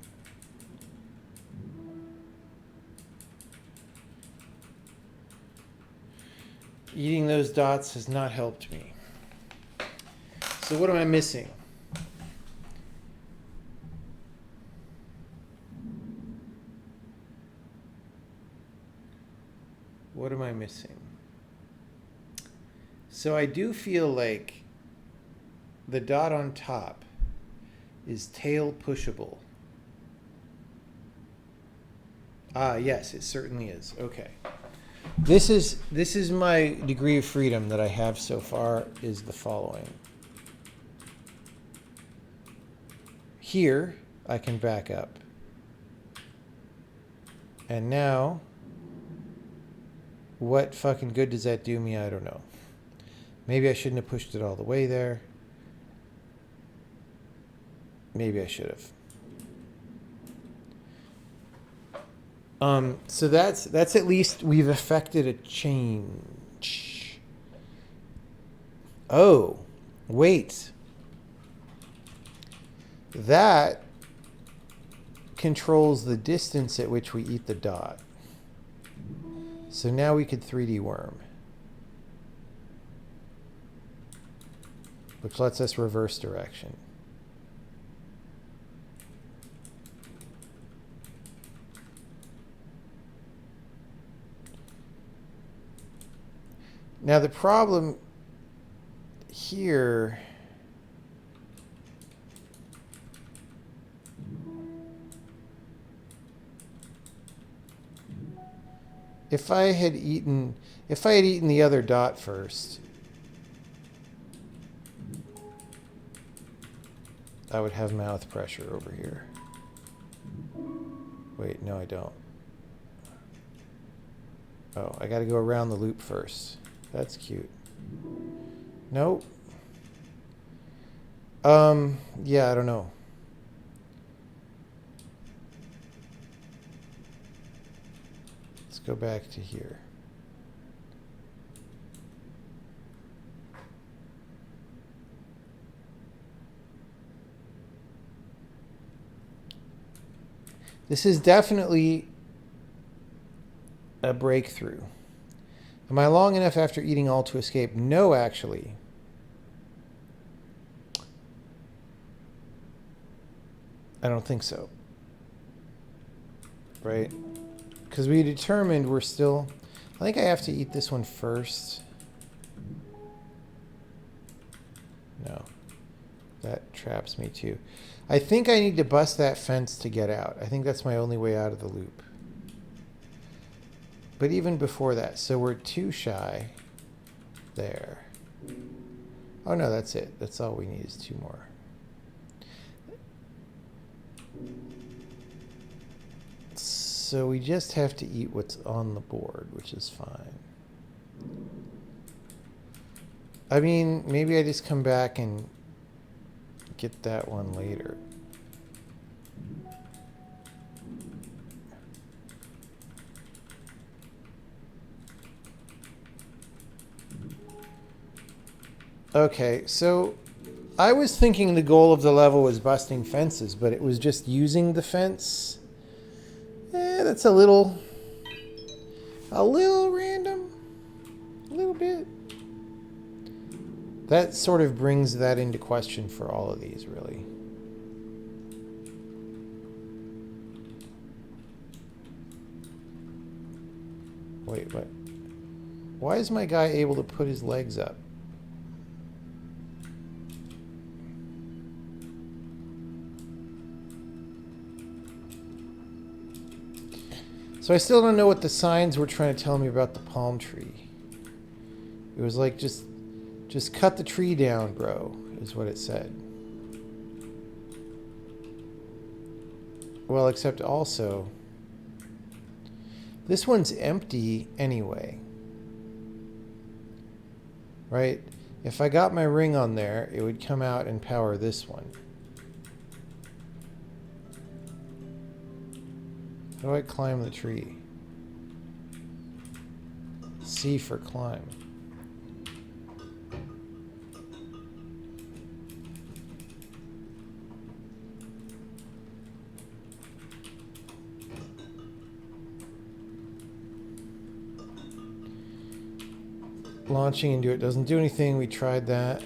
Eating those dots has not helped me. So what am I missing? What am I missing? So I do feel like the dot on top is tail pushable. Ah, yes, it certainly is. Okay. This is my degree of freedom that I have so far, is the following. Here, I can back up. And now, what fucking good does that do me? I don't know. Maybe I shouldn't have pushed it all the way there. Maybe I should have. So that's at least we've effected a change. Oh, wait. That controls the distance at which we eat the dot. So now we could 3D worm, which lets us reverse direction. Now the problem here if I had eaten the other dot first, I would have mouth pressure over here. Wait, no I don't. Oh, I got to go around the loop first. That's cute. Nope. Yeah, I don't know. Let's go back to here. This is definitely a breakthrough. Am I long enough after eating all to escape? No, actually. I don't think so. Right? Because we determined we're still... I think I have to eat this one first. No. That traps me too. I think I need to bust that fence to get out. I think that's my only way out of the loop. But even before that, so we're 2 shy there. Oh no, that's it. That's all we need is 2 more. So we just have to eat what's on the board, which is fine. I mean, maybe I just come back and get that one later. Okay, so I was thinking the goal of the level was busting fences, but it was just using the fence. That's a little random. A little bit. That sort of brings that into question for all of these, really. Wait, what? Why is my guy able to put his legs up? So I still don't know what the signs were trying to tell me about the palm tree. It was like, just cut the tree down, bro, is what it said. Well, except also, this one's empty anyway. Right? If I got my ring on there, it would come out and power this one. How do I climb the tree? C for climb. Launching into it doesn't do anything. We tried that.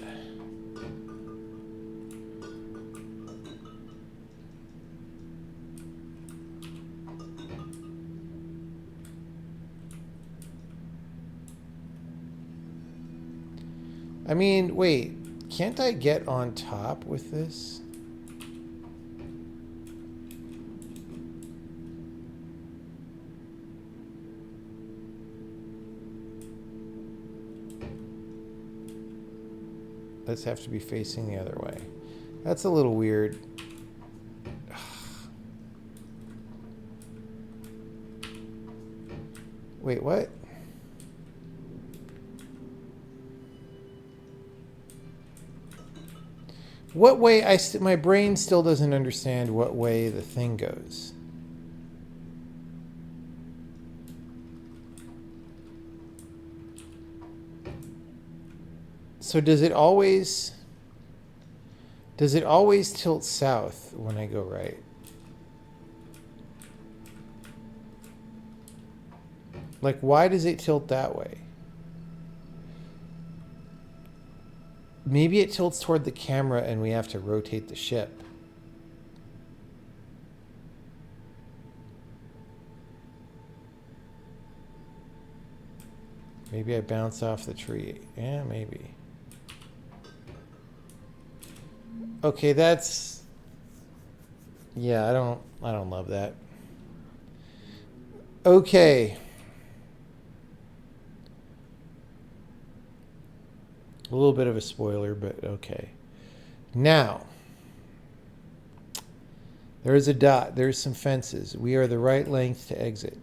I mean, wait, can't I get on top with this? Let's have to be facing the other way. That's a little weird. Wait, what? What way? My brain still doesn't understand what way the thing goes. So does it always tilt south when I go right? Like, why does it tilt that way? Maybe it tilts toward the camera and we have to rotate the ship. Maybe I bounce off the tree. Yeah, maybe. Okay, that's... Yeah, I don't love that. Okay. A little bit of a spoiler, but okay. Now, there is a dot. There's some fences. We are the right length to exit.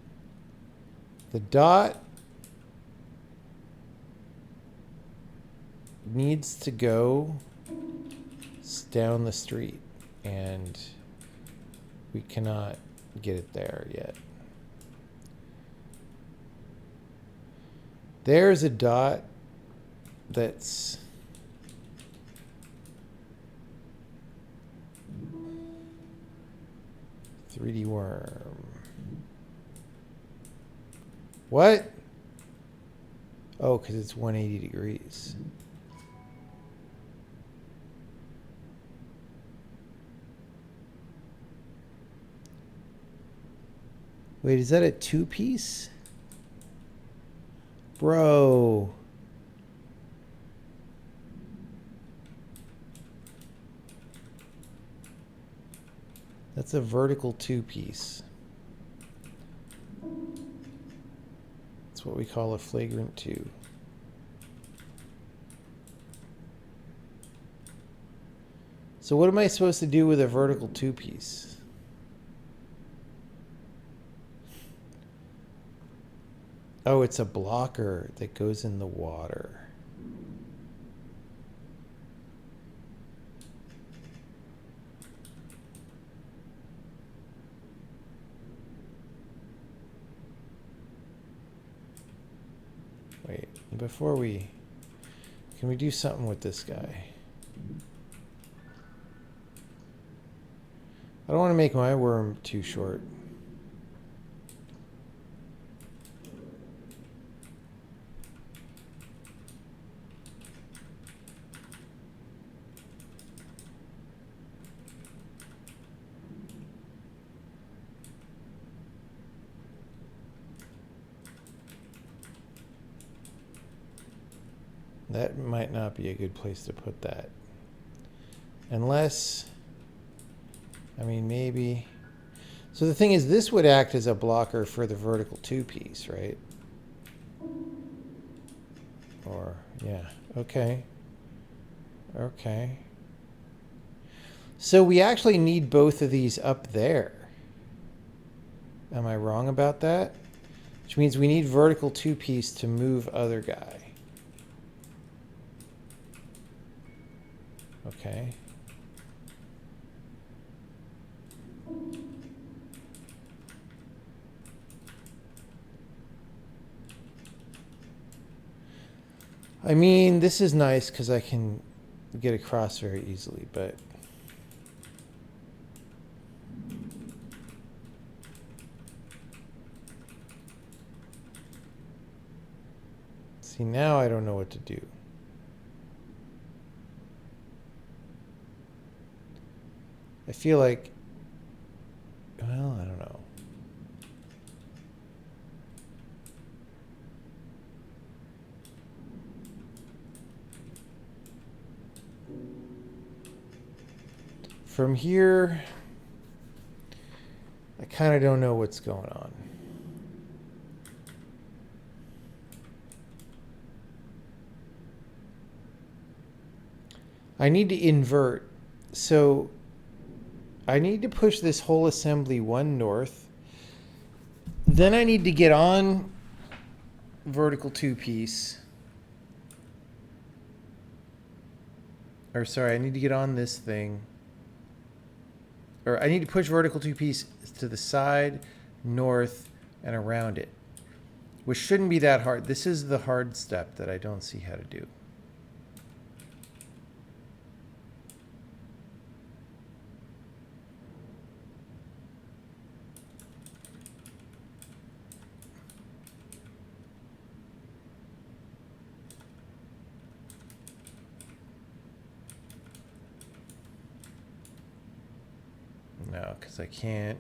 The dot needs to go down the street, and we cannot get it there yet. There's a dot that's .3D worm. What? Oh, because it's 180 degrees. Wait, is that a two-piece? Bro. That's a vertical two-piece. That's what we call a flagrant two. So what am I supposed to do with a vertical two-piece? Oh, it's a blocker that goes in the water. Wait, before we... Can we do something with this guy? I don't want to make my worm too short. That might not be a good place to put that. Unless, I mean, maybe. So the thing is, this would act as a blocker for the vertical 2-piece, right? Or, yeah, okay. Okay. So we actually need both of these up there. Am I wrong about that? Which means we need vertical 2-piece to move other guy. Okay. I mean, this is nice because I can get across very easily, but... See, now I don't know what to do. I feel like, well, I don't know. From here, I kind of don't know what's going on. I need to invert. So I need to push this whole assembly one north. Then I need to get on vertical 2-piece. Or sorry, I need to get on this thing. Or I need to push vertical 2-piece to the side, north, and around it. Which shouldn't be that hard. This is the hard step that I don't see how to do. No, because I can't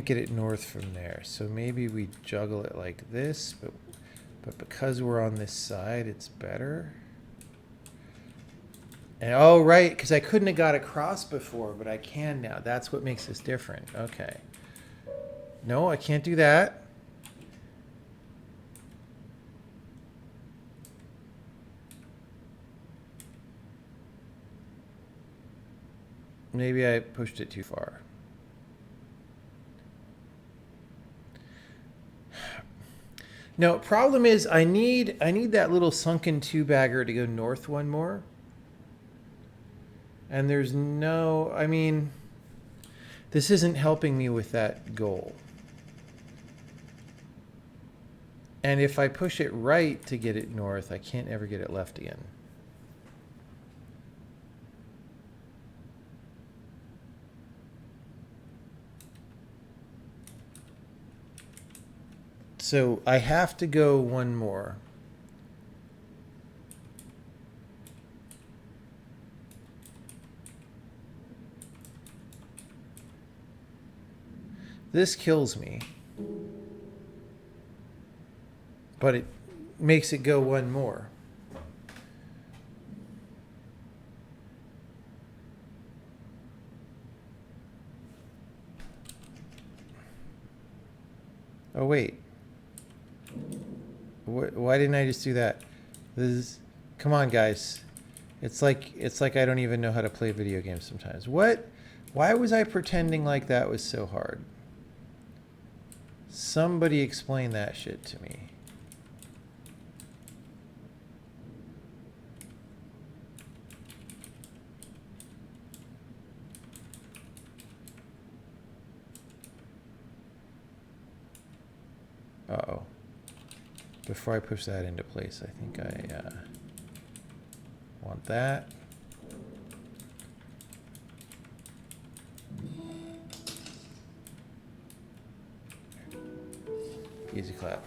get it north from there. So maybe we juggle it like this, but because we're on this side, it's better. And oh, right, because I couldn't have got across before, but I can now. That's what makes this different. Okay. No, I can't do that. Maybe I pushed it too far. No, problem is I need that little sunken 2-bagger to go north one more. And there's no, I mean, this isn't helping me with that goal. And if I push it right to get it north, I can't ever get it left again. So I have to go one more. This kills me. But it makes it go one more. Oh, wait. Why didn't I just do that? This is, come on, guys. It's like I don't even know how to play video games sometimes. What? Why was I pretending like that was so hard? Somebody explain that shit to me. Uh-oh. Before I push that into place, I think I want that. Easy clap.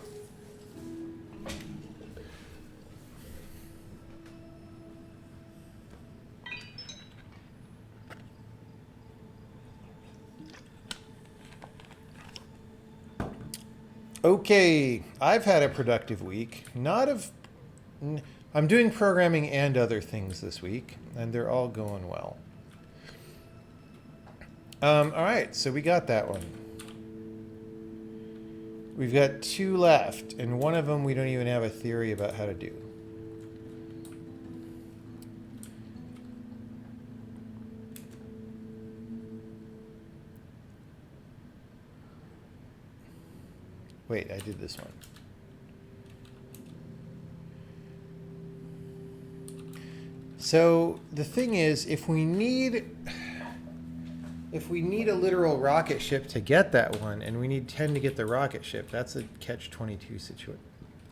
Okay, I've had a productive week. I'm doing programming and other things this week, and they're all going well. All right, so we got that one. We've got 2 left, and one of them we don't even have a theory about how to do. Wait, I did this one. So the thing is, if we need a literal rocket ship to get that one, and we need 10 to get the rocket ship, that's a catch-22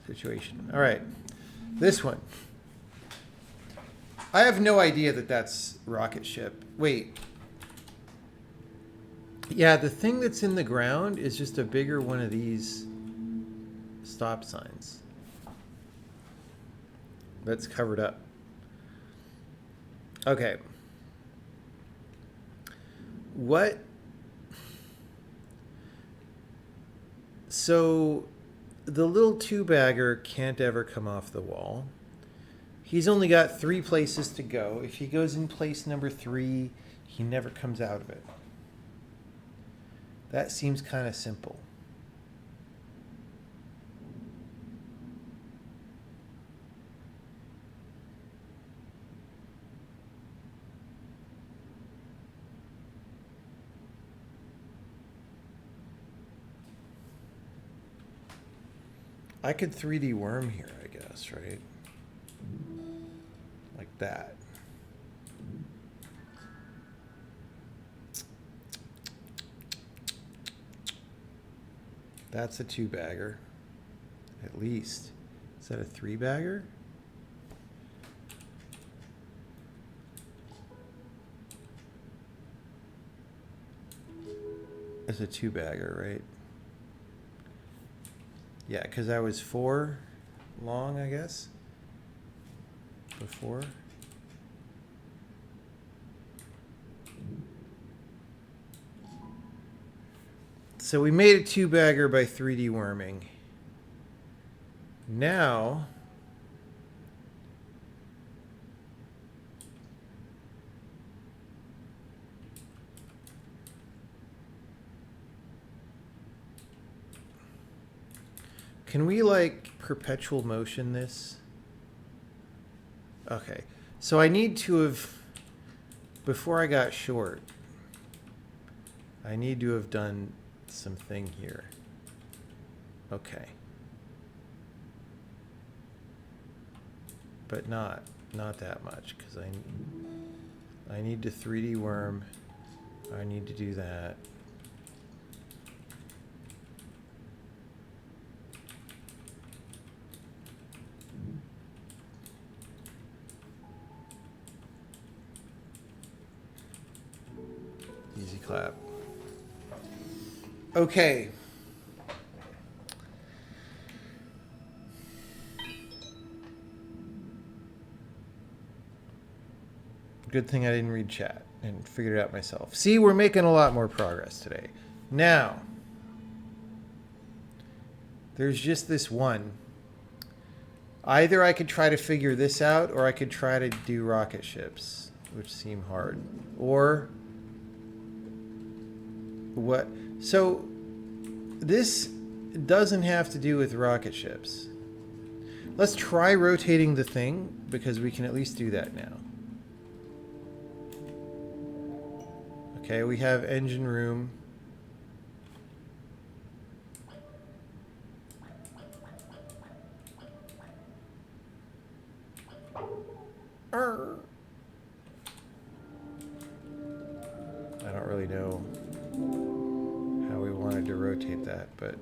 situation. All right, this one. I have no idea that that's rocket ship. Wait. Yeah, the thing that's in the ground is just a bigger one of these stop signs that's covered up. Okay. What? So the little 2-bagger can't ever come off the wall. He's only got 3 places to go. If he goes in place number 3, he never comes out of it. That seems kind of simple. I could 3D worm here, I guess, right? Like that. That's a 2-bagger, at least. Is that a 3-bagger? It's a 2-bagger, right? Yeah, because I was 4 long, I guess, before. So we made a 2-bagger by 3D worming. Now, can we like perpetual motion this? Okay, so I need to have, before I got short, I need to have done something here. Okay. But not that much, because I need to 3D worm. I need to do that. Easy clap. Okay. Good thing I didn't read chat and figured it out myself. See, we're making a lot more progress today. Now, there's just this one. Either I could try to figure this out, or I could try to do rocket ships, which seem hard. Or what? So this doesn't have to do with rocket ships. Let's try rotating the thing, because we can at least do that now. Okay, we have engine room. I don't really know how we wanted to rotate that, but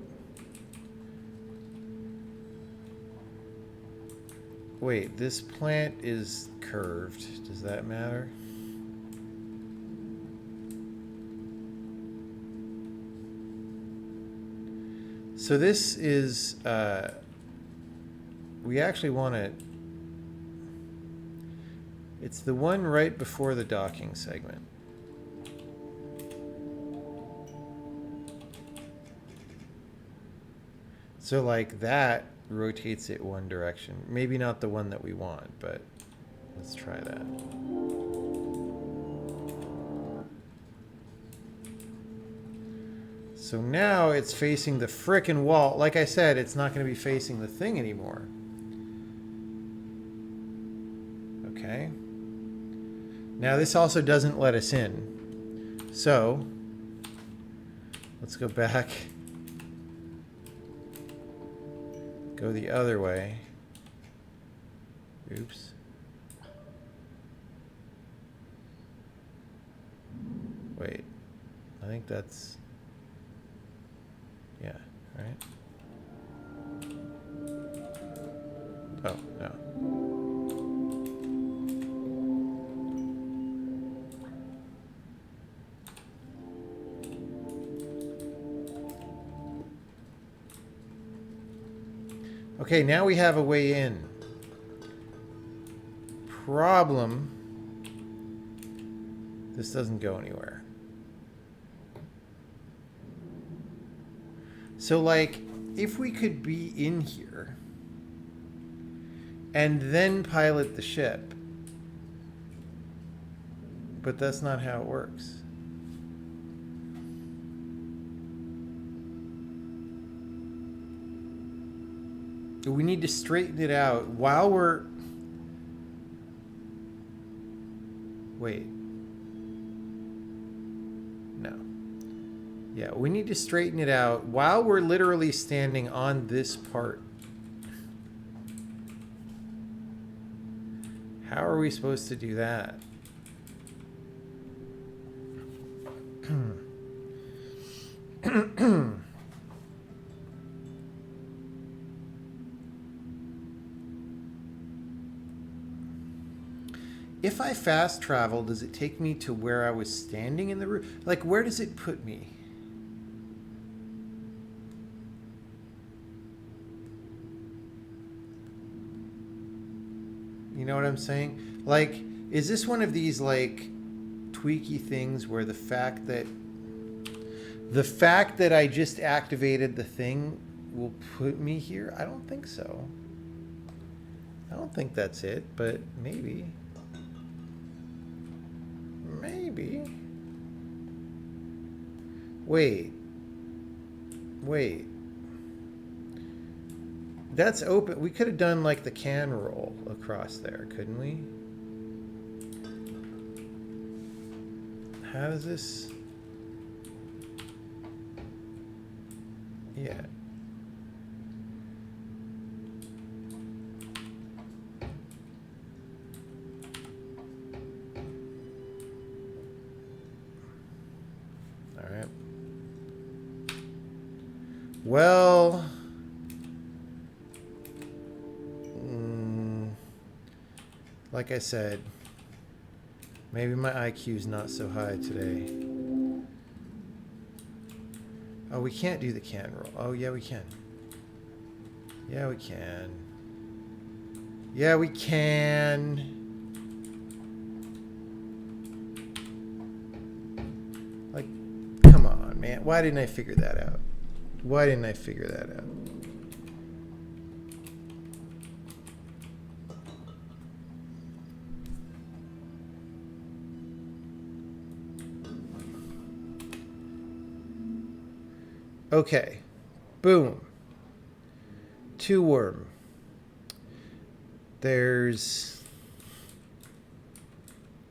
wait, this plant is curved. Does that matter? So this is, we actually want to, it's the one right before the docking segment. So like that rotates it one direction. Maybe not the one that we want, but let's try that. So now it's facing the frickin' wall. Like I said, it's not going to be facing the thing anymore. Okay. Now this also doesn't let us in. So let's go back. Go the other way. Oops. Wait. I think that's... yeah, right? Oh, no. Okay, now we have a way in. Problem. This doesn't go anywhere. So, like, if we could be in here and then pilot the ship, but that's not how it works. We need to straighten it out while we're... wait. No. Yeah, we need to straighten it out while we're literally standing on this part. How are we supposed to do that? If I fast travel, does it take me to where I was standing in the room? Like, where does it put me? You know what I'm saying? Like, is this one of these, like, tweaky things where the fact that I just activated the thing will put me here? I don't think so. I don't think that's it, but maybe. Maybe. Wait. That's open. We could have done like the can roll across there, couldn't we? How does this... yeah. Well, like I said, maybe my IQ's not so high today. Oh, we can't do the can roll. Oh, yeah, we can. Yeah, we can. Yeah, we can. Like, come on, man. Why didn't I figure that out? Why didn't I figure that out? Okay. Boom. 2 worm. There's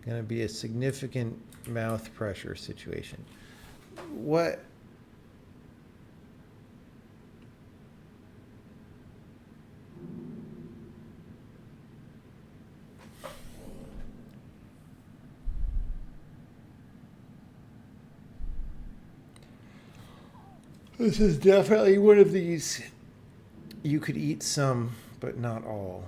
going to be a significant mouth pressure situation. What? This is definitely one of these. You could eat some, but not all.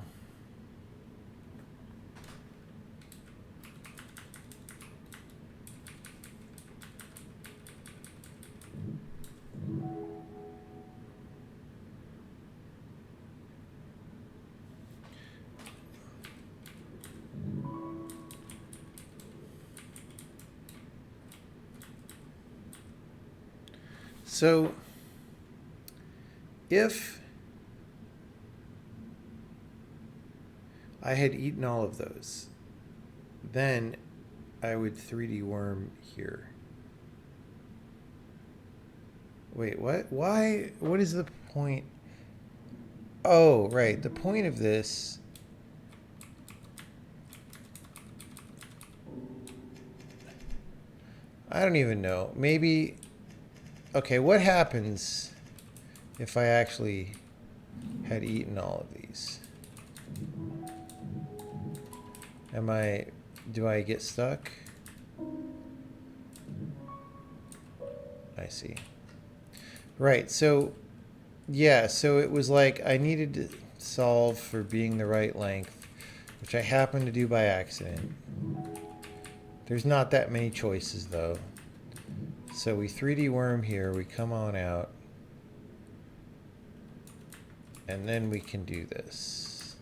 So, if I had eaten all of those, then I would 3D worm here. Wait, what? Why? What is the point? Oh, right. The point of this. I don't even know. Maybe. Okay, what happens if I actually had eaten all of these? Do I get stuck? I see. Right, so, yeah, so it was like I needed to solve for being the right length, which I happened to do by accident. There's not that many choices, though. So we 3D worm here, we come on out, and then we can do this.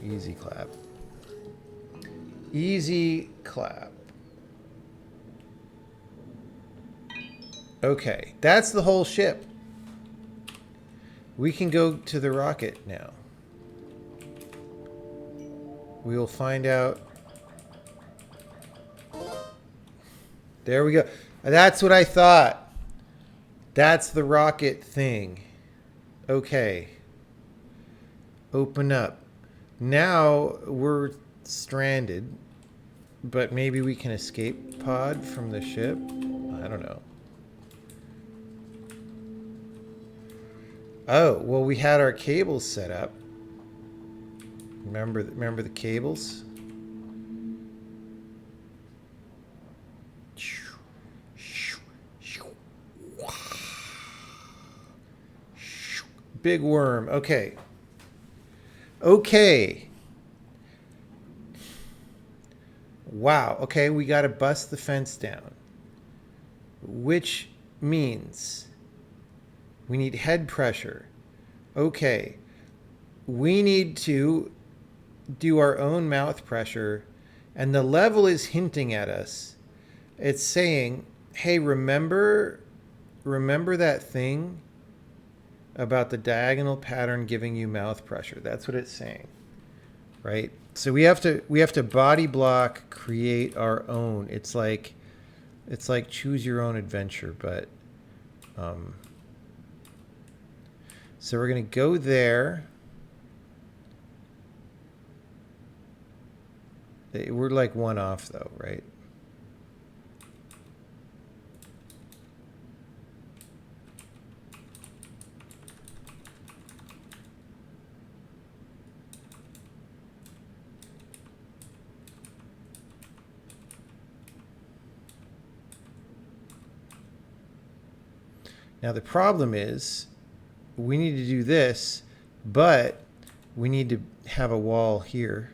Easy clap. Easy clap. Okay, that's the whole ship. We can go to the rocket now. We will find out. There we go. That's what I thought. That's the rocket thing. Okay. Open up. Now we're stranded, but maybe we can escape pod from the ship. I don't know. Oh, well, we had our cables set up. Remember the cables? Big worm. Okay. Okay. Wow. Okay, we got to bust the fence down. Which means we need head pressure. Okay. We need to do our own mouth pressure, and the level is hinting at us. It's saying, hey, remember that thing about the diagonal pattern giving you mouth pressure? That's what it's saying, right? So we have to body block, create our own. It's like choose your own adventure, but so we're gonna go there. We're like one off though, right? Now the problem is we need to do this, but we need to have a wall here.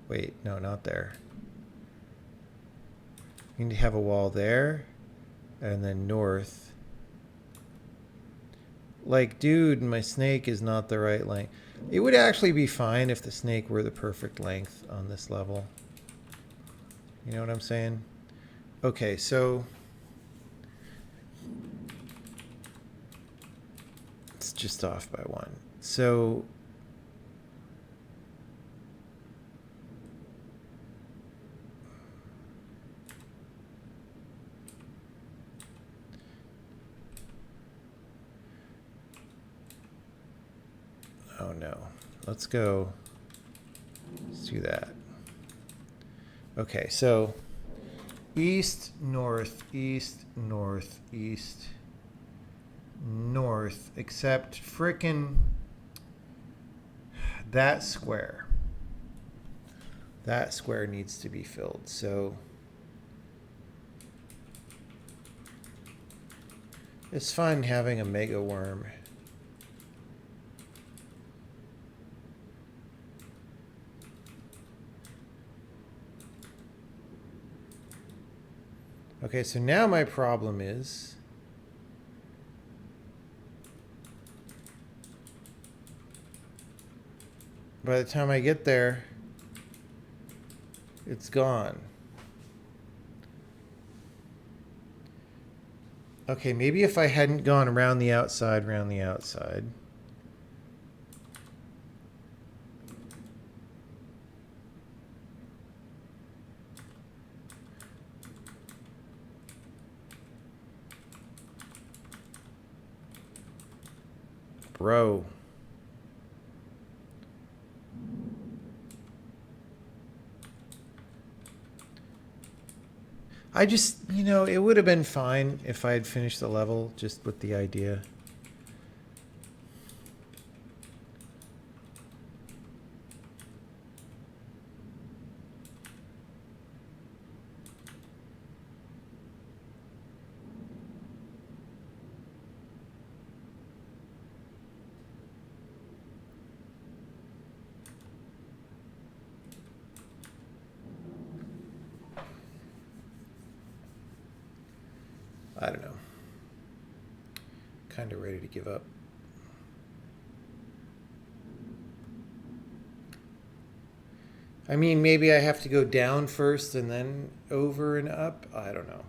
Wait, no, not there. We need to have a wall there and then north. Like, dude, my snake is not the right length. It would actually be fine if the snake were the perfect length on this level. You know what I'm saying? Okay, so it's just off by one. So oh no. Let's go. Let's do that. Okay, so east, north, east, north, east, north, except frickin' that square. That square needs to be filled. So It's fun having a mega worm. Okay, so now my problem is by the time I get there, it's gone. Okay, maybe if I hadn't gone around the outside, Bro. I just, it would have been fine if I had finished the level just with the idea. I don't know. Kind of ready to give up. I mean, maybe I have to go down first and then over and up. I don't know.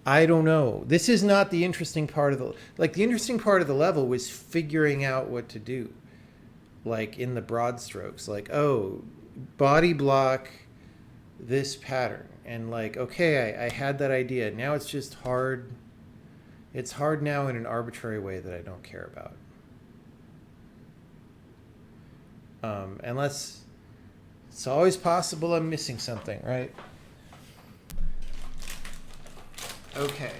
I don't know. This is not the interesting part of the interesting part of the level was figuring out what to do. Like in the broad strokes, like, oh, body block this pattern. And like, okay, I had that idea. Now it's just hard. It's hard now in an arbitrary way that I don't care about. Unless it's always possible I'm missing something, right? Okay.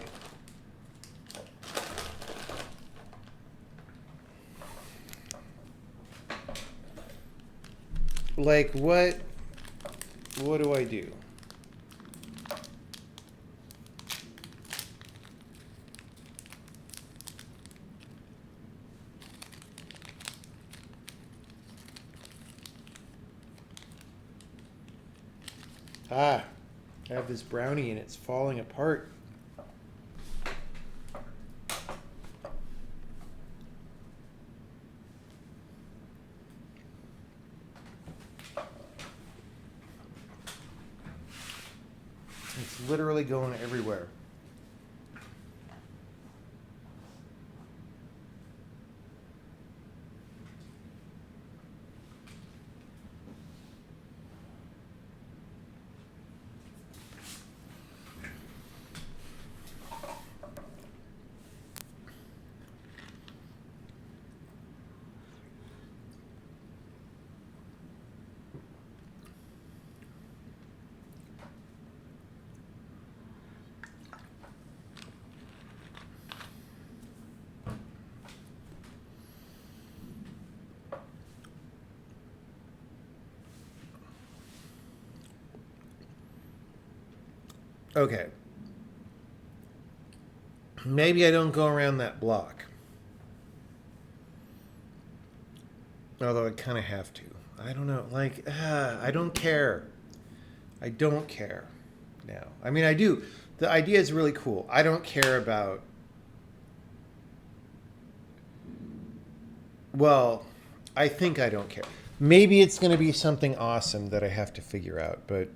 Like what do I do? I have this brownie and it's falling apart. It's literally going everywhere. Okay. Maybe I don't go around that block. Although I kind of have to. I don't know. Like, I don't care. I don't care now. I mean, I do. The idea is really cool. I don't care about... Well, I think I don't care. Maybe it's going to be something awesome that I have to figure out, but...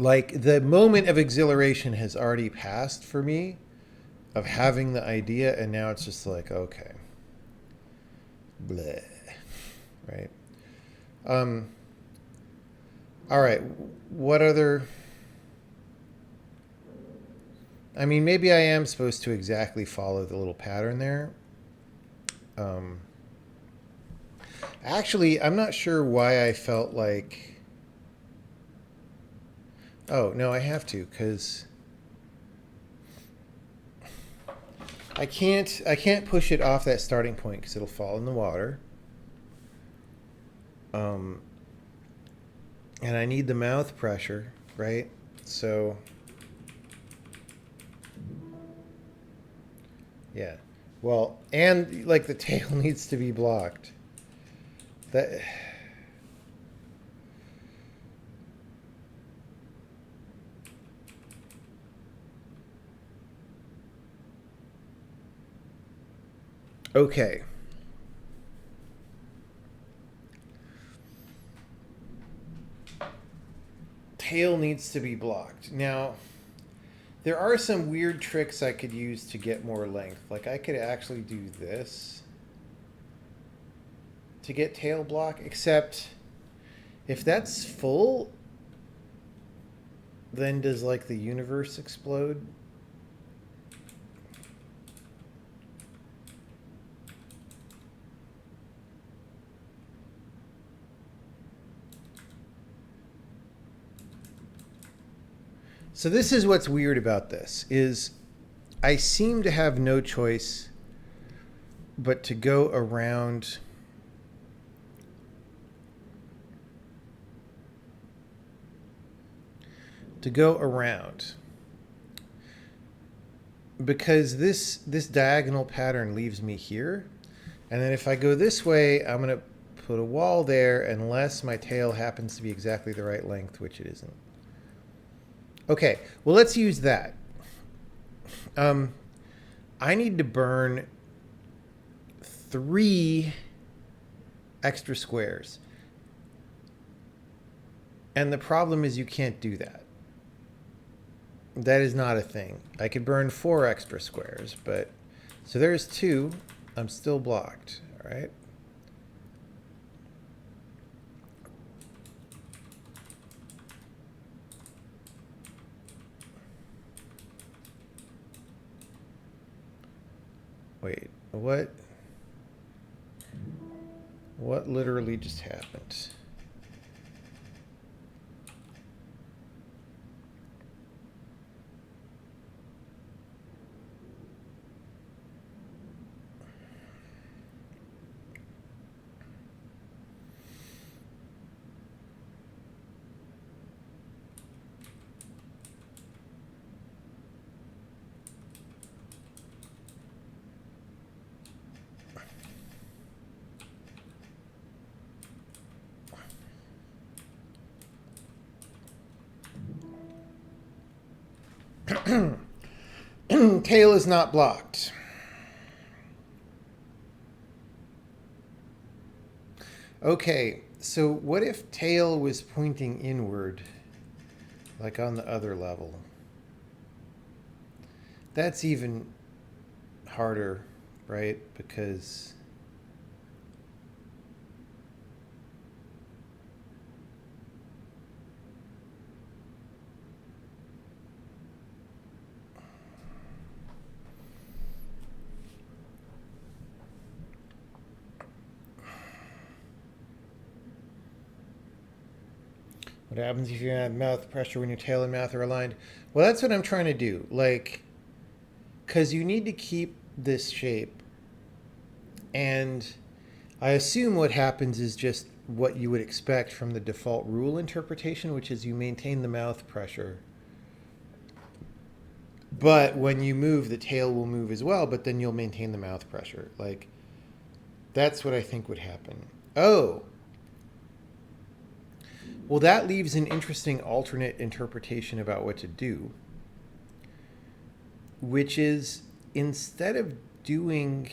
Like, the moment of exhilaration has already passed for me of having the idea, and now it's just like, okay. Bleh. Right? All right. What other... I mean, maybe I am supposed to exactly follow the little pattern there. Actually, I'm not sure why I felt like... Oh, no, I have to, because I can't push it off that starting point because it'll fall in the water. And I need the mouth pressure. right? So, yeah. Well, and like the tail needs to be blocked. That. Okay. Tail needs to be blocked. Now, there are some weird tricks I could use to get more length. Like I could actually do this to get tail block, except if that's full, then does like the universe explode? So this is what's weird about this is I seem to have no choice but to go around because this diagonal pattern leaves me here, and then if I go this way I'm going to put a wall there unless my tail happens to be exactly the right length, which it isn't. Okay, well, let's use that. I need to burn 3 extra squares. And the problem is you can't do that. That is not a thing. I could burn 4 extra squares, but... So there's 2. I'm still blocked, all right? Wait, what? What literally just happened? Tail is not blocked. Okay, so what if tail was pointing inward, like on the other level? That's even harder, right? Because... What happens if you have mouth pressure when your tail and mouth are aligned? Well, that's what I'm trying to do. Like, because you need to keep this shape. And I assume what happens is just what you would expect from the default rule interpretation, which is you maintain the mouth pressure. But when you move, the tail will move as well, but then you'll maintain the mouth pressure. Like, that's what I think would happen. Oh. Well, that leaves an interesting alternate interpretation about what to do, which is instead of doing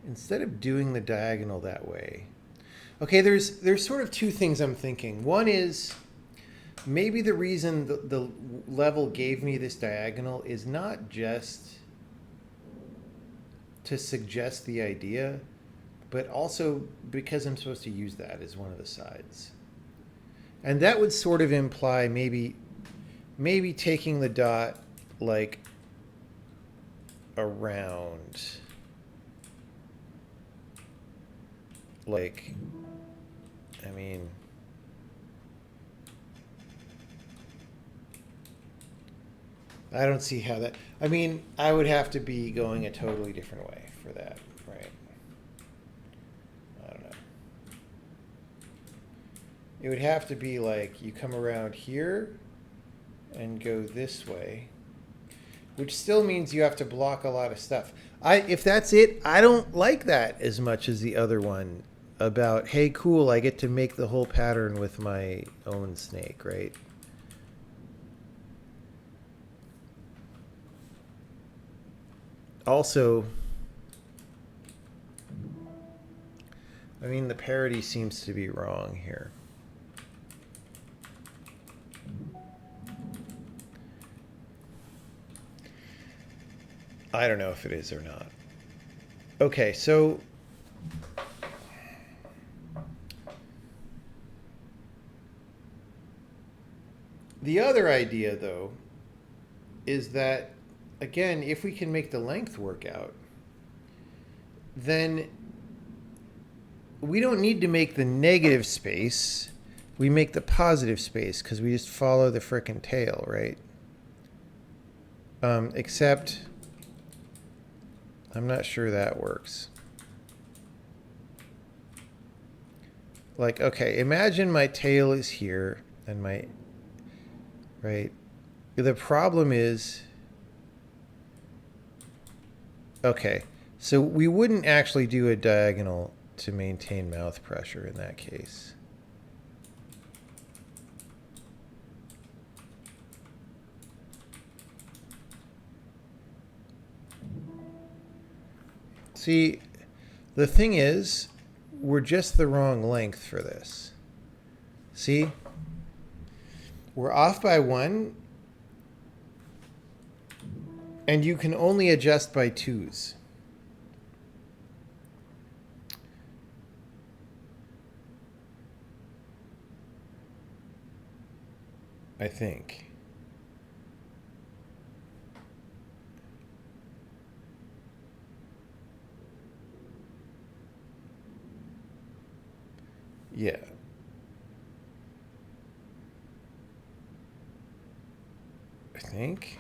the diagonal that way. Okay, there's sort of 2 things I'm thinking. One is maybe the reason the level gave me this diagonal is not just to suggest the idea, but also because I'm supposed to use that as one of the sides. And that would sort of imply maybe taking the dot like around. Like, I mean, I don't see how that, I mean, I would have to be going a totally different way for that, right? I don't know. It would have to be like you come around here and go this way, which still means you have to block a lot of stuff. If that's it, I don't like that as much as the other one about, hey, cool, I get to make the whole pattern with my own snake, right? Also, I mean, the parity seems to be wrong here. I don't know if it is or not. Okay, so the other idea, though, is that, again, if we can make the length work out, then we don't need to make the negative space. We make the positive space because we just follow the frickin' tail, right? Except I'm not sure that works. Like, okay, imagine my tail is here and my, right? The problem is, okay, so we wouldn't actually do a diagonal to maintain mouth pressure in that case. See, the thing is, we're just the wrong length for this. See? We're off by 1, and you can only adjust by 2s. I think. Yeah. I think.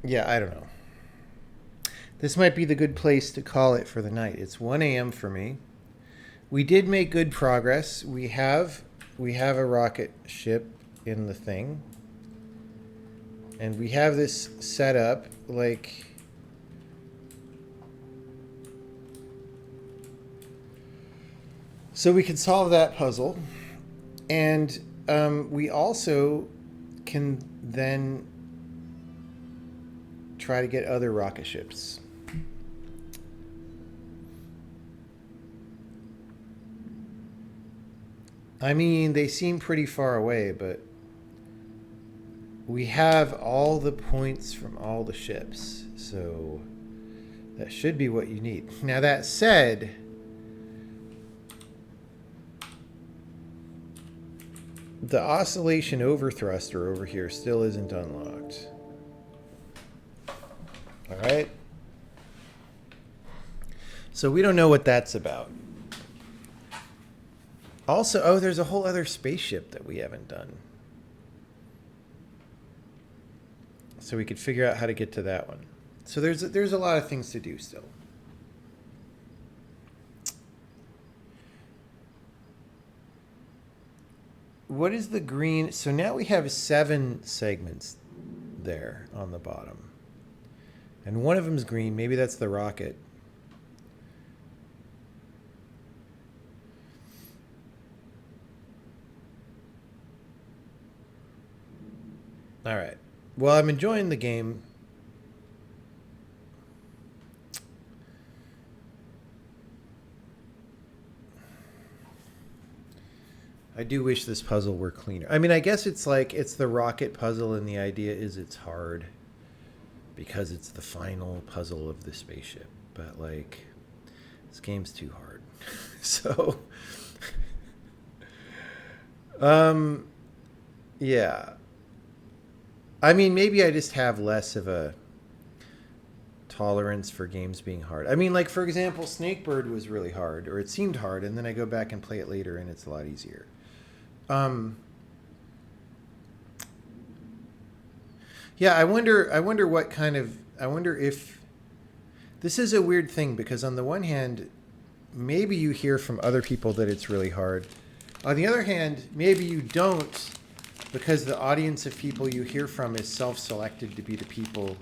Yeah, I don't know. This might be the good place to call it for the night. It's 1 a.m. for me. We did make good progress. We have a rocket ship in the thing. And we have this set up like so we can solve that puzzle. And we also can then try to get other rocket ships. I mean, they seem pretty far away, but we have all the points from all the ships, so that should be what you need. Now, that said, the oscillation overthruster over here still isn't unlocked. All right? So we don't know what that's about. Also, oh, there's a whole other spaceship that we haven't done. So we could figure out how to get to that one. So there's a lot of things to do still. What is the green? So now we have 7 segments there on the bottom. And one of them is green. Maybe that's the rocket. All right. Well, I'm enjoying the game. I do wish this puzzle were cleaner. I mean, I guess it's like it's the rocket puzzle, and the idea is it's hard because it's the final puzzle of the spaceship. But like, this game's too hard. So, yeah. I mean, maybe I just have less of a tolerance for games being hard. I mean, like, for example, Snakebird was really hard, or it seemed hard, and then I go back and play it later, and it's a lot easier. Yeah, I wonder what kind of, I wonder if, this is a weird thing, because on the one hand, maybe you hear from other people that it's really hard. On the other hand, maybe you don't, because the audience of people you hear from is self-selected to be the people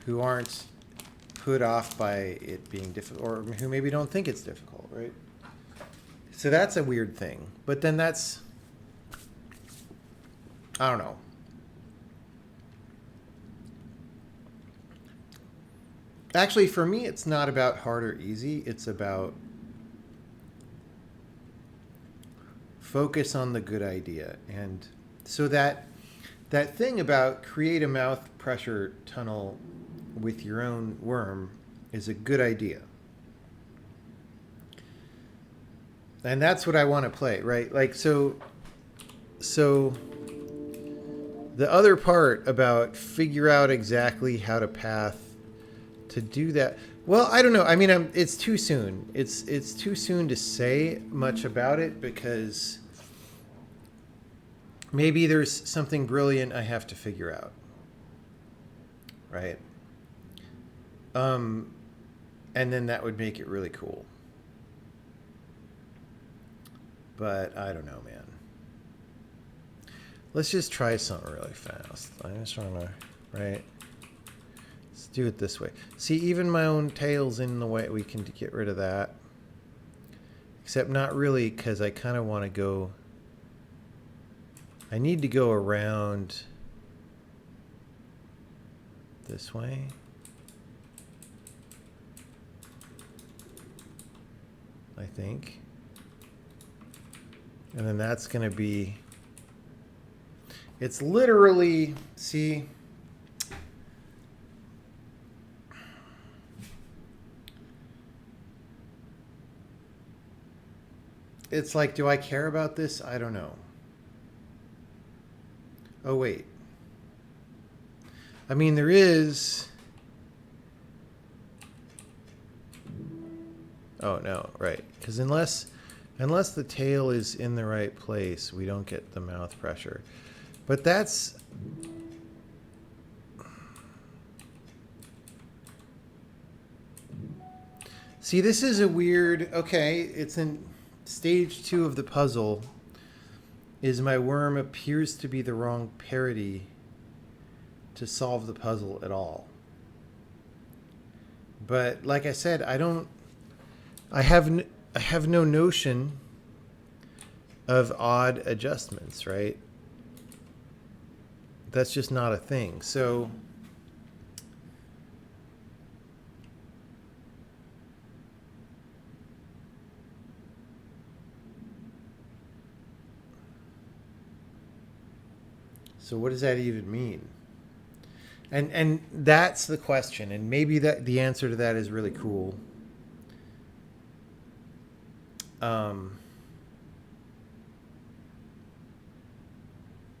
who aren't put off by it being difficult, or who maybe don't think it's difficult, right? So that's a weird thing. But then that's, I don't know. Actually, for me, it's not about hard or easy. It's about focus on the good idea. And so that thing about create a mouth pressure tunnel with your own worm is a good idea. And that's what I want to play, right? Like, so the other part about figure out exactly how to path to do that. Well, I don't know. I mean, it's too soon. It's too soon to say much about it, because maybe there's something brilliant I have to figure out, right? And then that would make it really cool. But I don't know, man. Let's just try something really fast. I'm just trying to, right? Let's do it this way. See, even my own tail's in the way. We can get rid of that. Except not really, because I kind of want to go... I need to go around this way. I think. And then that's going to be... It's literally... See... It's like, do I care about this? I don't know. Oh, wait. I mean, there is... Oh, no, right. Because unless the tail is in the right place, we don't get the mouth pressure. But that's... See, this is a weird... Okay, it's in stage 2 of the puzzle. Is my worm appears to be the wrong parity to solve the puzzle at all. But like I said, I have no notion of odd adjustments, right? That's just not a thing. So what does that even mean? And that's the question. And maybe that the answer to that is really cool. But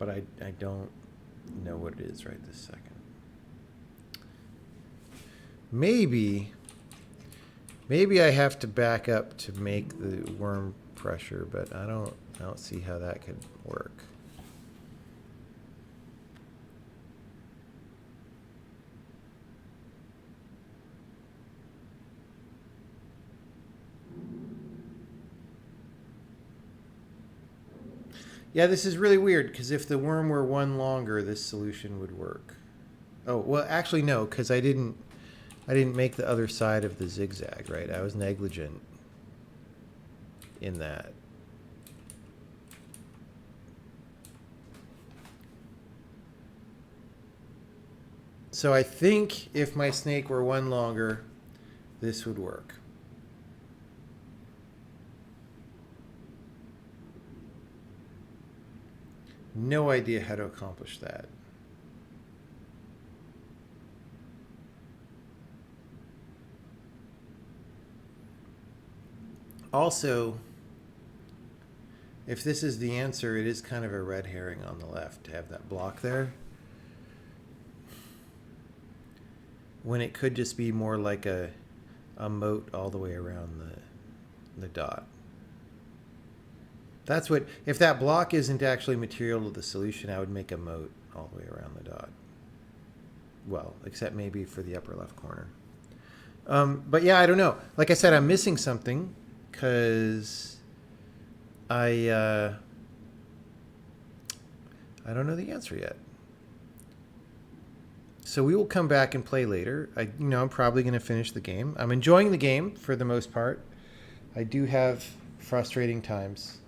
I don't know what it is right this second. Maybe I have to back up to make the worm pressure, but I don't see how that could work. Yeah, this is really weird, because if the worm were one longer, this solution would work. Oh, well, actually, no, because I didn't make the other side of the zigzag, right? I was negligent in that. So I think if my snake were one longer, this would work. No idea how to accomplish that. Also, if this is the answer, it is kind of a red herring on the left to have that block there. when it could just be more like a moat all the way around the dot. That's what, if that block isn't actually material to the solution, I would make a moat all the way around the dot. Well, except maybe for the upper left corner. But yeah, I don't know. Like I said, I'm missing something because I don't know the answer yet. So we will come back and play later. I'm probably going to finish the game. I'm enjoying the game for the most part. I do have frustrating times.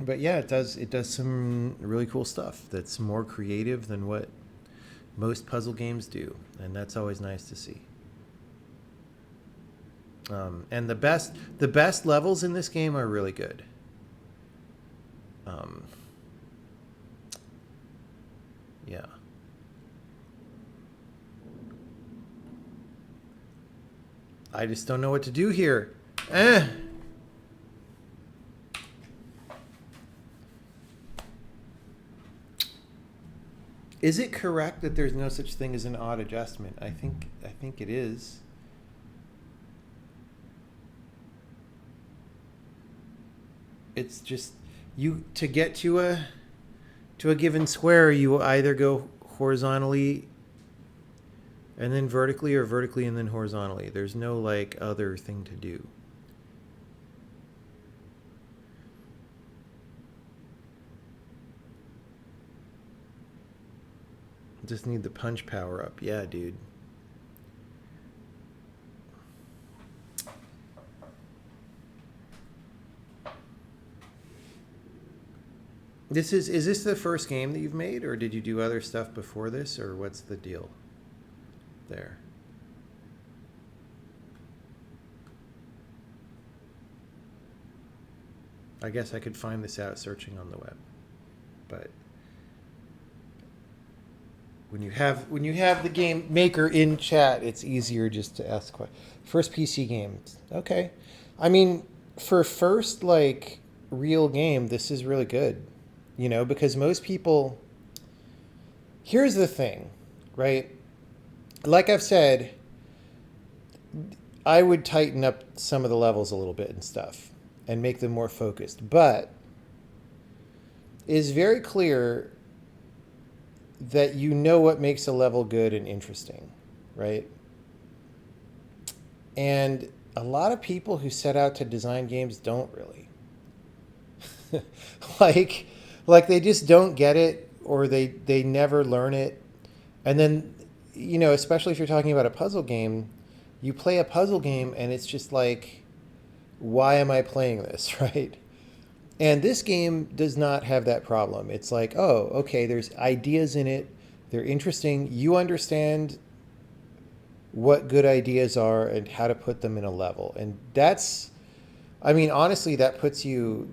But yeah, it does some really cool stuff that's more creative than what most puzzle games do, and that's always nice to see. And the best levels in this game are really good. Yeah. I just don't know what to do here. Is it correct that there's no such thing as an odd adjustment? I think it is. It's just to get to a given square, you either go horizontally and then vertically, or vertically and then horizontally. There's no like other thing to do. Just need the punch power up. Yeah, dude. Is this the first game that you've made, or did you do other stuff before this, or what's the deal there? I guess I could find this out searching on the web, but when you have the game maker in chat, it's easier just to ask questions. First PC game, okay. I mean, for first like real game, this is really good, because most people. Here's the thing, right? Like I've said, I would tighten up some of the levels a little bit and stuff, and make them more focused, but it is very clear that what makes a level good and interesting, right? And a lot of people who set out to design games don't really. like they just don't get it, or they never learn it. And then, especially if you're talking about a puzzle game, you play a puzzle game and it's just like, why am I playing this, right? And this game does not have that problem. It's like, oh, okay, there's ideas in it. They're interesting. You understand what good ideas are and how to put them in a level. And honestly, that puts you,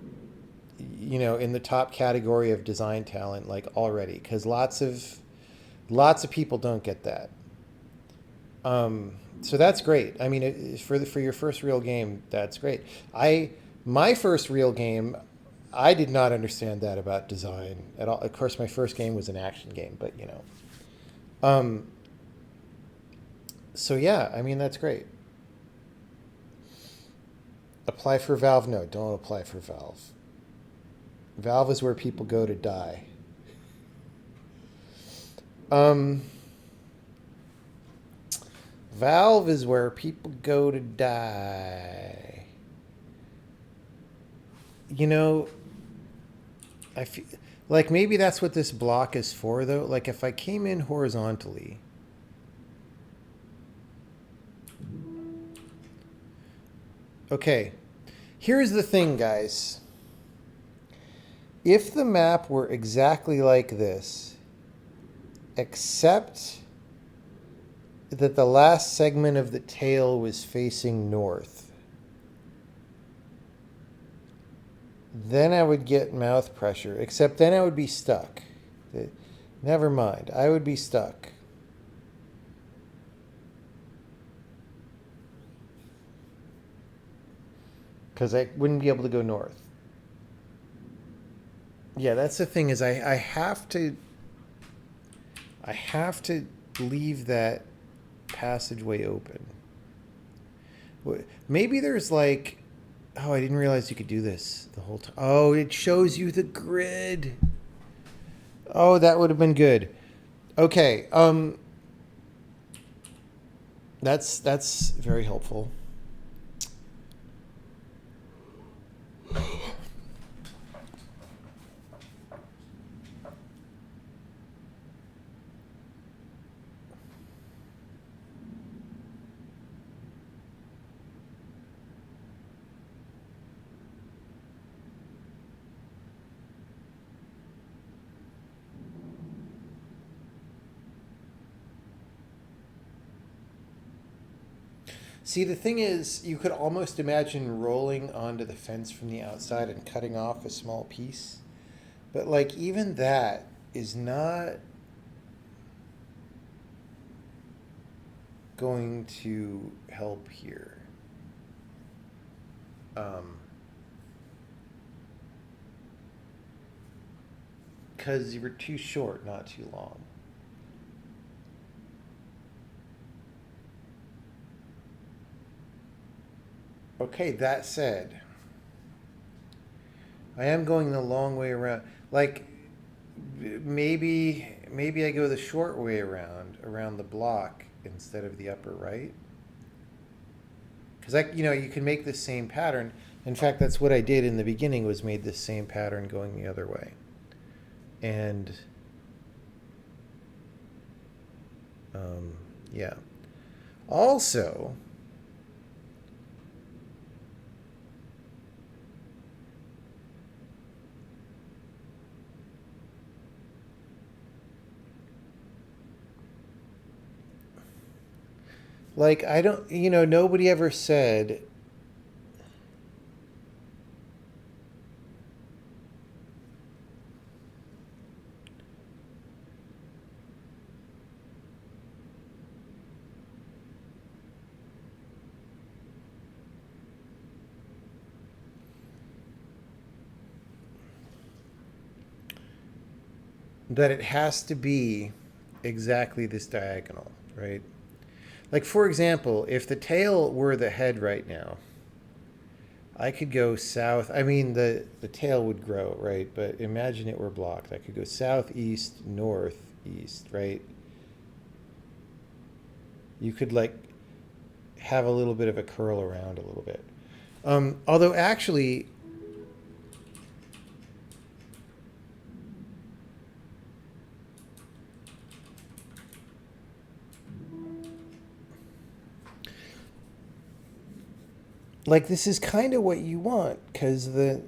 in the top category of design talent, like already, because lots of people don't get that. So that's great. I mean, for your first real game, that's great. My first real game, I did not understand that about design at all. Of course, my first game was an action game, but So yeah, I mean, that's great. Apply for Valve? No, don't apply for Valve. Valve is where people go to die. Valve is where people go to die. I feel like maybe that's what this block is for, though. Like if I came in horizontally. Okay, here's the thing, guys. If the map were exactly like this, except that the last segment of the tail was facing north, then I would get mouth pressure, except then I would be stuck. Never mind, I would be stuck. Because I wouldn't be able to go north. Yeah, that's the thing, is I have to I have to leave that passageway open. Maybe there's like, oh, I didn't realize you could do this the whole time. Oh, it shows you the grid. Oh, that would have been good. Okay, that's very helpful. See, the thing is, you could almost imagine rolling onto the fence from the outside and cutting off a small piece. But, like, even that is not going to help here. Because you were too short, not too long. Okay, that said, I am going the long way around. Like, maybe I go the short way around the block instead of the upper right. Because you can make this same pattern. In fact, that's what I did in the beginning, was made this same pattern going the other way. And yeah. Also, like, I don't, nobody ever said, that it has to be exactly this diagonal, right? Like, for example, if the tail were the head right now, I could go south. I mean, the tail would grow, right? But imagine it were blocked. I could go southeast, northeast, right? You could, like, have a little bit of a curl around a little bit. Although, actually, like, this is kind of what you want, because the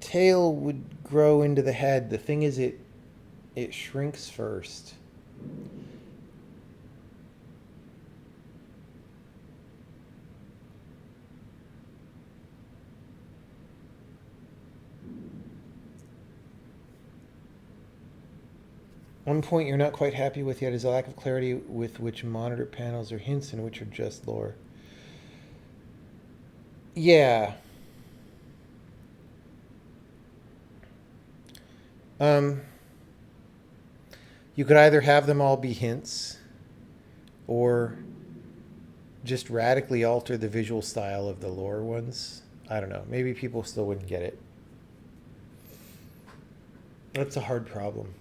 tail would grow into the head. The thing is, it shrinks first. One point you're not quite happy with yet is a lack of clarity with which monitor panels are hints and which are just lore. Yeah. You could either have them all be hints or just radically alter the visual style of the lore ones. I don't know. Maybe people still wouldn't get it. That's a hard problem.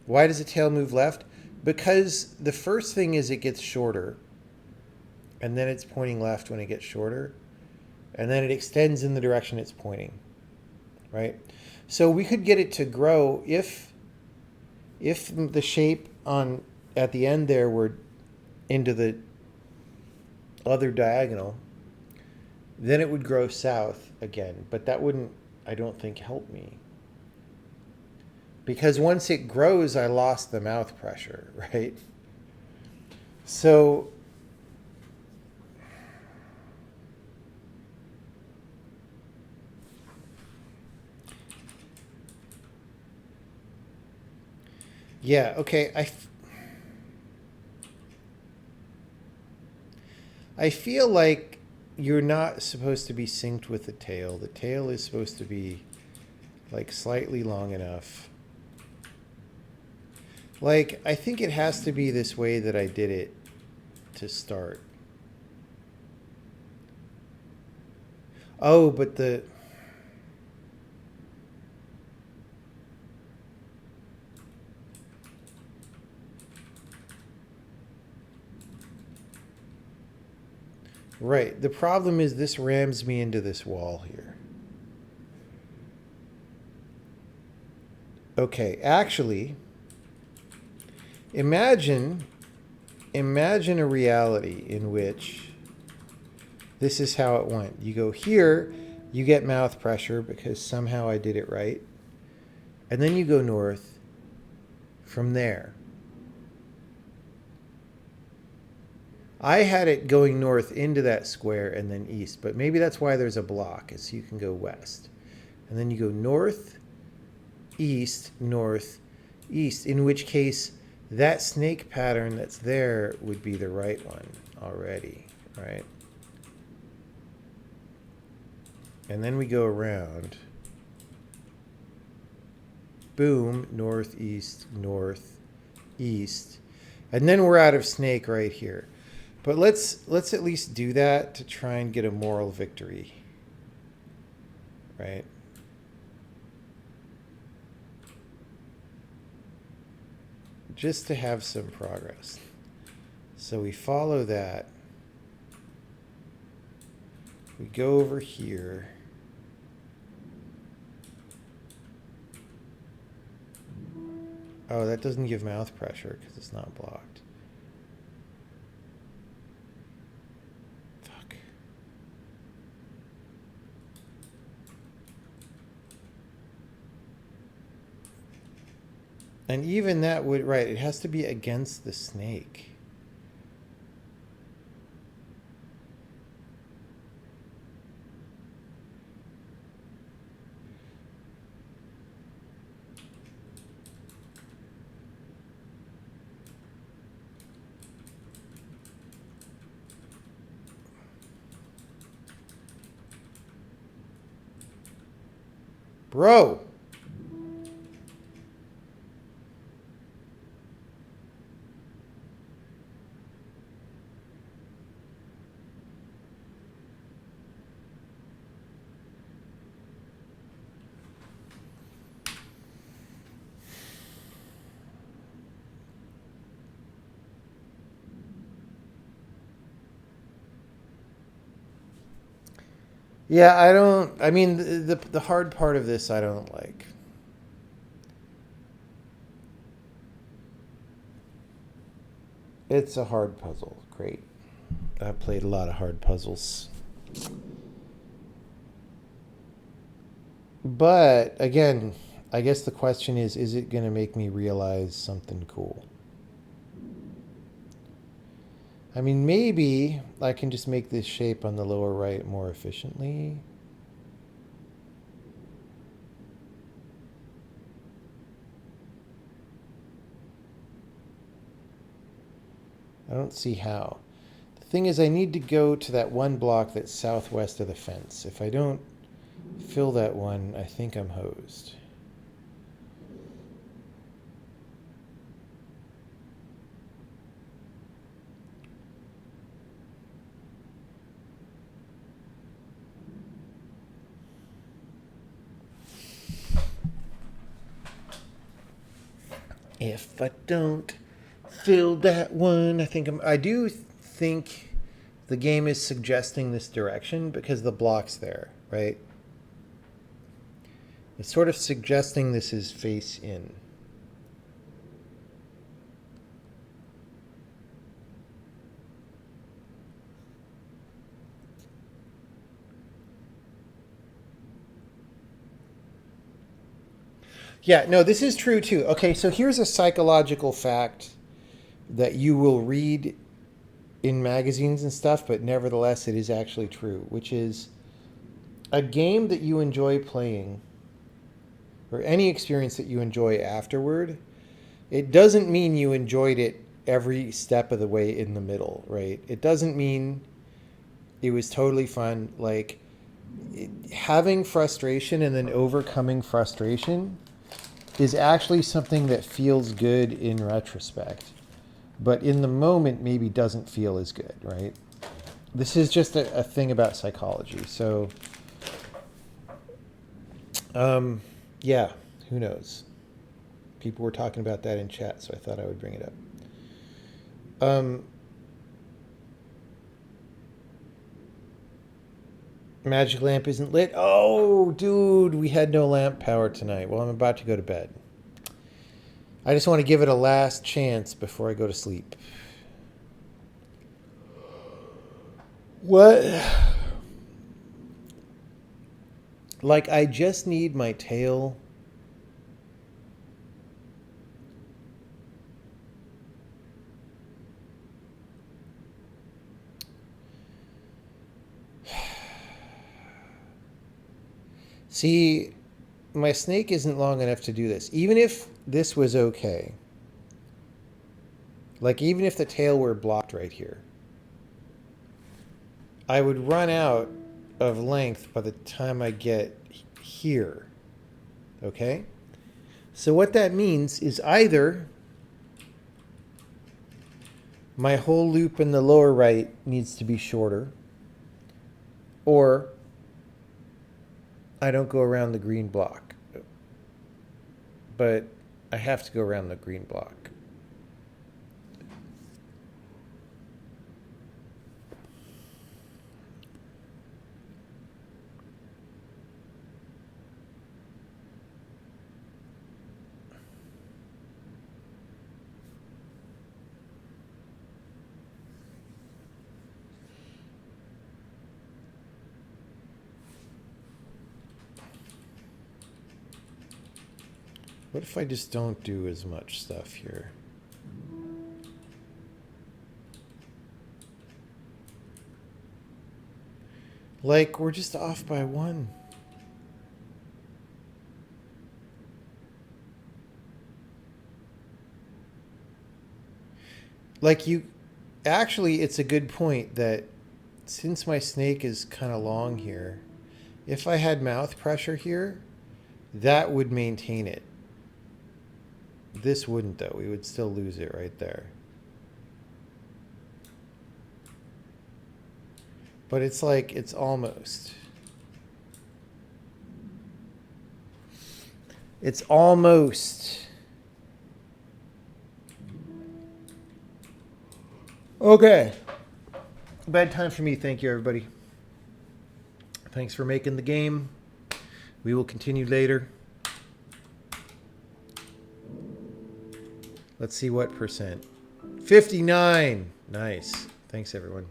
Why does the tail move left? Because the first thing is it gets shorter, and then it's pointing left when it gets shorter, and then it extends in the direction it's pointing, right? So we could get it to grow if the shape at the end there were into the other diagonal, then it would grow south again. But that wouldn't, I don't think, help me. Because once it grows, I lost the mouth pressure, right? So yeah, okay. I feel like you're not supposed to be synced with the tail. The tail is supposed to be like slightly long enough. Like, I think it has to be this way that I did it to start. Oh, but the... Right. The problem is this rams me into this wall here. Okay, actually, imagine a reality in which this is how it went. You go here, you get mouth pressure because somehow I did it right. And then you go north from there. I had it going north into that square and then east, but maybe that's why there's a block, is so you can go west. And then you go north, east, north, east, in which case that snake pattern that's there would be the right one already, right? And then we go around. Boom, northeast, north, east. And then we're out of snake right here. But let's at least do that to try and get a moral victory. Right? Just to have some progress. So we follow that. We go over here. Oh, that doesn't give mouth pressure because it's not blocked. Fuck. And even that would, right, it has to be against the snake. Bro. Yeah, I mean, the hard part of this I don't like. It's a hard puzzle. Great. I've played a lot of hard puzzles. But, again, I guess the question is it going to make me realize something cool? I mean, maybe I can just make this shape on the lower right more efficiently. I don't see how. The thing is, I need to go to that one block that's southwest of the fence. If I don't fill that one, I think I'm hosed. If I don't fill that one, I do think the game is suggesting this direction because the block's there, right? It's sort of suggesting this is face in. Yeah, no, this is true too. Okay, so here's a psychological fact that you will read in magazines and stuff, but nevertheless it is actually true, which is a game that you enjoy playing, or any experience that you enjoy afterward, it doesn't mean you enjoyed it every step of the way in the middle, right? It doesn't mean it was totally fun. Like, having frustration and then overcoming frustration is actually something that feels good in retrospect, but in the moment maybe doesn't feel as good, right? This is just a thing about psychology. So, yeah, who knows? People were talking about that in chat, so I thought I would bring it up. Magic lamp isn't lit. Oh, dude, we had no lamp power tonight. Well, I'm about to go to bed. I just want to give it a last chance before I go to sleep. What? Like, I just need my tail. See, my snake isn't long enough to do this. Even if this was okay. Like, even if the tail were blocked right here, I would run out of length by the time I get here. Okay? So what that means is either my whole loop in the lower right needs to be shorter, or I don't go around the green block. But I have to go around the green block. What if I just don't do as much stuff here? Like, we're just off by one. Like, actually, it's a good point that since my snake is kind of long here, if I had mouth pressure here, that would maintain it. This wouldn't, though. We would still lose it right there. But it's like, it's almost. It's almost. Okay. Bedtime for me. Thank you, everybody. Thanks for making the game. We will continue later. Let's see what percent. 59. Nice. Thanks, everyone.